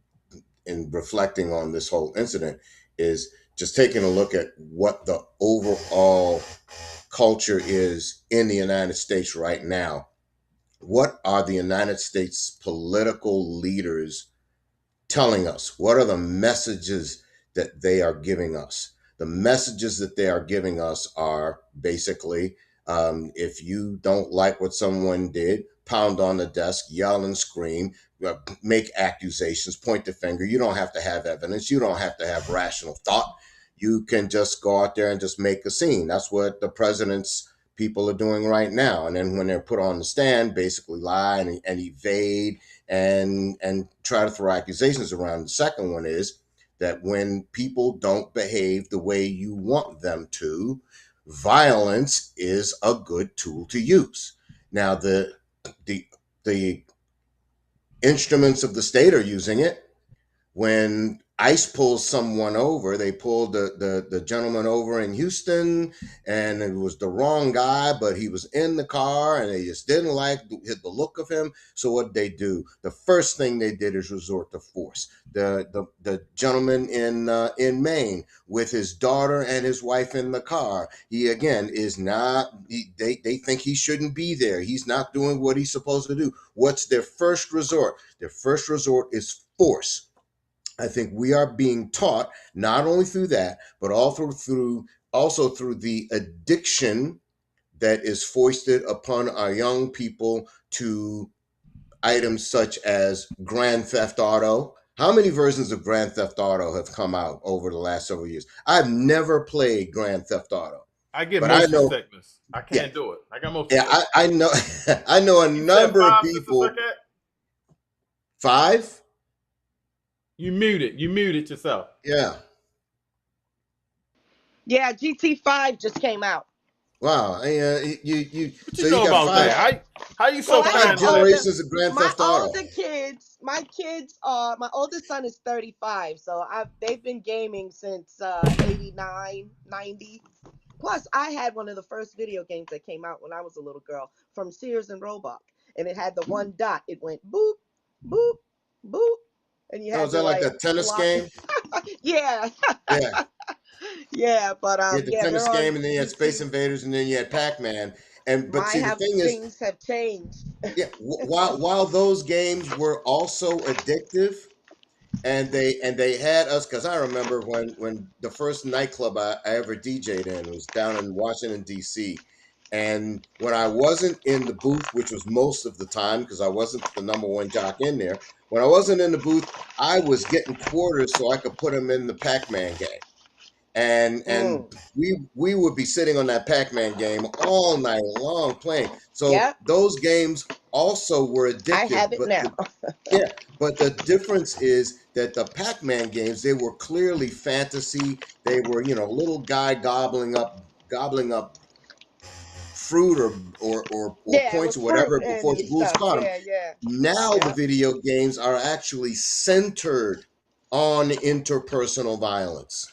reflecting on this whole incident is just taking a look at what the overall culture is in the United States right now. What are the United States political leaders telling us? What are the messages that they are giving us? The messages that they are giving us are basically, if you don't like what someone did, pound on the desk, yell and scream, make accusations, point the finger. You don't have to have evidence. You don't have to have rational thought. You can just go out there and just make a scene. That's what the president's people are doing right now. And then when they're put on the stand, basically lie and evade and try to throw accusations around. The second one is that when people don't behave the way you want them to, violence is a good tool to use. Now, the the instruments of the state are using it. When ICE pulls someone over, they pulled the gentleman over in Houston, and it was the wrong guy, but he was in the car, and they just didn't like the look of him. So what did they do? The first thing they did is resort to force. The gentleman in Maine, with his daughter and his wife in the car, he again is not. They think he shouldn't be there. He's not doing what he's supposed to do. What's their first resort? Their first resort is force. I think we are being taught, not only through that, but also through the addiction that is foisted upon our young people to items such as Grand Theft Auto. How many versions of Grand Theft Auto have come out over the last several years? I've never played Grand Theft Auto, I get but I motion know, sickness. I yeah, can't do it. I got motion yeah, sickness. I know, I know a You said number of 5, Sister people. Circuit? 5? You muted. You muted yourself. Yeah. Yeah, GT5 just came out. Wow. You What so you you know got about five. that? How you Well, so I Five have fan-heavy? generations of Grand my Theft Auto. older kids. My kids are my oldest son is 35, so they've been gaming since 89, 90. Plus, I had one of the first video games that came out when I was a little girl from Sears and Roebuck. and it had the one dot. It went boop, boop, boop, and you Oh, had is to that like like a tennis block. game? Yeah, Yeah. yeah, but You had the yeah, they're tennis on game, and then you had Space YouTube. Invaders, and then you had Pac-Man. And but My see, the have thing is, things have changed. yeah, while those games were also addictive, and they had us, because I remember when the first nightclub I ever DJ'd in was down in Washington D.C. And when I wasn't in the booth, which was most of the time because I wasn't the number one jock in there, when I wasn't in the booth, I was getting quarters so I could put them in the Pac-Man game. And Mm. we would be sitting on that Pac-Man game all night long playing. So Yep, those games also were I addictive, have it but now. yeah, but the difference is that the Pac-Man games, they were clearly fantasy. They were, little guy gobbling up fruit or Yeah, points with or fruit whatever before and the ghouls stuff. caught him. Yeah, yeah, Now the yep. video games are actually centered on interpersonal violence.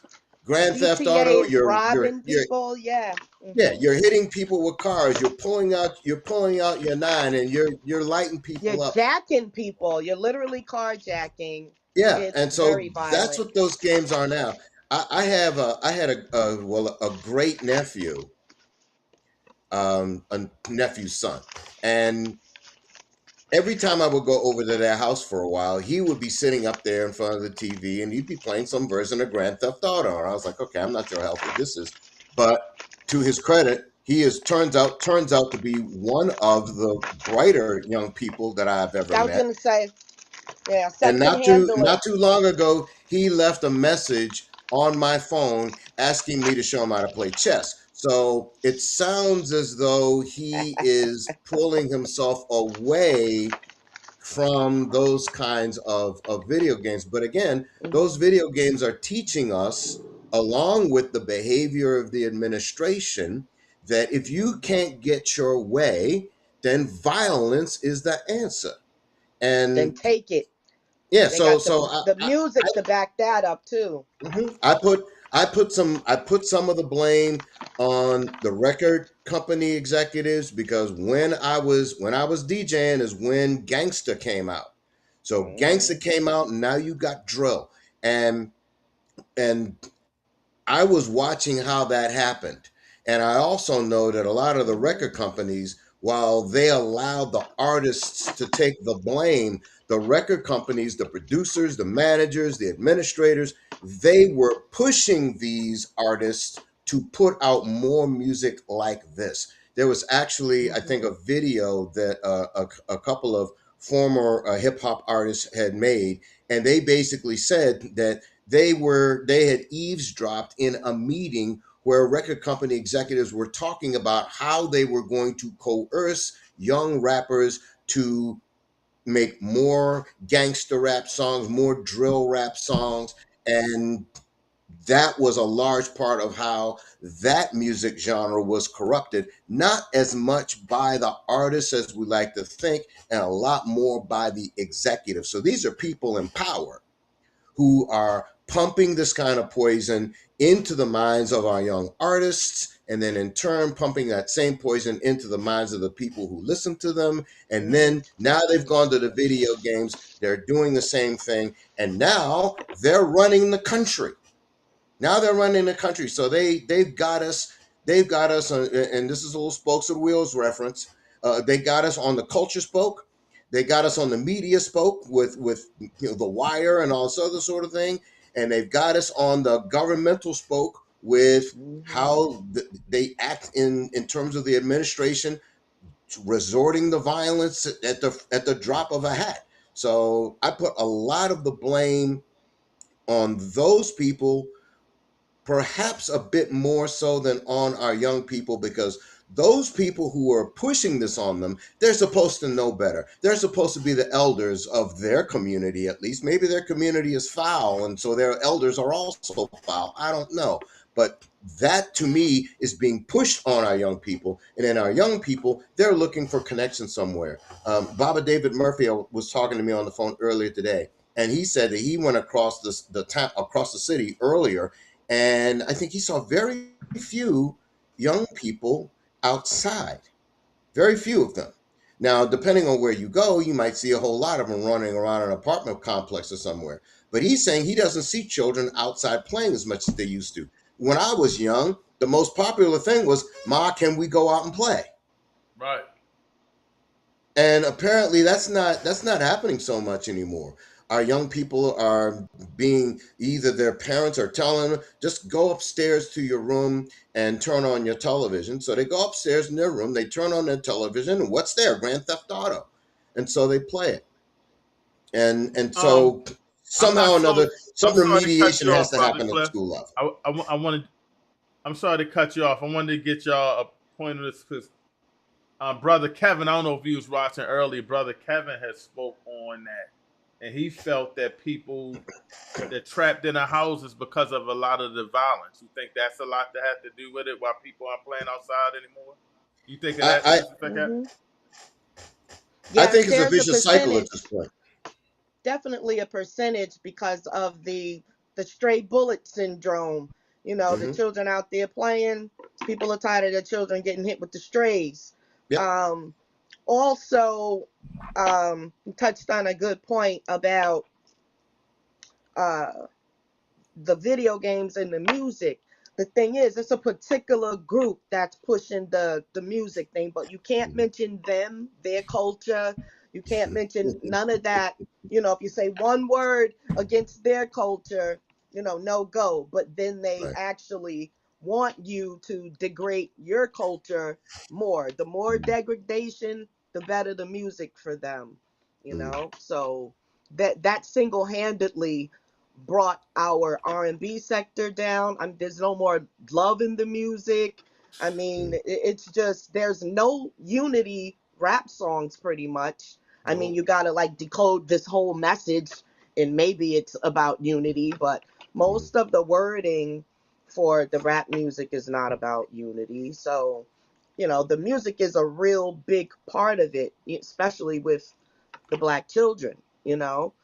Grand Theft GTA Auto, is robbing people. Yeah. you're hitting people with cars. You're pulling out your nine, and you're lighting You're people up. jacking people. You're literally carjacking. Yeah, It's and so very that's violent. what those games are now. I had a great nephew, a nephew's son, and every time I would go over to their house for a while, he would be sitting up there in front of the TV and he'd be playing some version of Grand Theft Auto. And I was like, okay, I'm not sure how healthy this is, but to his credit, he is turns out to be one of the brighter young people that I've ever I was met. gonna say, yeah, And Seth can handle it. not too long ago, he left a message on my phone asking me to show him how to play chess. So it sounds as though he is pulling himself away from those kinds of video games. But again, those Mhm. video games are teaching us, along with the behavior of the administration, that if you can't get your way, then violence is the answer. Then And take it. yeah, They so got so the music to back that up too. I put some of the blame on the record company executives, because when I was DJing is when Gangsta came out. So Gangsta came out, and now you got drill. And I was watching how that happened. And I also know that a lot of the record companies, while they allowed the artists to take the blame, the record companies, the producers, the managers, the administrators, they were pushing these artists to put out more music like this. There was actually, I think, a video that a couple of former hip hop artists had made, and they basically said that they had eavesdropped in a meeting where record company executives were talking about how they were going to coerce young rappers to make more gangster rap songs, more drill rap songs. And that was a large part of how that music genre was corrupted, not as much by the artists as we like to think, and a lot more by the executives. So these are people in power who are pumping this kind of poison into the minds of our young artists, and then in turn pumping that same poison into the minds of the people who listen to them. And then now they've gone to the video games, they're doing the same thing, and now they're running the country. Now they're running the country. So they've got us and this is a little spokes of the wheels reference. They got us on the culture spoke. They got us on the media spoke with the wire and all this other sort of thing. And they've got us on the governmental spoke with how they act in terms of the administration, resorting to violence at the drop of a hat. So I put a lot of the blame on those people, perhaps a bit more so than on our young people, because those people who are pushing this on them, they're supposed to know better. They're supposed to be the elders of their community, at least. Maybe their community is foul, and so their elders are also foul. I don't know. But that, to me, is being pushed on our young people. And then our young people, they're looking for connection somewhere. Baba David Murphy was talking to me on the phone earlier today, and he said that he went across across the city earlier, and I think he saw very few young people outside, very few of them. Now, depending on where you go, you might see a whole lot of them running around an apartment complex or somewhere. But he's saying he doesn't see children outside playing as much as they used to. When I was young, the most popular thing was, "Ma, can we go out and play?" Right. And apparently that's not happening so much anymore. Our young people are being, either their parents are telling them, just go upstairs to your room and turn on your television. So they go upstairs in their room, they turn on their television, and what's there? Grand Theft Auto. And so they play it. And so I'm not somehow or so. another, some I'm sorry to cut remediation you has off, to brother happen at Cliff. school level. I wanted. I'm sorry to cut you off. I wanted to get y'all a point of this because brother Kevin. I don't know if you was watching earlier. Brother Kevin has spoke on that, and he felt that people they're trapped in their houses because of a lot of the violence. You think that's a lot to have to do with it? Why people aren't playing outside anymore? You think of that, I Sister Cat? I Yes, think it's a there's a vicious cycle at this percentage, point. definitely a percentage because of the stray bullet syndrome. You know, the Hmm. children out there playing, people are tired of their children getting hit with the strays. Yep. Um, Also, you touched on a good point about uh, the video games and the music. The thing is, it's a particular group that's pushing the music thing, but you can't mention them, their culture. You can't mention none of that. You know, if you say one word against their culture, you know, no go. But then they Right. actually want you to degrade your culture more. The more degradation, the better the music for them. You know, so that single-handedly brought our R&B sector down. There's no more love in the music. I mean, it's just there's no unity rap songs pretty much. I mean, you got to like decode this whole message and maybe it's about unity, but most of the wording for the rap music is not about unity. So, you know, the music is a real big part of it, especially with the black children, you know.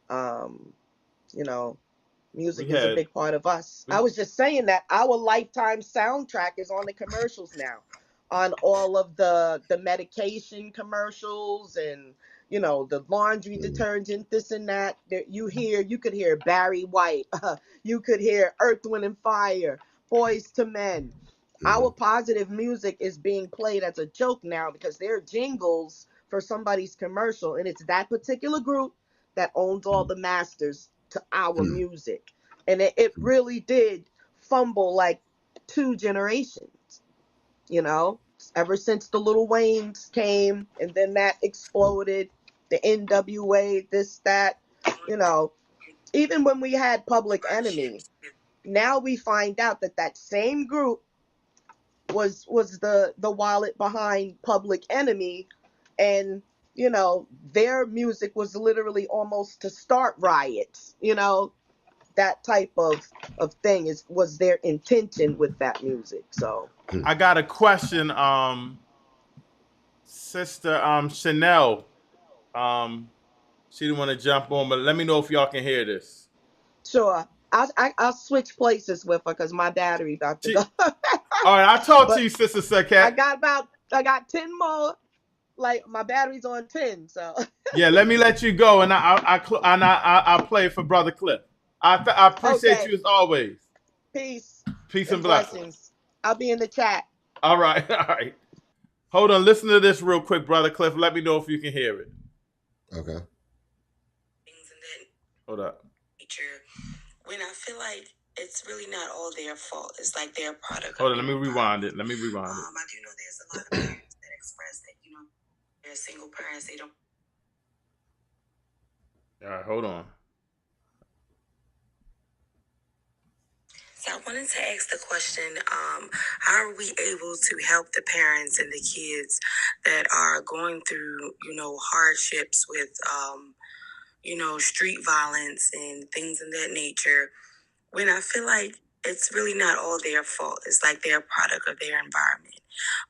Um, you know, We music is a had. big part of us. I We, was just saying that our lifetime soundtrack is on the commercials now, on all of the medication commercials and the laundry detergent, this and that. You could hear Barry White, you could hear Earth, Wind and Fire, Boys to Men. Our positive music is being played as a joke now because they're jingles for somebody's commercial, and it's that particular group that owns all the masters to our music. And it really did fumble like two generations, you know, ever since the Little Waynes came and then that exploded, the NWA, this, that, you know, even when we had Public Enemy, now we find out that that same group was the wallet behind Public Enemy, and their music was literally almost to start riots. That type of thing was their intention with that music. So I got a question, Sister Chanel. She didn't want to jump on, but let me know if y'all can hear this. sure, I'll switch places with her because my battery about to go. All right, I'll talk to But you, Sister I Sakat. got 10 more. Like my battery's on 10, so Yeah, let me let you go, and I'll play for Brother Cliff. I appreciate okay. you as always. Peace Peace and and blessings. blessings. I'll be in the chat. All right, all right. Hold on, listen to this real quick, Brother Cliff. Let me know if you can hear it. Okay. Hold up. When I feel like it's really not all their fault. It's like they're a product. Hold on, let me rewind it. I do know there's a lot of parents that express that, they're single parents. They don't. All right, hold on. So I wanted to ask the question, how are we able to help the parents and the kids that are going through, hardships with, street violence and things of that nature, when I feel like it's really not all their fault. It's like they're a product of their environment.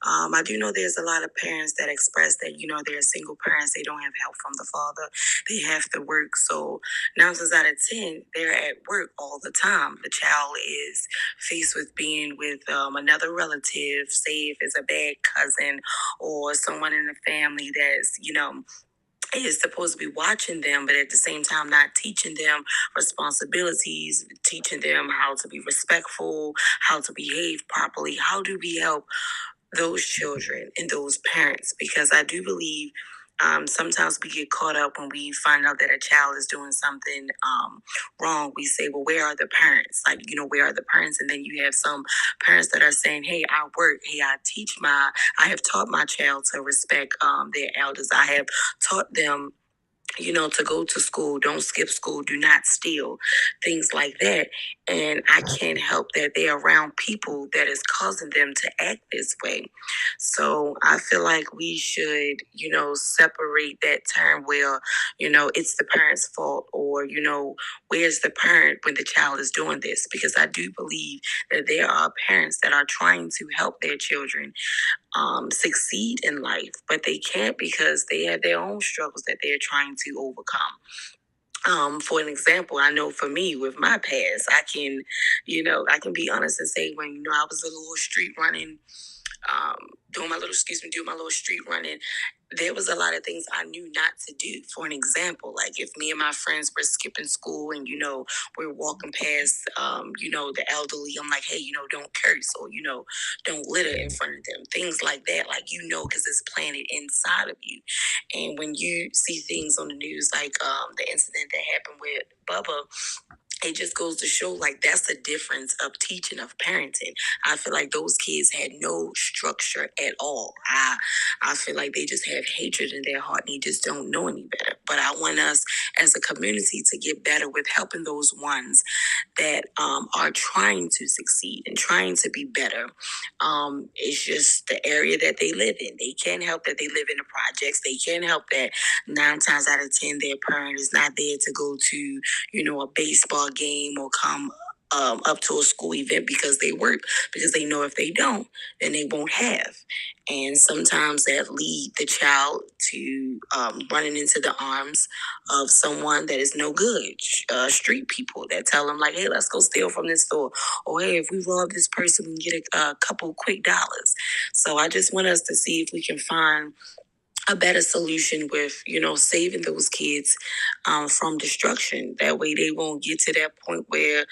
I do know there's a lot of parents that express that, they're single parents. They don't have help from the father. They have to work. So 9 times out of 10, they're at work all the time. The child is faced with being with another relative, say if it's a bad cousin or someone in the family that's, is supposed to be watching them, but at the same time not teaching them responsibilities, teaching them how to be respectful, how to behave properly. How do we help those children and those parents? Because I do believe sometimes we get caught up when we find out that a child is doing something wrong. We say, well, where are the parents? Like, where are the parents? And then you have some parents that are saying, hey, I work. Hey, I have taught my child to respect their elders. I have taught them, to go to school, don't skip school, do not steal, things like that. And I can't help that they're around people that is causing them to act this way. So I feel like we should, separate that term where, it's the parent's fault, or, where's the parent when the child is doing this? Because I do believe that there are parents that are trying to help their children succeed in life, but they can't because they have their own struggles that they're trying to overcome. For an example, I know for me with my past, I can be honest and say when, I was a little street running, doing my little street running, there was a lot of things I knew not to do. For an example, like if me and my friends were skipping school and, we're walking past, the elderly, I'm like, hey, don't curse, or, don't litter in front of them. Things like that, like, because it's planted inside of you. And when you see things on the news, like the incident that happened with Bubba, it just goes to show like that's the difference of teaching, of parenting. I feel like those kids had no structure at all. I feel like they just have hatred in their heart and they just don't know any better. But I want us as a community to get better with helping those ones that are trying to succeed and trying to be better. It's just the area that they live in. They can't help that they live in the projects. They can't help that 9 times out of 10 their parent is not there to go to, a baseball game or come up to a school event because they work, because they know if they don't, then they won't have. And sometimes that lead the child to running into the arms of someone that is no good. Street people that tell them like, hey, let's go steal from this store. Or hey, if we rob this person, we can get a couple quick dollars. So I just want us to see if we can find a better solution with, saving those kids from destruction. That way they won't get to that point where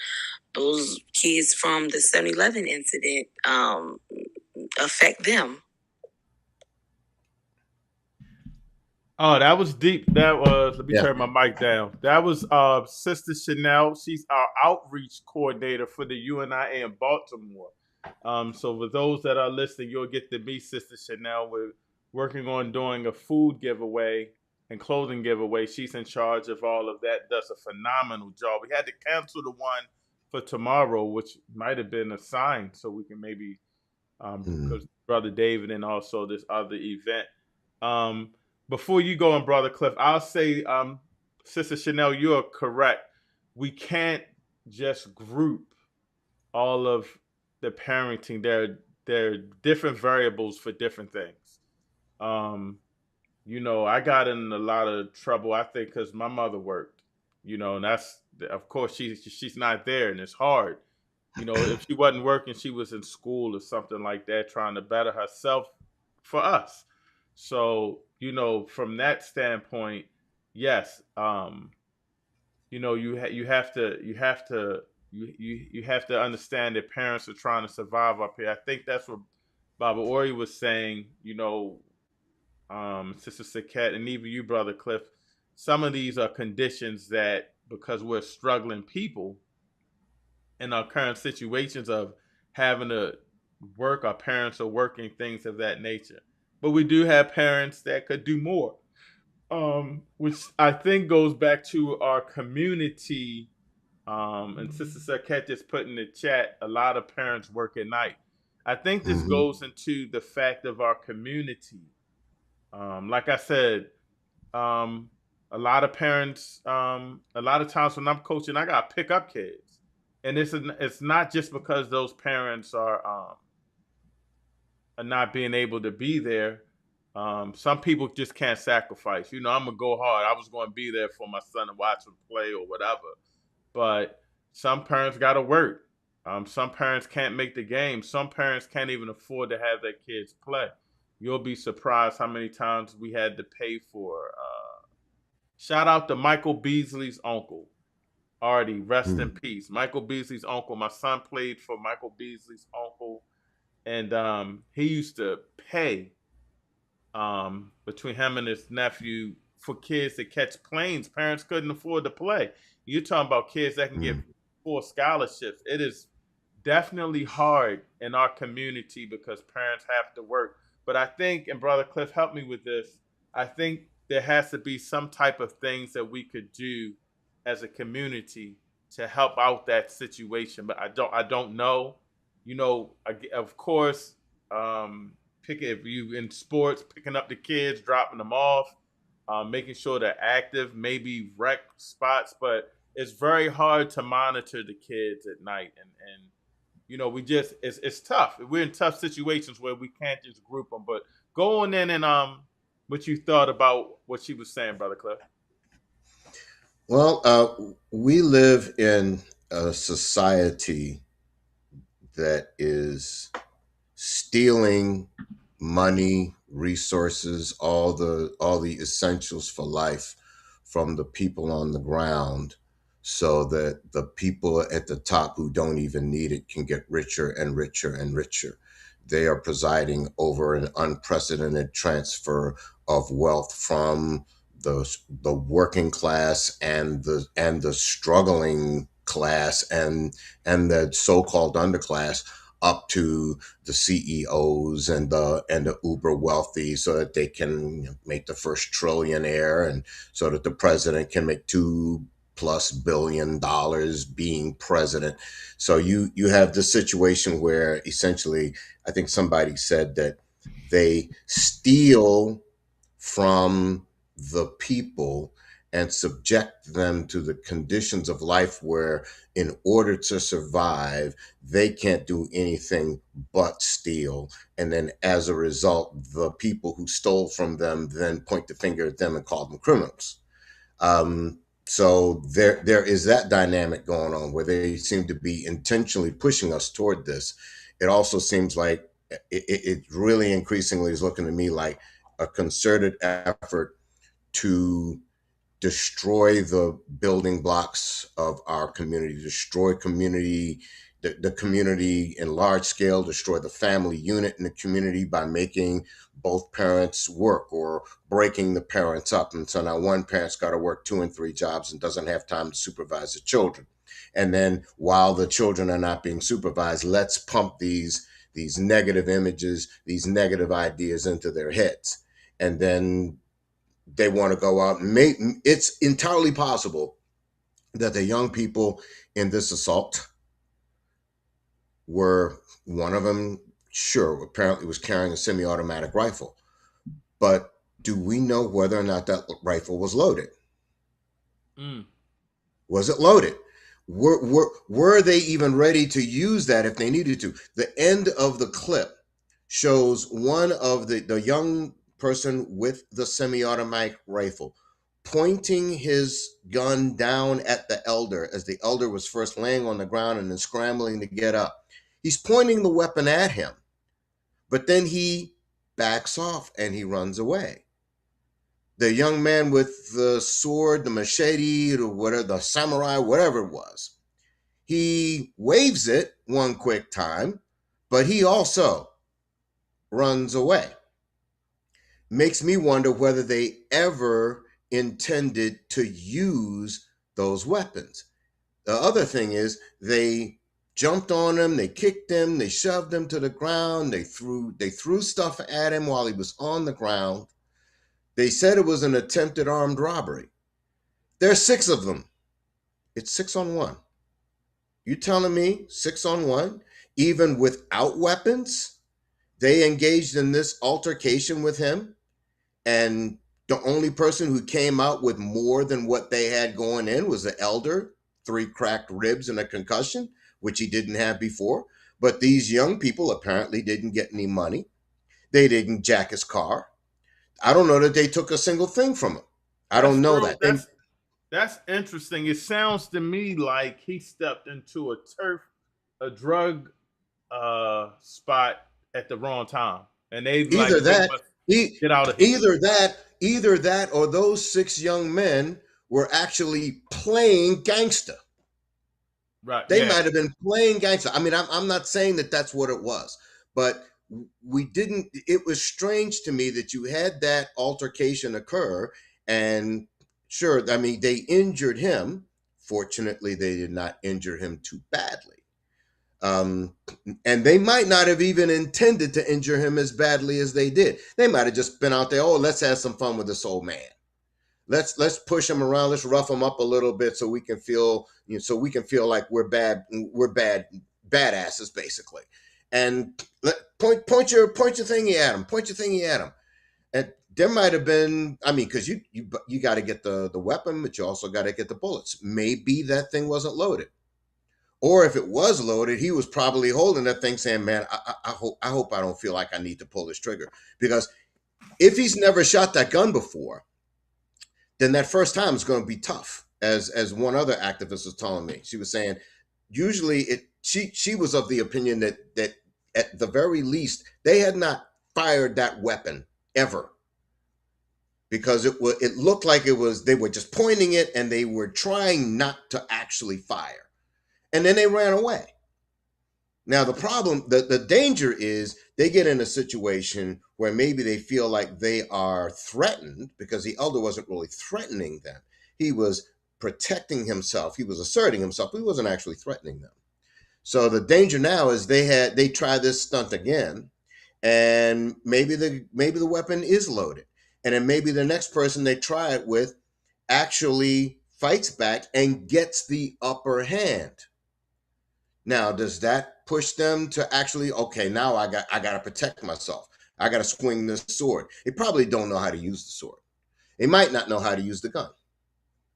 those kids from the 7-Eleven incident affect them. Oh, that was deep. That was, let me turn my mic down. That was Sister Chanel. She's our outreach coordinator for the UNIA in Baltimore. So for those that are listening, you'll get to meet Sister Chanel. We're working on doing a food giveaway and clothing giveaway. She's in charge of all of that. Does a phenomenal job. We had to cancel the one for tomorrow, which might have been a sign, so we can maybe because Brother David and also this other event. Before you go on, Brother Cliff, I'll say, Sister Chanel, you are correct. We can't just group all of the parenting. There are different variables for different things. I got in a lot of trouble, I think, because my mother worked. And that's, of course, she's not there, and it's hard. If she wasn't working, she was in school or something like that, trying to better herself for us. So, from that standpoint, yes, you have to understand that parents are trying to survive up here. I think that's what Baba Ori was saying. Sister Saket, and even you, Brother Cliff. Some of these are conditions that, because we're struggling people in our current situations of having to work, our parents are working, things of that nature. But we do have parents that could do more, which I think goes back to our community. And Sister Saket just put in the chat, a lot of parents work at night. I think this goes into the fact of our community. Like I said, a lot of parents, a lot of times when I'm coaching, I got to pick up kids. And it's not just because those parents are not being able to be there. Some people just can't sacrifice. I'm gonna go hard. I was going to be there for my son and watch him play or whatever. But some parents got to work. Some parents can't make the game. Some parents can't even afford to have their kids play. You'll be surprised how many times we had to pay for. Shout out to Michael Beasley's uncle, Artie. Rest in peace, Michael Beasley's uncle. My son played for Michael Beasley's uncle, and he used to pay between him and his nephew for kids to catch planes. Parents couldn't afford to play. You're talking about kids that can get full scholarships. It is definitely hard in our community because parents have to work. But I think, and Brother Cliff, help me with this, I think there has to be some type of things that we could do as a community to help out that situation. But I don't know. Of course, if you in sports, picking up the kids, dropping them off, making sure they're active, maybe rec spots, but it's very hard to monitor the kids at night, and it's tough. We're in tough situations where we can't just group them. But go on in and what you thought about what she was saying, Brother Cliff. Well, we live in a society that is stealing money, resources, all the essentials for life from the people on the ground, so that the people at the top who don't even need it can get richer and richer and richer. They are presiding over an unprecedented transfer of wealth from the working class and the struggling class and the so-called underclass up to the CEOs and the uber wealthy, so that they can make the first trillionaire, and so that the president can make $2+ billion being president. So you have the situation where essentially, I think somebody said that they steal from the people and subject them to the conditions of life where, in order to survive, they can't do anything but steal. And then as a result, the people who stole from them then point the finger at them and call them criminals. So there is that dynamic going on where they seem to be intentionally pushing us toward this. It also seems like it really increasingly is looking to me like a concerted effort to destroy the building blocks of our community, destroy community, the community in large scale, destroy the family unit in the community by making both parents work or breaking the parents up. And so now one parent's got to work 2 and 3 jobs and doesn't have time to supervise the children. And then while the children are not being supervised, let's pump these negative images, these negative ideas into their heads. And then they want to go out and it's entirely possible that the young people in this assault were, one of them, sure, apparently was carrying a semi-automatic rifle. But do we know whether or not that rifle was loaded? Was it loaded? Were they even ready to use that if they needed to? The end of the clip shows one of the young person with the semi-automatic rifle pointing his gun down at the elder as the elder was first laying on the ground and then scrambling to get up. He's pointing the weapon at him, but then he backs off and he runs away. The young man with the sword, the machete, or whatever, the samurai, whatever it was, he waves it one quick time, but he also runs away. Makes me wonder whether they ever intended to use those weapons. The other thing is they jumped on him, they kicked him, they shoved him to the ground, they threw stuff at him while he was on the ground. They said it was an attempted armed robbery. There's 6 of them. It's 6 on 1. You telling me 6 on 1, even without weapons, they engaged in this altercation with him, and the only person who came out with more than what they had going in was the elder, 3 cracked ribs and a concussion? which he didn't have before. But these young people apparently didn't get any money. They didn't jack his car. I don't know that they took a single thing from him. I That's don't know real. that. That's interesting. It sounds to me like he stepped into a drug spot at the wrong time, and they Either like pretty that, much e- get out of here. either that, or those 6 young men were actually playing gangster. Right? They Yeah. might have been playing gangster. I mean, I'm not saying that that's what it was, but we didn't. It was strange to me that you had that altercation occur, and sure, I mean, they injured him. Fortunately, they did not injure him too badly. Um, and they might not have even intended to injure him as badly as they did. They might have just been out there, oh, let's have some fun with this old man. Let's push him around, let's rough him up a little bit so we can feel, like we're badasses basically. And point your thingy at him, And there might have been, I mean, because you got to get the weapon, but you also got to get the bullets. Maybe that thing wasn't loaded. Or if it was loaded, he was probably holding that thing saying, man, I hope I don't feel like I need to pull this trigger. Because if he's never shot that gun before, then that first time is going to be tough. As one other activist was telling me, she was saying, usually she was of the opinion that at the very least they had not fired that weapon ever, because it looked like they were just pointing it and they were trying not to actually fire, and then they ran away. Now, the danger is they get in a situation where maybe they feel like they are threatened, because the elder wasn't really threatening them. He was protecting himself. He was asserting himself. He wasn't actually threatening them. So the danger now is they try this stunt again, and maybe the weapon is loaded. And then maybe the next person they try it with actually fights back and gets the upper hand. Now, does that push them to actually, okay, now I got to protect myself. I got to swing this sword. They probably don't know how to use the sword. They might not know how to use the gun.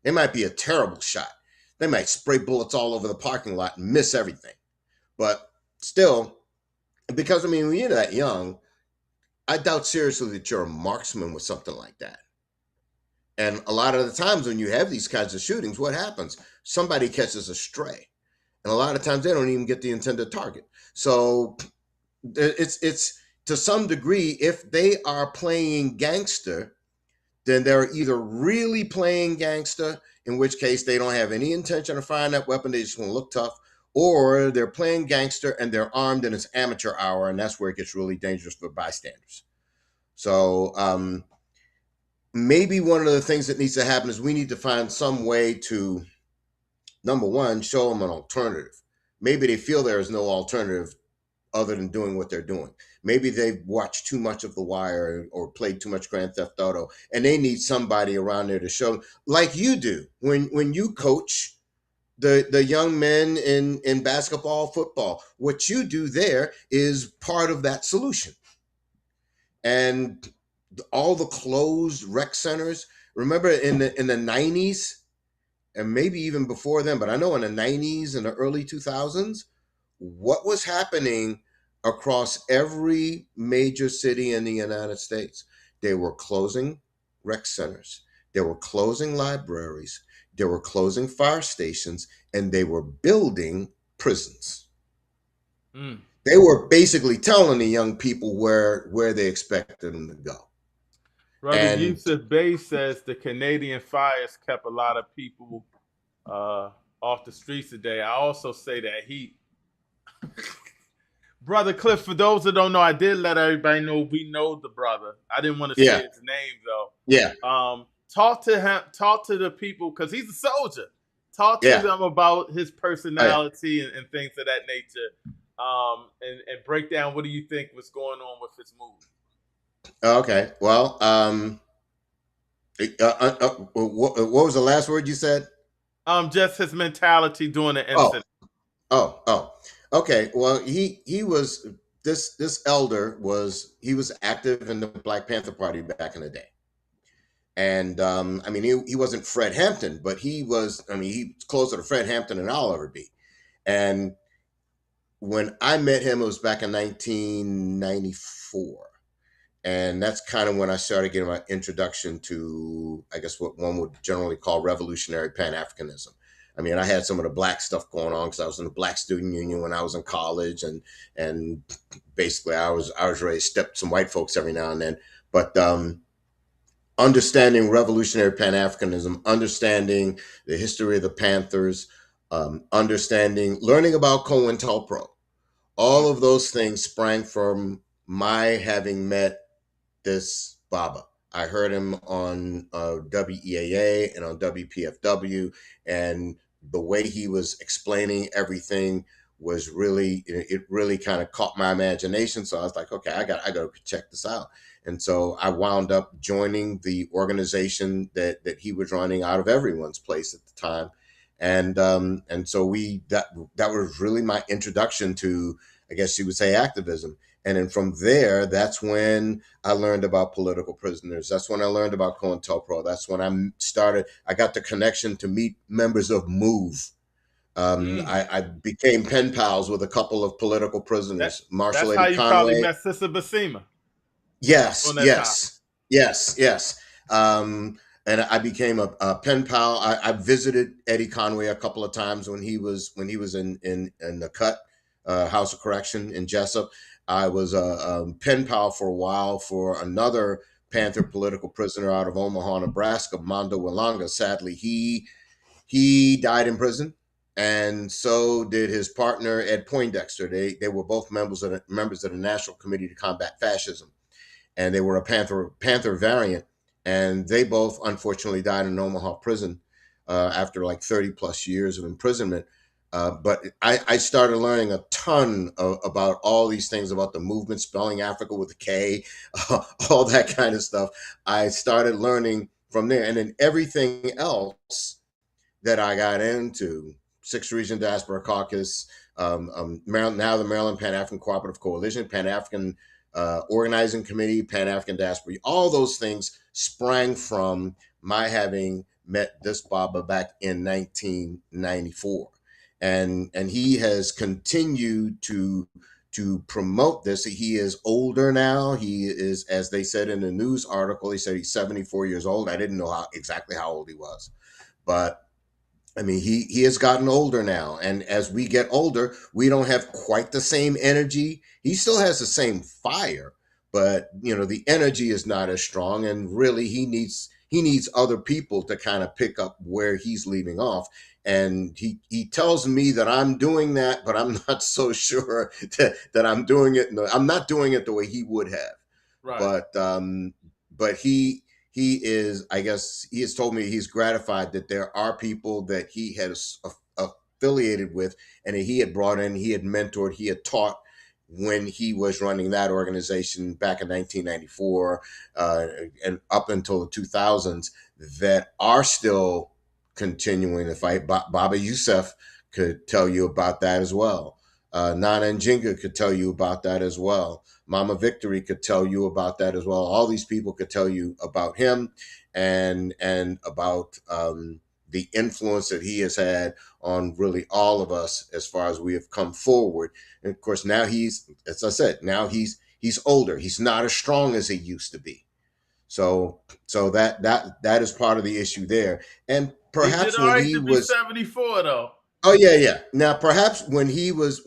They might be a terrible shot. They might spray bullets all over the parking lot and miss everything. But still, because I mean, when you're that young, I doubt seriously that you're a marksman with something like that. And a lot of the times when you have these kinds of shootings, what happens? Somebody catches a stray. And a lot of times they don't even get the intended target. So it's to some degree, if they are playing gangster, then they're either really playing gangster, in which case they don't have any intention of firing that weapon, they just want to look tough, or they're playing gangster and they're armed and it's amateur hour, and that's where it gets really dangerous for bystanders. So maybe one of the things that needs to happen is we need to find some way to, number one, show them an alternative. Maybe they feel there is no alternative other than doing what they're doing. Maybe they've watched too much of The Wire or played too much Grand Theft Auto, and they need somebody around there to show them, like you do when you coach the young men in basketball, football. What you do there is part of that solution. And all the closed rec centers, remember in the 90s, and maybe even before then, but I know in the 90s and the early 2000s, what was happening across every major city in the United States? They were closing rec centers, they were closing libraries, they were closing fire stations, and they were building prisons. They were basically telling the young people where they expected them to go. Brother Yusuf Bey says the Canadian fires kept a lot of people off the streets today. I also say that heat. Brother Cliff, for those that don't know, I did let everybody know we know the brother. I didn't want to say his name though. Yeah. Talk to him. Talk to the people, because he's a soldier. Talk to them about his personality and things of that nature. And break down, what do you think was going on with his movie? Okay. Well, what was the last word you said? Just his mentality during the incident. Oh. Okay. Well, he was this elder he was active in the Black Panther Party back in the day. And I mean, he wasn't Fred Hampton, but he was, I mean, he's closer to Fred Hampton than I'll ever be. And when I met him, it was back in 1994. And that's kind of when I started getting my introduction to, I guess, what one would generally call revolutionary Pan-Africanism. I mean, I had some of the black stuff going on because I was in the Black Student Union when I was in college, and basically I was ready to step some white folks every now and then. But understanding revolutionary Pan-Africanism, understanding the history of the Panthers, learning about COINTELPRO, all of those things sprang from my having met this Baba. I heard him on WEAA and on WPFW, and the way he was explaining everything was really, it really kind of caught my imagination. So I was like, okay, I got to check this out. And so I wound up joining the organization that he was running out of everyone's place at the time. And so that was really my introduction to, I guess you would say, activism. And then from there, that's when I learned about political prisoners. That's when I learned about COINTELPRO. That's when I got the connection to meet members of MOVE. I became pen pals with a couple of political prisoners. Marshall That's how Eddie you probably Conway. met Sister Basima. Yes. And I became a pen pal. I visited Eddie Conway a couple of times when he was in the Cut, House of Correction in Jessup. I was a pen pal for a while for another Panther political prisoner out of Omaha, Nebraska, Mondo Wilanga. Sadly, he died in prison, and so did his partner Ed Poindexter. They were both members of the National Committee to Combat Fascism, and they were a Panther variant, and they both unfortunately died in an Omaha prison after like 30 plus years of imprisonment. But I started learning a ton about all these things about the movement, spelling Africa with a K, all that kind of stuff. I started learning from there. And then everything else that I got into, Sixth Region Diaspora Caucus, Maryland, now the Maryland Pan-African Cooperative Coalition, Pan-African Organizing Committee, Pan-African Diaspora, all those things sprang from my having met this Baba back in 1994. And he has continued to promote this. He is older now. He is, as they said in the news article, he said he's 74 years old. I didn't know exactly how old he was, but I mean, he has gotten older now, and as we get older, we don't have quite the same energy. He still has the same fire, but the energy is not as strong, and really he needs other people to kind of pick up where he's leaving off. And he tells me that I'm doing that, but I'm not so sure that I'm doing it. I'm not doing it the way he would have. Right. But he is, I guess he has told me he's gratified that there are people that he has affiliated with and that he had brought in, he had mentored, he had taught when he was running that organization back in 1994 and up until the 2000s that are still continuing to fight. Baba Youssef could tell you about that as well. Nana Njinga could tell you about that as well. Mama Victory could tell you about that as well. All these people could tell you about him and about the influence that he has had on really all of us as far as we have come forward. And of course, now he's, as I said, now he's older. He's not as strong as he used to be. So that is part of the issue there. And perhaps he did all right to be 74 though. Oh yeah. Now perhaps when he was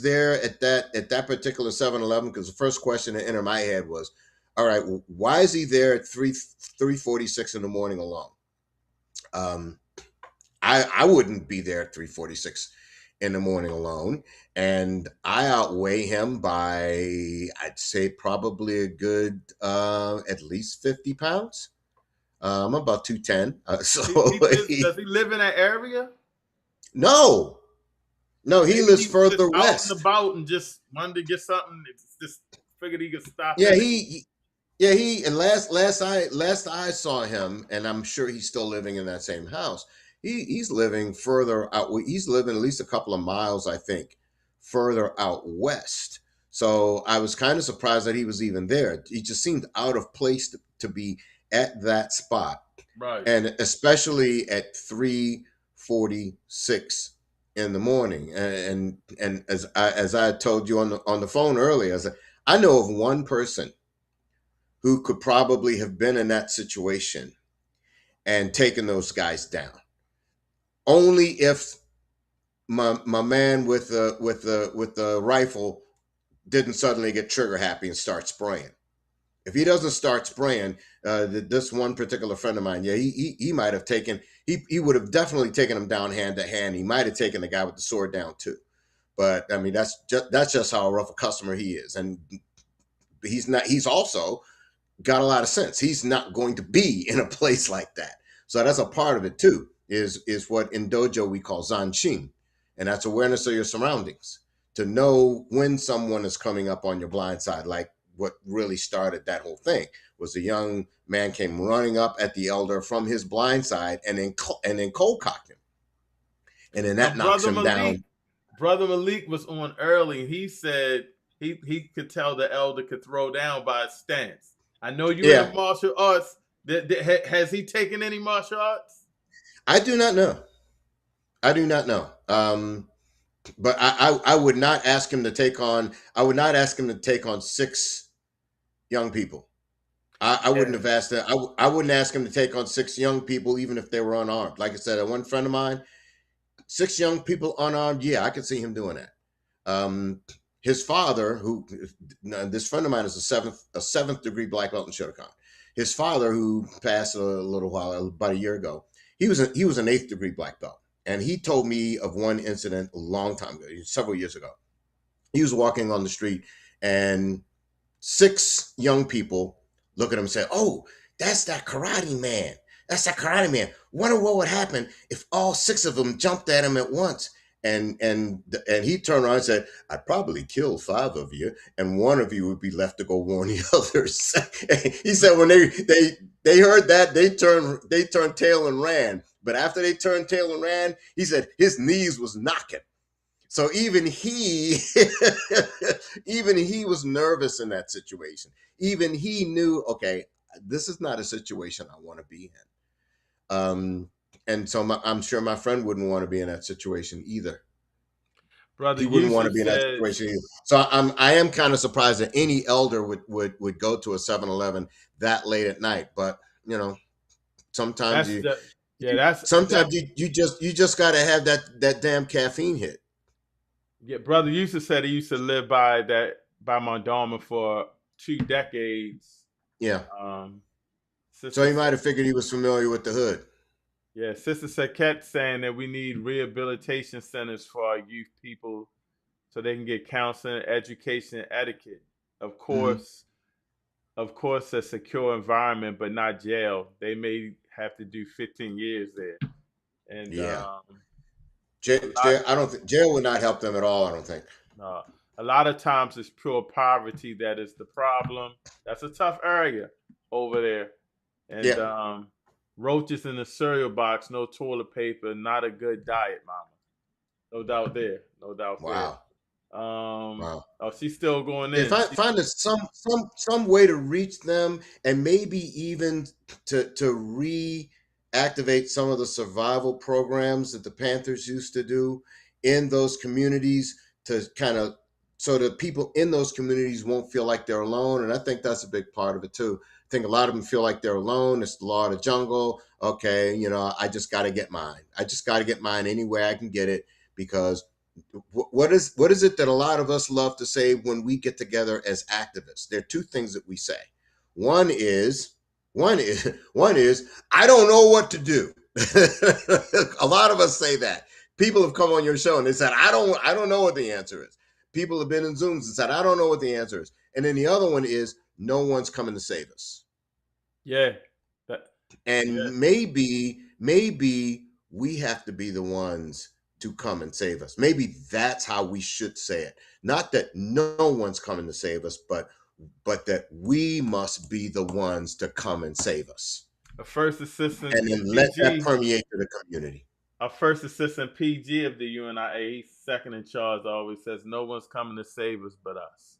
there at that particular 7-Eleven, because the first question that entered my head was, all right, why is he there at 3:46 in the morning alone? I wouldn't be there at 3:46 in the morning alone, and I outweigh him by, I'd say, probably a good at least 50 pounds. I'm about 210. Does he live in that area? No, he lives further just west. Out and about and just wanted to get something. Just figured he could stop. Yeah, and last I saw him, and I'm sure he's still living in that same house. He's living further out. He's living at least a couple of miles, I think, further out west. So I was kind of surprised that he was even there. He just seemed out of place to be at that spot. Right. And especially at 3:46 in the morning. And as I told you on the phone earlier, I know of one person who could probably have been in that situation and taken those guys down. Only if my man with the rifle didn't suddenly get trigger happy and start spraying. If he doesn't start spraying, this one particular friend of mine, yeah, he might have taken, he would have definitely taken him down hand to hand. He might have taken the guy with the sword down too. But I mean, that's just how rough a customer he is, and he's not. He's also got a lot of sense. He's not going to be in a place like that. So that's a part of it too. Is what in dojo we call zanshin, and that's awareness of your surroundings. To know when someone is coming up on your blind side, like what really started that whole thing was a young man came running up at the elder from his blind side and then cold cocked him, and then Now, that knocks him down. Brother Malik was on early. He said he could tell the elder could throw down by his stance. I know you Yeah, have martial arts. Has he taken any martial arts? I do not know. I do not know. But I would not ask him to take on. I would not ask him to take on 6 young people. I wouldn't Yeah. have asked that. I wouldn't ask him to take on 6 young people, even if they were unarmed. Like I said, one friend of mine, 6 young people unarmed. Yeah, I could see him doing that. His father, who this friend of mine is a seventh degree black belt in Shotokan. His father, who passed a little while, about a year ago, he was an 8th degree black belt, and he told me of one incident a long time ago, several years ago. He was walking on the street, and 6 young people look at him and say, "Oh, that's that karate man. That's that karate man. Wonder what would happen if all 6 of them jumped at him at once." And he turned around and said, "I'd probably kill 5 of you, and one of you would be left to go warn the others." He said when they heard that, they turned tail and ran. But after they turned tail and ran, he said his knees was knocking. So even he, even he was nervous in that situation. Even he knew, okay, this is not a situation I want to be in. And so I'm sure my friend wouldn't want to be in that situation either. Brother He wouldn't want to Yusuf be in that said, situation either. So I am kind of surprised that any elder would go to a 7-Eleven that late at night. But sometimes "That's the yeah, sometimes you just got to have that damn caffeine hit. yeah." Brother Yusuf said he used to live by Mount Dharma for 2 decades. Yeah. Um, So Sister, he might have figured he was familiar with the hood. yeah, Sister Saket saying that we need rehabilitation centers for our youth people so they can get counseling, education, and etiquette. Of Mm-hmm. course, a secure environment, but not jail. They may have to do 15 years there. And Yeah. a lot, I don't think jail would not help them at all. I don't think. a lot of times it's pure poverty that is the problem. That's a tough area over there. And Yeah. roaches in the cereal box, no toilet paper, not a good diet, mama. No doubt there. No doubt there. Wow. Wow. Oh, she's still going If in. I find some way to reach them, and maybe even to reactivate some of the survival programs that the Panthers used to do in those communities, to kind of so that people in those communities won't feel like they're alone. And I think that's a big part of it too. I think a lot of them feel like they're alone. It's the law of the jungle. Okay, I just got to get mine. I just got to get mine any way I can get it, because what is it that a lot of us love to say when we get together as activists? There are 2 things that we say. One is I don't know what to do. A lot of us say that. People have come on your show and they said, I don't know what the answer is. People have been in Zooms and said, I don't know what the answer is. And then the other one is, no one's coming to save us. Yeah. And maybe we have to be the ones to come and save us. Maybe that's how we should say it. Not that no one's coming to save us, but that we must be the ones to come and save us. A first assistant and then PG, let that permeate to the community. Our first assistant PG of the UNIA, he's second in charge, always says, "No one's coming to save us but us.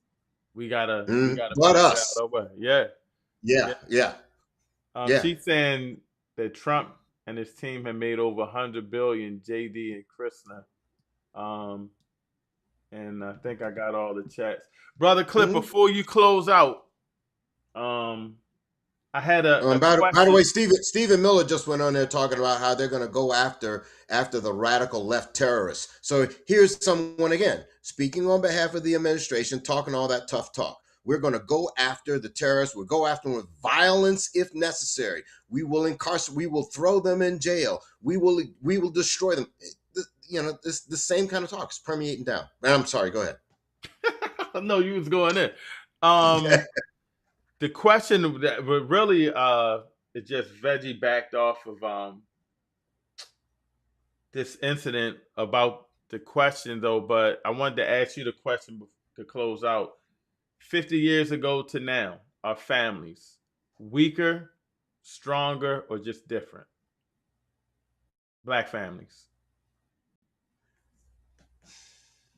We gotta But figure us. out our way." Yeah. Yeah. She's saying that Trump and his team have made over 100 billion. JD and Krishna Um, and I think I got all the chats. Brother Clip, Mhm. before you close out, I had a By the question. way, Stephen Miller just went on there talking about how they're going to go after the radical left terrorists. So here's someone again speaking on behalf of the administration, talking all that tough talk. We're going to go after the terrorists. We'll go after them with violence if necessary. We will incarcerate. We will throw them in jail. We will destroy them. You know, it's the same kind of talk. It's permeating down. I'm sorry. Go ahead. No, you was going in. The question that really it just veggie backed off of this incident about the question though, but I wanted to ask you the question to close out. 50 years ago to now, are families weaker, stronger, or just different? Black families.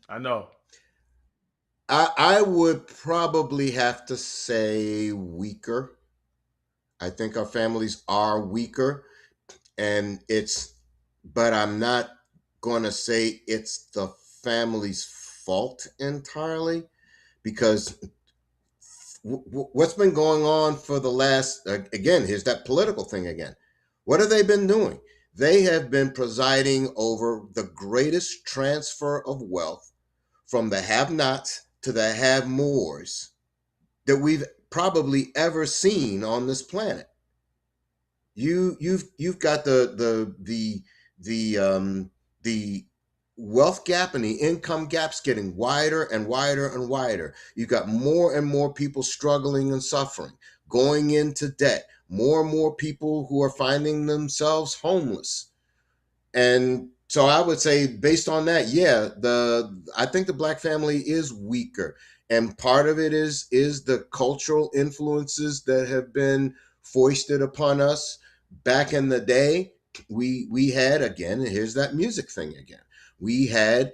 I know. I would probably have to say weaker. I think our families are weaker, and but I'm not going to say it's the family's fault entirely because what's been going on for the last, again, here's that political thing again. What have they been doing? They have been presiding over the greatest transfer of wealth from the have-nots to the have-mores that we've probably ever seen on this planet. You've got the wealth gap and the income gaps getting wider and wider and wider. You've got more and more people struggling and suffering, going into debt, more and more people who are finding themselves homeless. And so I would say based on that, yeah, I think the black family is weaker. And part of it is the cultural influences that have been foisted upon us. Back in the day, we had, again, and here's that music thing again. We had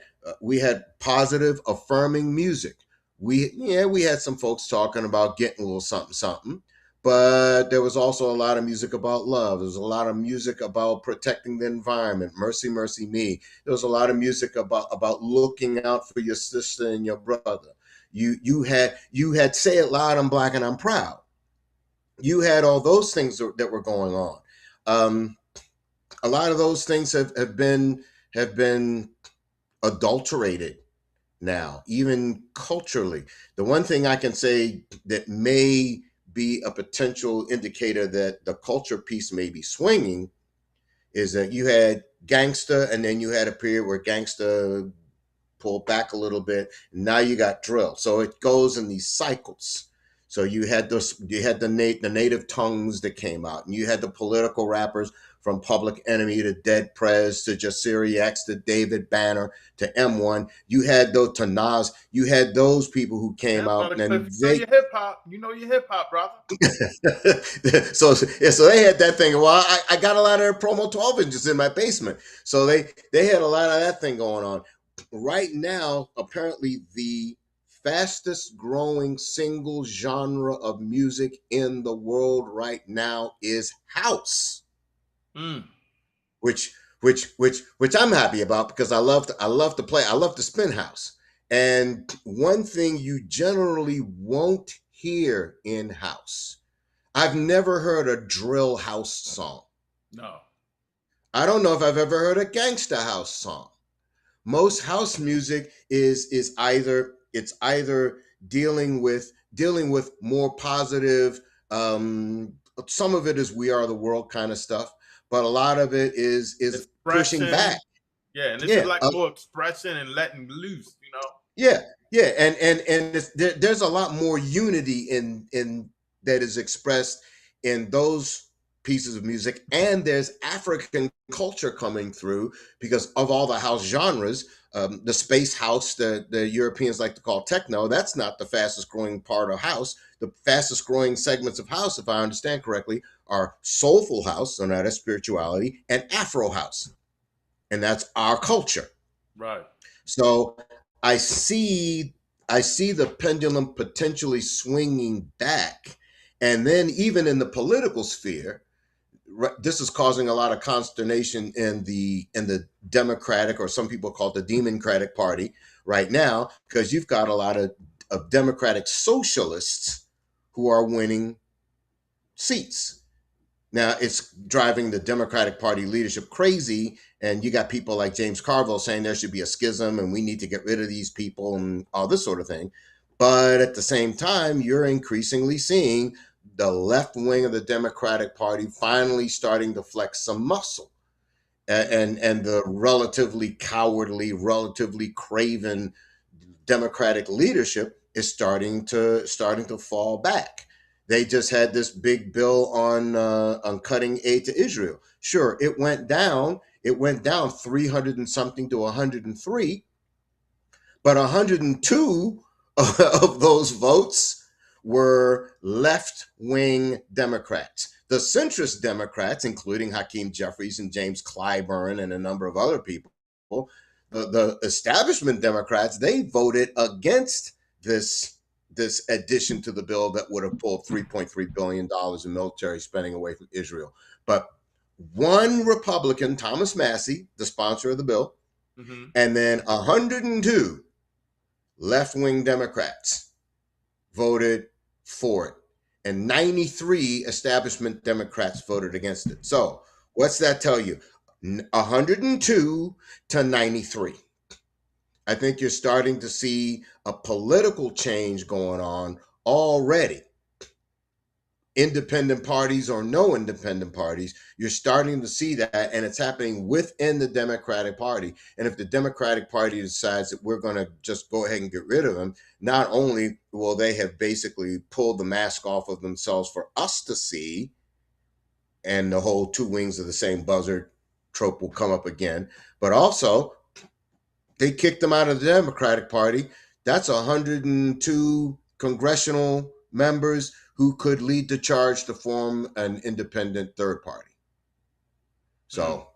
positive affirming music. We had some folks talking about getting a little something something, but there was also a lot of music about love. There was a lot of music about protecting the environment, mercy, mercy me. There was a lot of music about looking out for your sister and your brother. You had say it loud, I'm black and I'm proud. You had all those things that were going on. A lot of those things have been adulterated now, even culturally. The one thing I can say that may be a potential indicator that the culture piece may be swinging is that you had gangster and then you had a period where gangster pulled back a little bit. And now you got drill. So it goes in these cycles. So the native tongues that came out, and you had the political rappers from Public Enemy to Dead Prez to Jasiri X to David Banner to M1. You had those to Nas. You had those people who came out, Brother Cliff, and you know your hip hop. You know your hip hop, brother. so they had that thing. Well, I got a lot of promo 12 inches in my basement. So they had a lot of that thing going on. Right now, apparently the fastest growing single genre of music in the world right now is house. Which I'm happy about because I love to play. I love to spin house. And one thing you generally won't hear in house, I've never heard a drill house song. No. I don't know if I've ever heard a gangsta house song. Most house music is either dealing with more positive. Some of it is "We Are the World" kind of stuff, but a lot of it is pushing back. Yeah, and this is Yeah, like more expression and letting loose, you know. yeah, and there's a lot more unity in that is expressed in those pieces of music, and there's African culture coming through because of all the house genres. The space house, the Europeans like to call techno, that's not the fastest growing part of house. The fastest growing segments of house, if I understand correctly, are soulful house, so now that's spirituality, and Afro house, and that's our culture. Right. So I see the pendulum potentially swinging back. And then even in the political sphere, this is causing a lot of consternation in the Democratic, or some people call it the Democratic Party right now, because you've got a lot of Democratic socialists who are winning seats. Now it's driving the Democratic Party leadership crazy, and you got people like James Carville saying there should be a schism and we need to get rid of these people and all this sort of thing. But at the same time, you're increasingly seeing the left wing of the Democratic Party finally starting to flex some muscle. And the relatively cowardly, relatively craven Democratic leadership is starting to fall back. They just had this big bill on cutting aid to Israel. Sure, it went down. It went down 300 and something to 103, but 102 of those votes were left-wing Democrats. The centrist Democrats, including Hakeem Jeffries and James Clyburn and a number of other people, the establishment Democrats, they voted against this addition to the bill that would have pulled $3.3 billion in military spending away from Israel. But one Republican, Thomas Massey, the sponsor of the bill, and then 102 left-wing Democrats voted for it, and 93 establishment Democrats voted against it. So what's that tell you? 102 to 93. I think you're starting to see a political change going on already. Independent parties or no independent parties, you're starting to see that, and it's happening within the Democratic Party. And if the Democratic Party decides that we're going to just go ahead and get rid of them, not only will they have basically pulled the mask off of themselves for us to see, and the whole two wings of the same buzzard trope will come up again, but also they kicked them out of the Democratic Party. That's 102 congressional members who could lead the charge to form an independent third party. So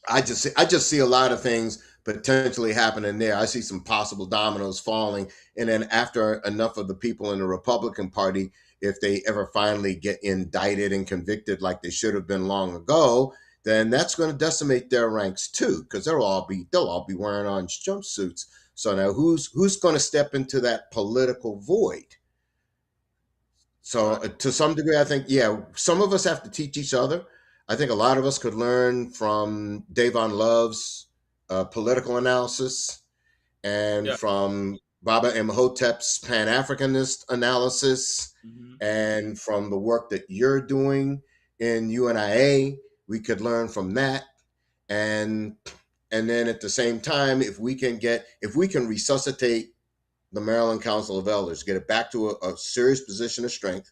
I just see a lot of things potentially happening there. I see some possible dominoes falling. And then after enough of the people in the Republican Party, if they ever finally get indicted and convicted like they should have been long ago, then that's going to decimate their ranks too, because they'll all be wearing orange jumpsuits. So now who's going to step into that political void? So to some degree, I think, some of us have to teach each other. I think a lot of us could learn from Davon Love's political analysis, and from Baba Imhotep's Pan-Africanist analysis, and from the work that you're doing in UNIA. We could learn from that. And then at the same time, if we can resuscitate the Maryland Council of Elders, get it back to a serious position of strength,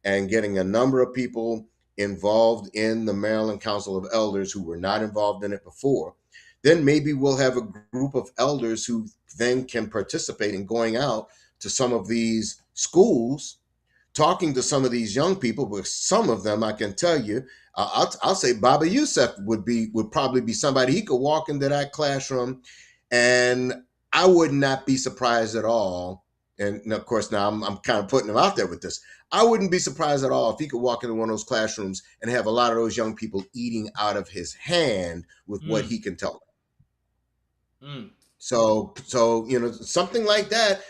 and getting a number of people involved in the Maryland Council of Elders who were not involved in it before, then maybe we'll have a group of elders who then can participate in going out to some of these schools, talking to some of these young people. But some of them, I can tell you, I'll say Baba Youssef would probably be somebody. He could walk into that classroom, and I would not be surprised at all. And of course, now I'm kind of putting him out there with this. I wouldn't be surprised at all if he could walk into one of those classrooms and have a lot of those young people eating out of his hand with what he can tell them. So something like that.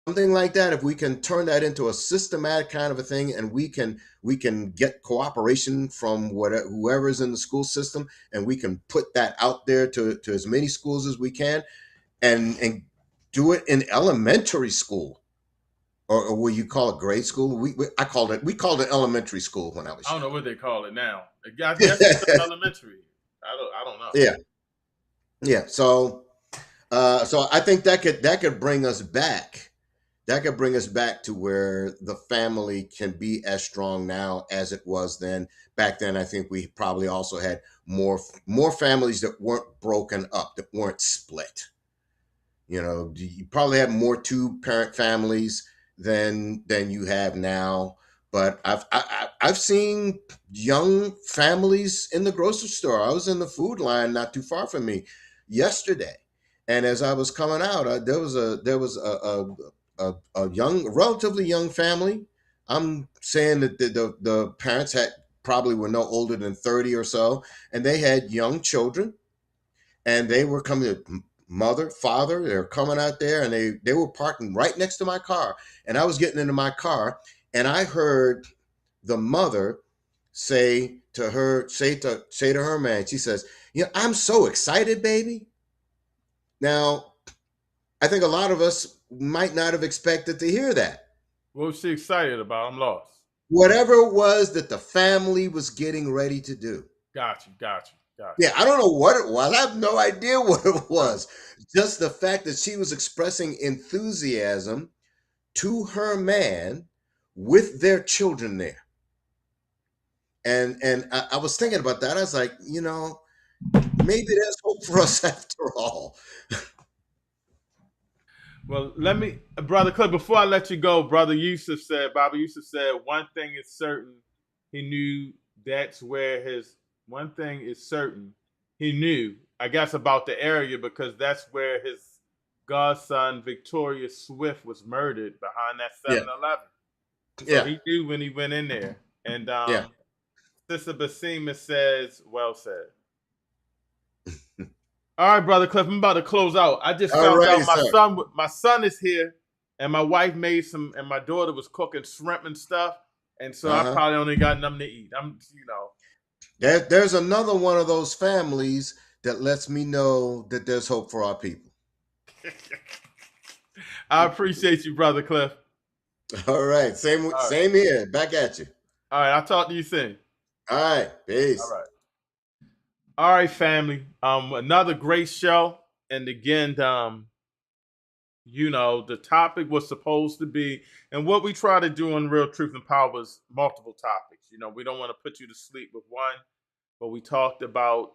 Something like that, if we can turn that into a systematic kind of a thing, and we can get cooperation from whoever's in the school system, and we can put that out there to as many schools as we can, and do it in elementary school, or will you call it grade school? We called it elementary school when I was. I don't know what they call it now. I guess it's elementary. I don't know. Yeah. So I think that could bring us back. That could bring us back to where the family can be as strong now as it was then. Back then, I think we probably also had more families that weren't broken up, that weren't split. You probably had more two-parent families than you have now. But I've seen young families in the grocery store. I was in the food line not too far from me yesterday, and as I was coming out, there was a relatively young family. I'm saying that the parents had probably were no older than 30 or so, and they had young children, and they were coming to mother, father, they're coming out there, and they were parking right next to my car. And I was getting into my car, and I heard the mother say to her man, she says, I'm so excited, baby. Now, I think a lot of us might not have expected to hear that. What was she excited about? I'm lost. Whatever it was that the family was getting ready to do. Got you. Yeah, I don't know what it was. I have no idea what it was. Just the fact that she was expressing enthusiasm to her man with their children there. And I was thinking about that. I was like, maybe there's hope for us after all. Well, let me, Brother Cliff, before I let you go, Baba Yusuf said, one thing is certain, he knew one thing is certain, he knew, I guess, about the area because that's where his godson, Victoria Swift, was murdered behind that 7-Eleven. So he knew when he went in there. And Sister Basima says, well said. All right, Brother Cliff, I'm about to close out. I just found out my son is here, and my wife made and my daughter was cooking shrimp and stuff, and so I probably only got nothing to eat. There's another one of those families that lets me know that there's hope for our people. I appreciate you, Brother Cliff. All right, same here. Back at you. All right, I'll talk to you soon. All right, peace. All right, family. Another great show. And again, the topic was supposed to be, and what we try to do on Real Truth and Power was multiple topics. We don't want to put you to sleep with one, but we talked about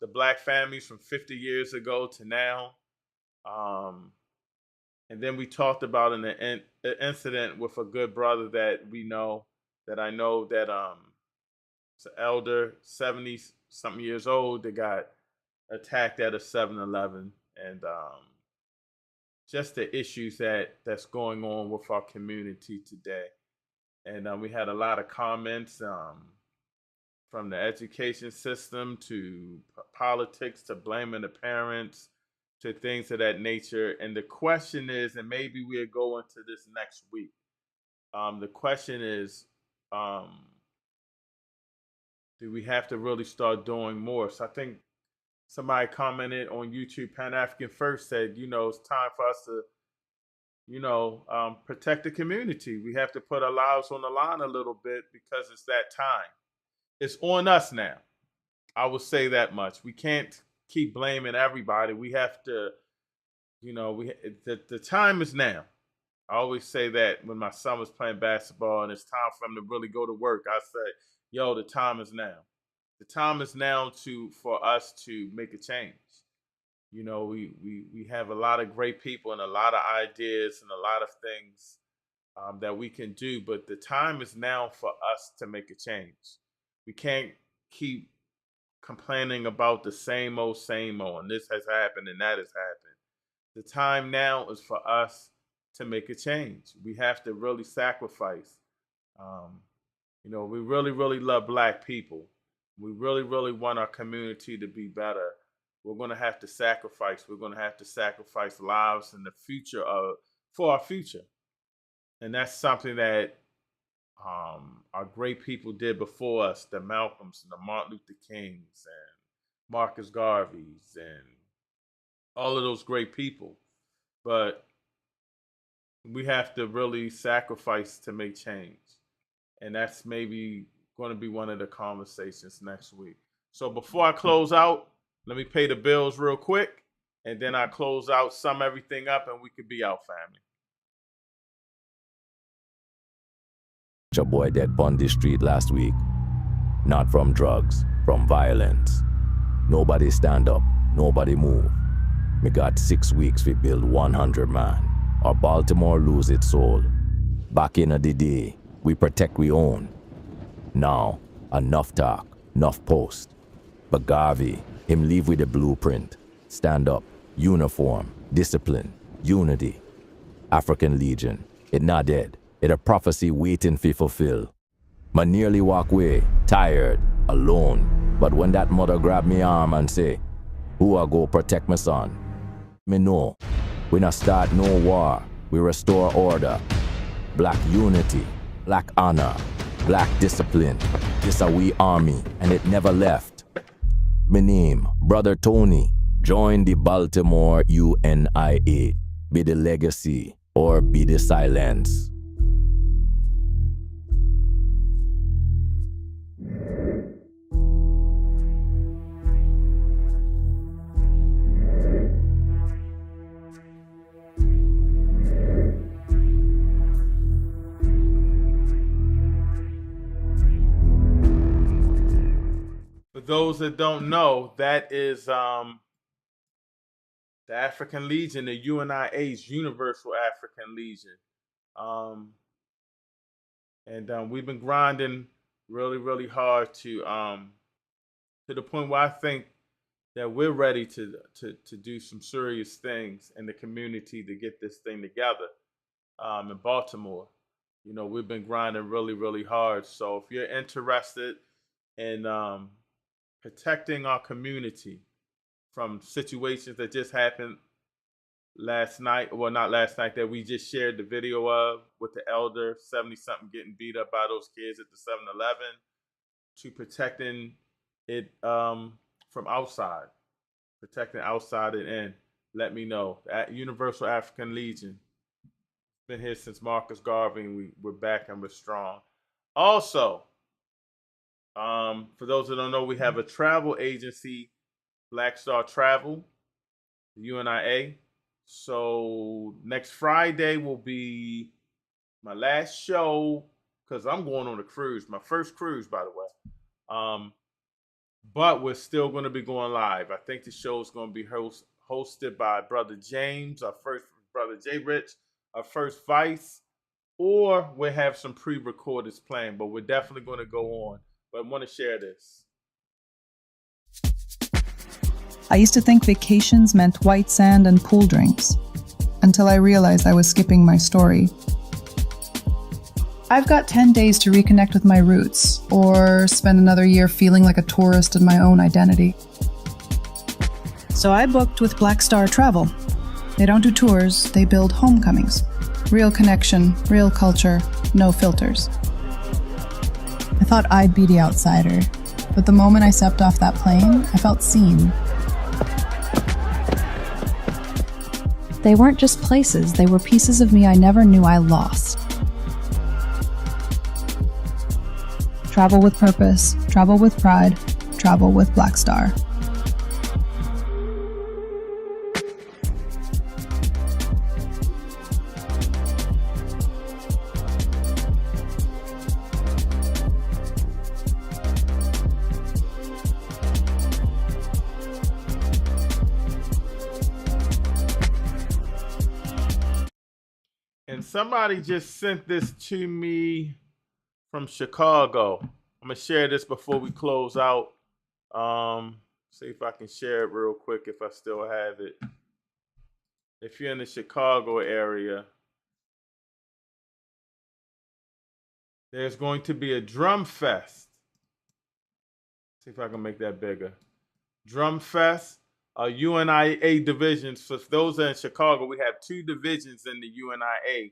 the Black families from 50 years ago to now. And then we talked about an incident with a good brother that I know that it's an elder, 70-something years old, that got attacked at a 7-Eleven, and just the issues that's going on with our community today. And we had a lot of comments from the education system to politics to blaming the parents to things of that nature. And the question is, and maybe we'll go into this next week, the question is, do we have to really start doing more? So I think somebody commented on YouTube, Pan African First said, it's time for us to, protect the community. We have to put our lives on the line a little bit because it's that time. It's on us now. I will say that much. We can't keep blaming everybody. We have to, the time is now. I always say that when my son was playing basketball and it's time for him to really go to work, I say, the time is now. The time is now for us to make a change. We have a lot of great people and a lot of ideas and a lot of things that we can do, but the time is now for us to make a change. We can't keep complaining about the same old, and this has happened and that has happened. The time now is for us to make a change. We have to really sacrifice. We really, really love Black people. We really, really want our community to be better. We're going to have to sacrifice. We're going to have to sacrifice lives in the future for our future. And that's something that our great people did before us, the Malcolms and the Martin Luther Kings and Marcus Garveys and all of those great people. But we have to really sacrifice to make change. And that's maybe going to be one of the conversations next week. So before I close out, let me pay the bills real quick, and then I close out, sum everything up, and we could be out, family. A boy dead on the street last week. Not from drugs, from violence. Nobody stand up, nobody move. Me got 6 weeks we build 100 man. Or Baltimore lose its soul. Back in the day, we protect we own. Now, enough talk, enough post. But Garvey, him leave with a blueprint. Stand up, uniform, discipline, unity. African Legion, it not dead. It a prophecy waiting to fulfill. I nearly walk away, tired, alone. But when that mother grab me arm and say, who I go protect my son? Me know, we not start no war, we restore order. Black unity, black honor, black discipline. This a we army, and it never left. My name, Brother Tony. Join the Baltimore UNIA. Be the legacy or be the silence. For those that don't know, that is the African Legion, the UNIA's Universal African Legion. We've been grinding really, really hard to the point where I think that we're ready to do some serious things in the community to get this thing together in Baltimore. You know, we've been grinding really, really hard. So if you're interested in protecting our community from situations that just happened last night, well, not last night, that we just shared the video of with the elder, 70-something, getting beat up by those kids at the 7-Eleven, to protecting it from outside, protecting outside and in, let me know. At Universal African Legion, been here since Marcus Garvey, and we're back and we're strong. Also, for those that don't know, we have a travel agency, Black Star Travel, the UNIA. So next Friday will be my last show because I'm going on a cruise, my first cruise, by the way. But we're still going to be going live. I think the show is going to be hosted by Brother James, our first Brother J. Rich, our first Vice, or we'll have some pre-recordeds playing, but we're definitely going to go on. But I want to share this. I used to think vacations meant white sand and pool drinks, until I realized I was skipping my story. I've got 10 days to reconnect with my roots, or spend another year feeling like a tourist in my own identity. So I booked with Black Star Travel. They don't do tours, they build homecomings. Real connection, real culture, no filters. I thought I'd be the outsider, but the moment I stepped off that plane, I felt seen. They weren't just places, they were pieces of me I never knew I lost. Travel with purpose, travel with pride, travel with Black Star. And somebody just sent this to me from Chicago. I'm going to share this before we close out. See if I can share it real quick if I still have it. If you're in the Chicago area, there's going to be a drum fest. See if I can make that bigger. Drum fest, UNIA divisions. For those that are in Chicago, we have two divisions in the UNIA.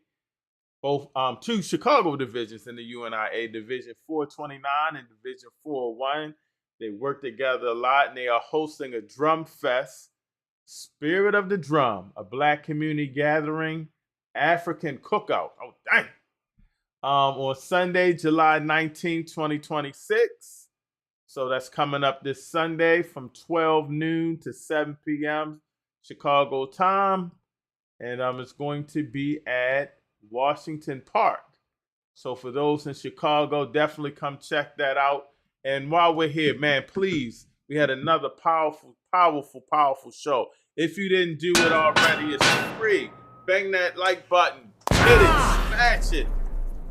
Both two Chicago divisions in the UNIA, Division 429 and Division 401. They work together a lot, and they are hosting a drum fest, Spirit of the Drum, a Black community gathering, African cookout. Oh, dang. On Sunday, July 19, 2026. So that's coming up this Sunday from 12 noon to 7 p.m. Chicago time. And it's going to be at Washington Park. So for those in Chicago, definitely come check that out. And while we're here, man, please, we had another powerful show. If you didn't do it already, it's free. Bang that like button. Hit it. Smash it.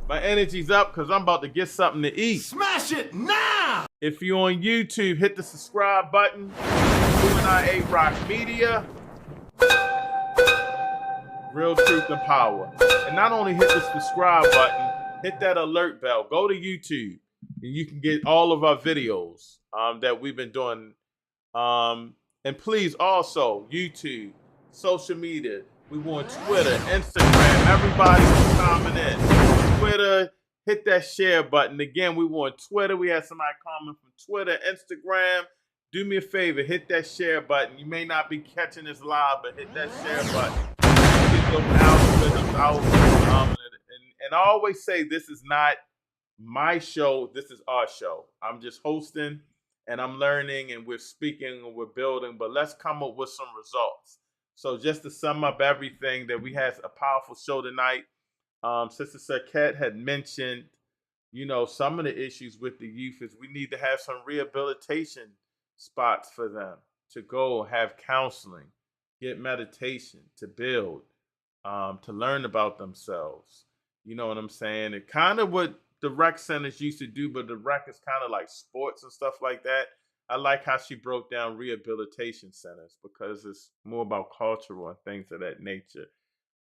My energy's up because I'm about to get something to eat. Smash it now! If you're on YouTube, hit the subscribe button. UNIA Rock Media. Real Truth and Power. And not only hit the subscribe button, hit that alert bell. Go to YouTube, and you can get all of our videos that we've been doing. And please also, YouTube, social media. We want Twitter, Instagram. Everybody comment in. Twitter, hit that share button. Again, we want Twitter. We had somebody comment from Twitter, Instagram. Do me a favor, hit that share button. You may not be catching this live, but hit that share button. Get those algorithms out. And I always say this is not my show. This is our show. I'm just hosting, and I'm learning, and we're speaking, and we're building. But let's come up with some results. So just to sum up everything, that we had a powerful show tonight. Sister Sarkette had mentioned, some of the issues with the youth is we need to have some rehabilitation spots for them to go have counseling, get meditation, to build, to learn about themselves. You know what I'm saying? It kind of what the rec centers used to do, but the rec is kind of like sports and stuff like that. I like how she broke down rehabilitation centers because it's more about cultural and things of that nature.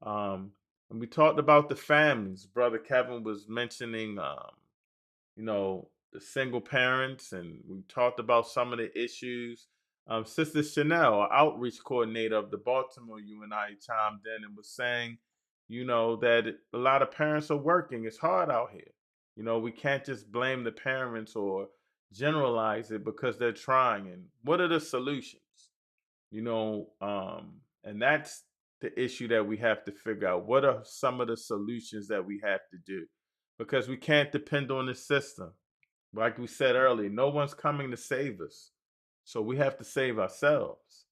And we talked about the families. Brother Kevin was mentioning, the single parents, and we talked about some of the issues. Sister Chanel, our outreach coordinator of the Baltimore UNI, chimed in and was saying, that a lot of parents are working. It's hard out here. We can't just blame the parents or generalize it because they're trying. And what are the solutions? And that's the issue that we have to figure out. What are some of the solutions that we have to do? Because we can't depend on the system. Like we said earlier, no one's coming to save us. So we have to save ourselves.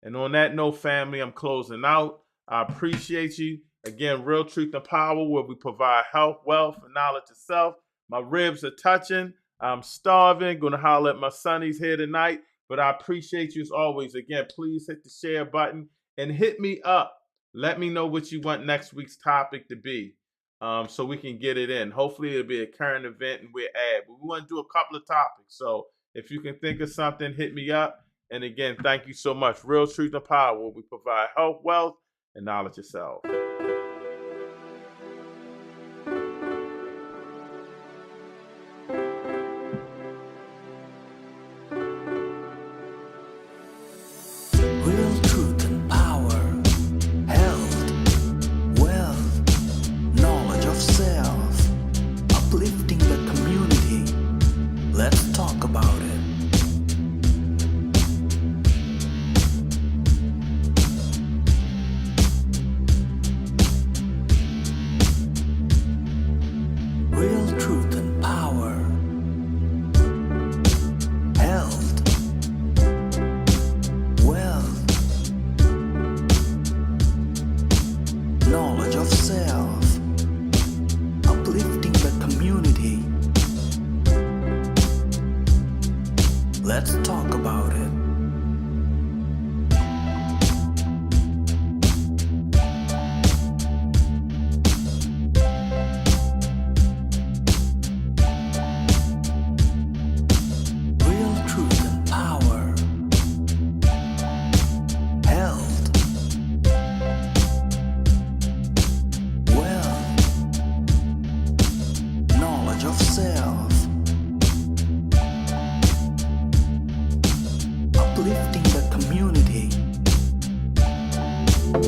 And on that note, family, I'm closing out. I appreciate you. Again, Real Truth and Power, where we provide health, wealth, and knowledge of self. My ribs are touching. I'm starving. Going to holler at my sonnies here tonight. But I appreciate you as always. Again, please hit the share button and hit me up. Let me know what you want next week's topic to be. So we can get it in. Hopefully it'll be a current event and we'll add. But we want to do a couple of topics. So if you can think of something, hit me up. And again, thank you so much. Real Truth and Power, where we provide health, wealth, and knowledge of self. Real truth and power, health, wealth, knowledge of self, uplifting the community. Let's talk about it. Real truth and power, health, wealth, knowledge of self, uplifting the community. Let's talk about it. Real truth and power, health, wealth, knowledge of self, uplifting the community.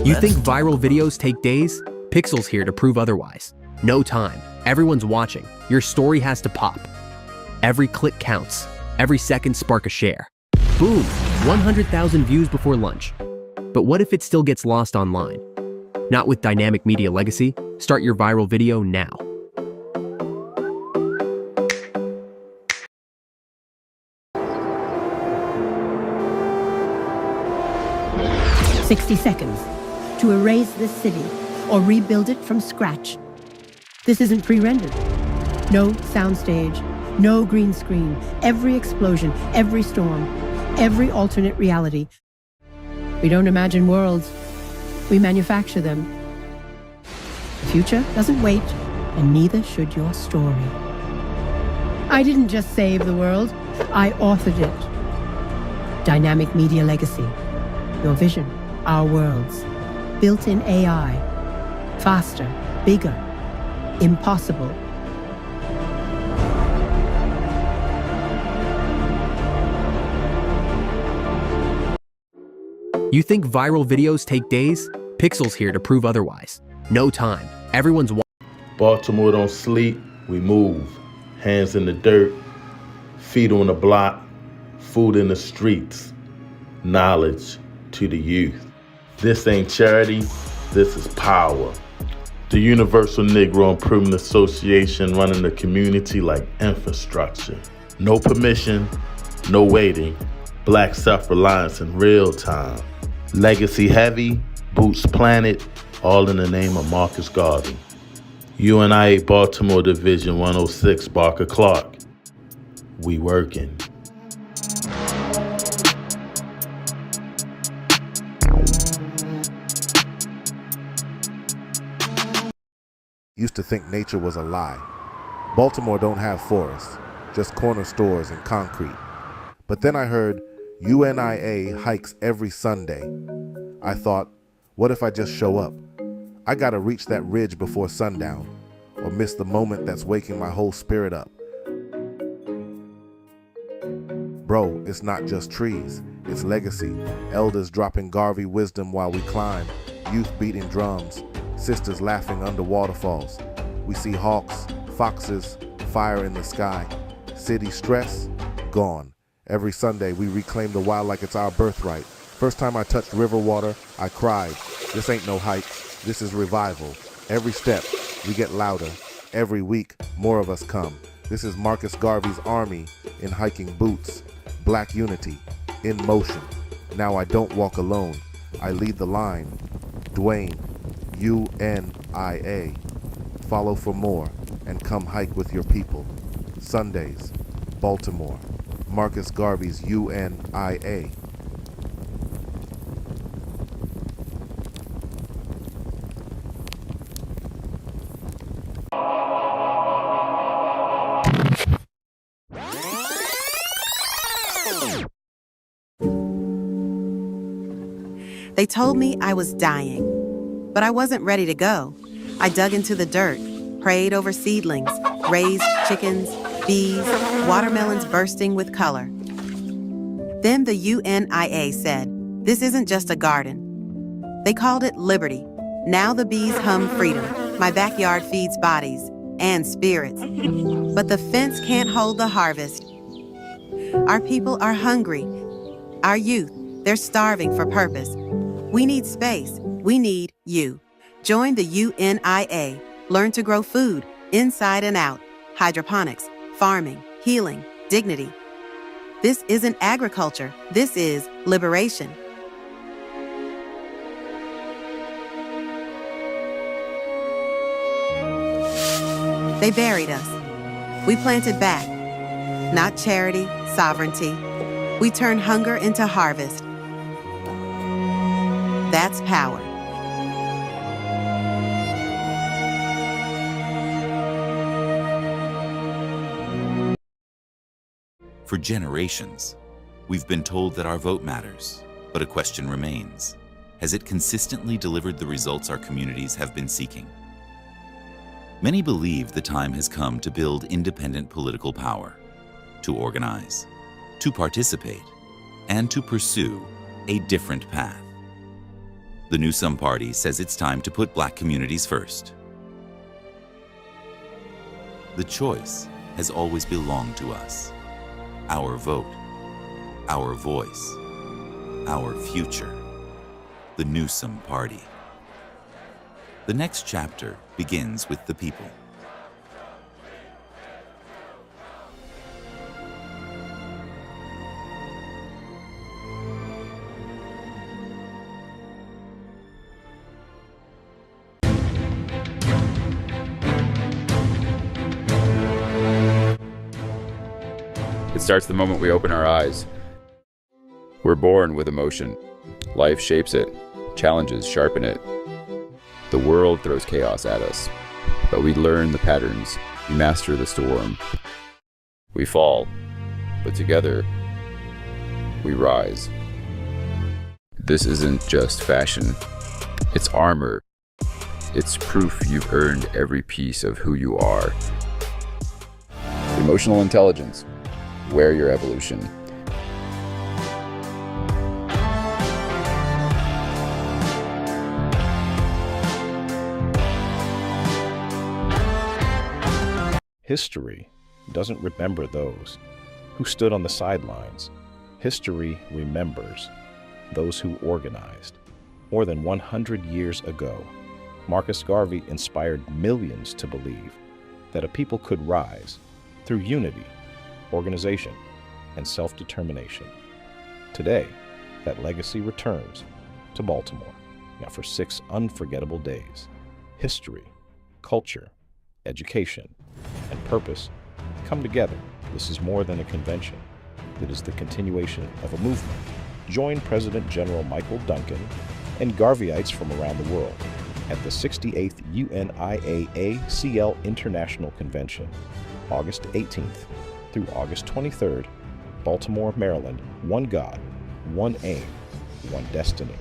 You think viral videos take days? Pixel's here to prove otherwise. No time. Everyone's watching. Your story has to pop. Every click counts. Every second spark a share. Boom! 100,000 views before lunch. But what if it still gets lost online? Not with Dynamic Media Legacy. Start your viral video now. "60 seconds to erase this city or rebuild it from scratch." This isn't pre-rendered. No soundstage, no green screen. Every explosion, every storm, every alternate reality. We don't imagine worlds. We manufacture them. The future doesn't wait, and neither should your story. I didn't just save the world, I authored it. Dynamic Media Legacy. Your vision, our worlds. Built-in AI. Faster, bigger, impossible You think viral videos take days? Pixel's here to prove otherwise. No time. Everyone's Baltimore don't sleep, we move. Hands in the dirt, feet on the block, food in the streets, knowledge to the youth. This ain't charity, this is power. The Universal Negro Improvement Association running the community like infrastructure. No permission, no waiting. Black self-reliance in real time. Legacy heavy, boots planted, all in the name of Marcus Garvey. UNIA Baltimore Division 106, Barker Clark. We working. Used to think nature was a lie. Baltimore don't have forests, just corner stores and concrete. But then I heard UNIA hikes every Sunday. I thought, what if I just show up? I gotta reach that ridge before sundown, or miss the moment that's waking my whole spirit up. Bro, it's not just trees, it's legacy. Elders dropping Garvey wisdom while we climb, youth beating drums, sisters laughing under waterfalls. We see hawks, foxes, fire in the sky. City stress, gone. Every Sunday we reclaim the wild like it's our birthright. First time I touched river water, I cried. This ain't no hike, this is revival. Every step, we get louder. Every week, more of us come. This is Marcus Garvey's army in hiking boots. Black unity, in motion. Now I don't walk alone. I lead the line. Dwayne, UNIA. Follow for more and come hike with your people. Sundays, Baltimore. Marcus Garvey's UNIA. They told me I was dying, but I wasn't ready to go. I dug into the dirt, prayed over seedlings, raised chickens, bees, watermelons bursting with color. Then the UNIA said, this isn't just a garden. They called it liberty. Now the bees hum freedom. My backyard feeds bodies and spirits. But the fence can't hold the harvest. Our people are hungry. Our youth, they're starving for purpose. We need space. We need you. Join the UNIA. Learn to grow food inside and out. Hydroponics, farming, healing, dignity. This isn't agriculture. This is liberation. They buried us. We planted back. Not charity, sovereignty. We turn hunger into harvest. That's power. For generations, we've been told that our vote matters, but a question remains. Has it consistently delivered the results our communities have been seeking? Many believe the time has come to build independent political power, to organize, to participate, and to pursue a different path. The Newsome Party says it's time to put Black communities first. The choice has always belonged to us. Our vote, our voice, our future. The Newsome Party. The next chapter begins with the people. It starts the moment we open our eyes. We're born with emotion. Life shapes it. Challenges sharpen it. The world throws chaos at us, but we learn the patterns. We master the storm. We fall, but together, we rise. This isn't just fashion. It's armor. It's proof you've earned every piece of who you are. Emotional intelligence. Wear your evolution. History doesn't remember those who stood on the sidelines. History remembers those who organized. More than 100 years ago, Marcus Garvey inspired millions to believe that a people could rise through unity, organization, and self-determination. Today, that legacy returns to Baltimore. Now for 6 unforgettable days, history, culture, education, and purpose come together. This is more than a convention. It is the continuation of a movement. Join President General Michael Duncan and Garveyites from around the world at the 68th UNIAA-CL International Convention, August 18th through August 23rd, Baltimore, Maryland. One God, one aim, one destiny.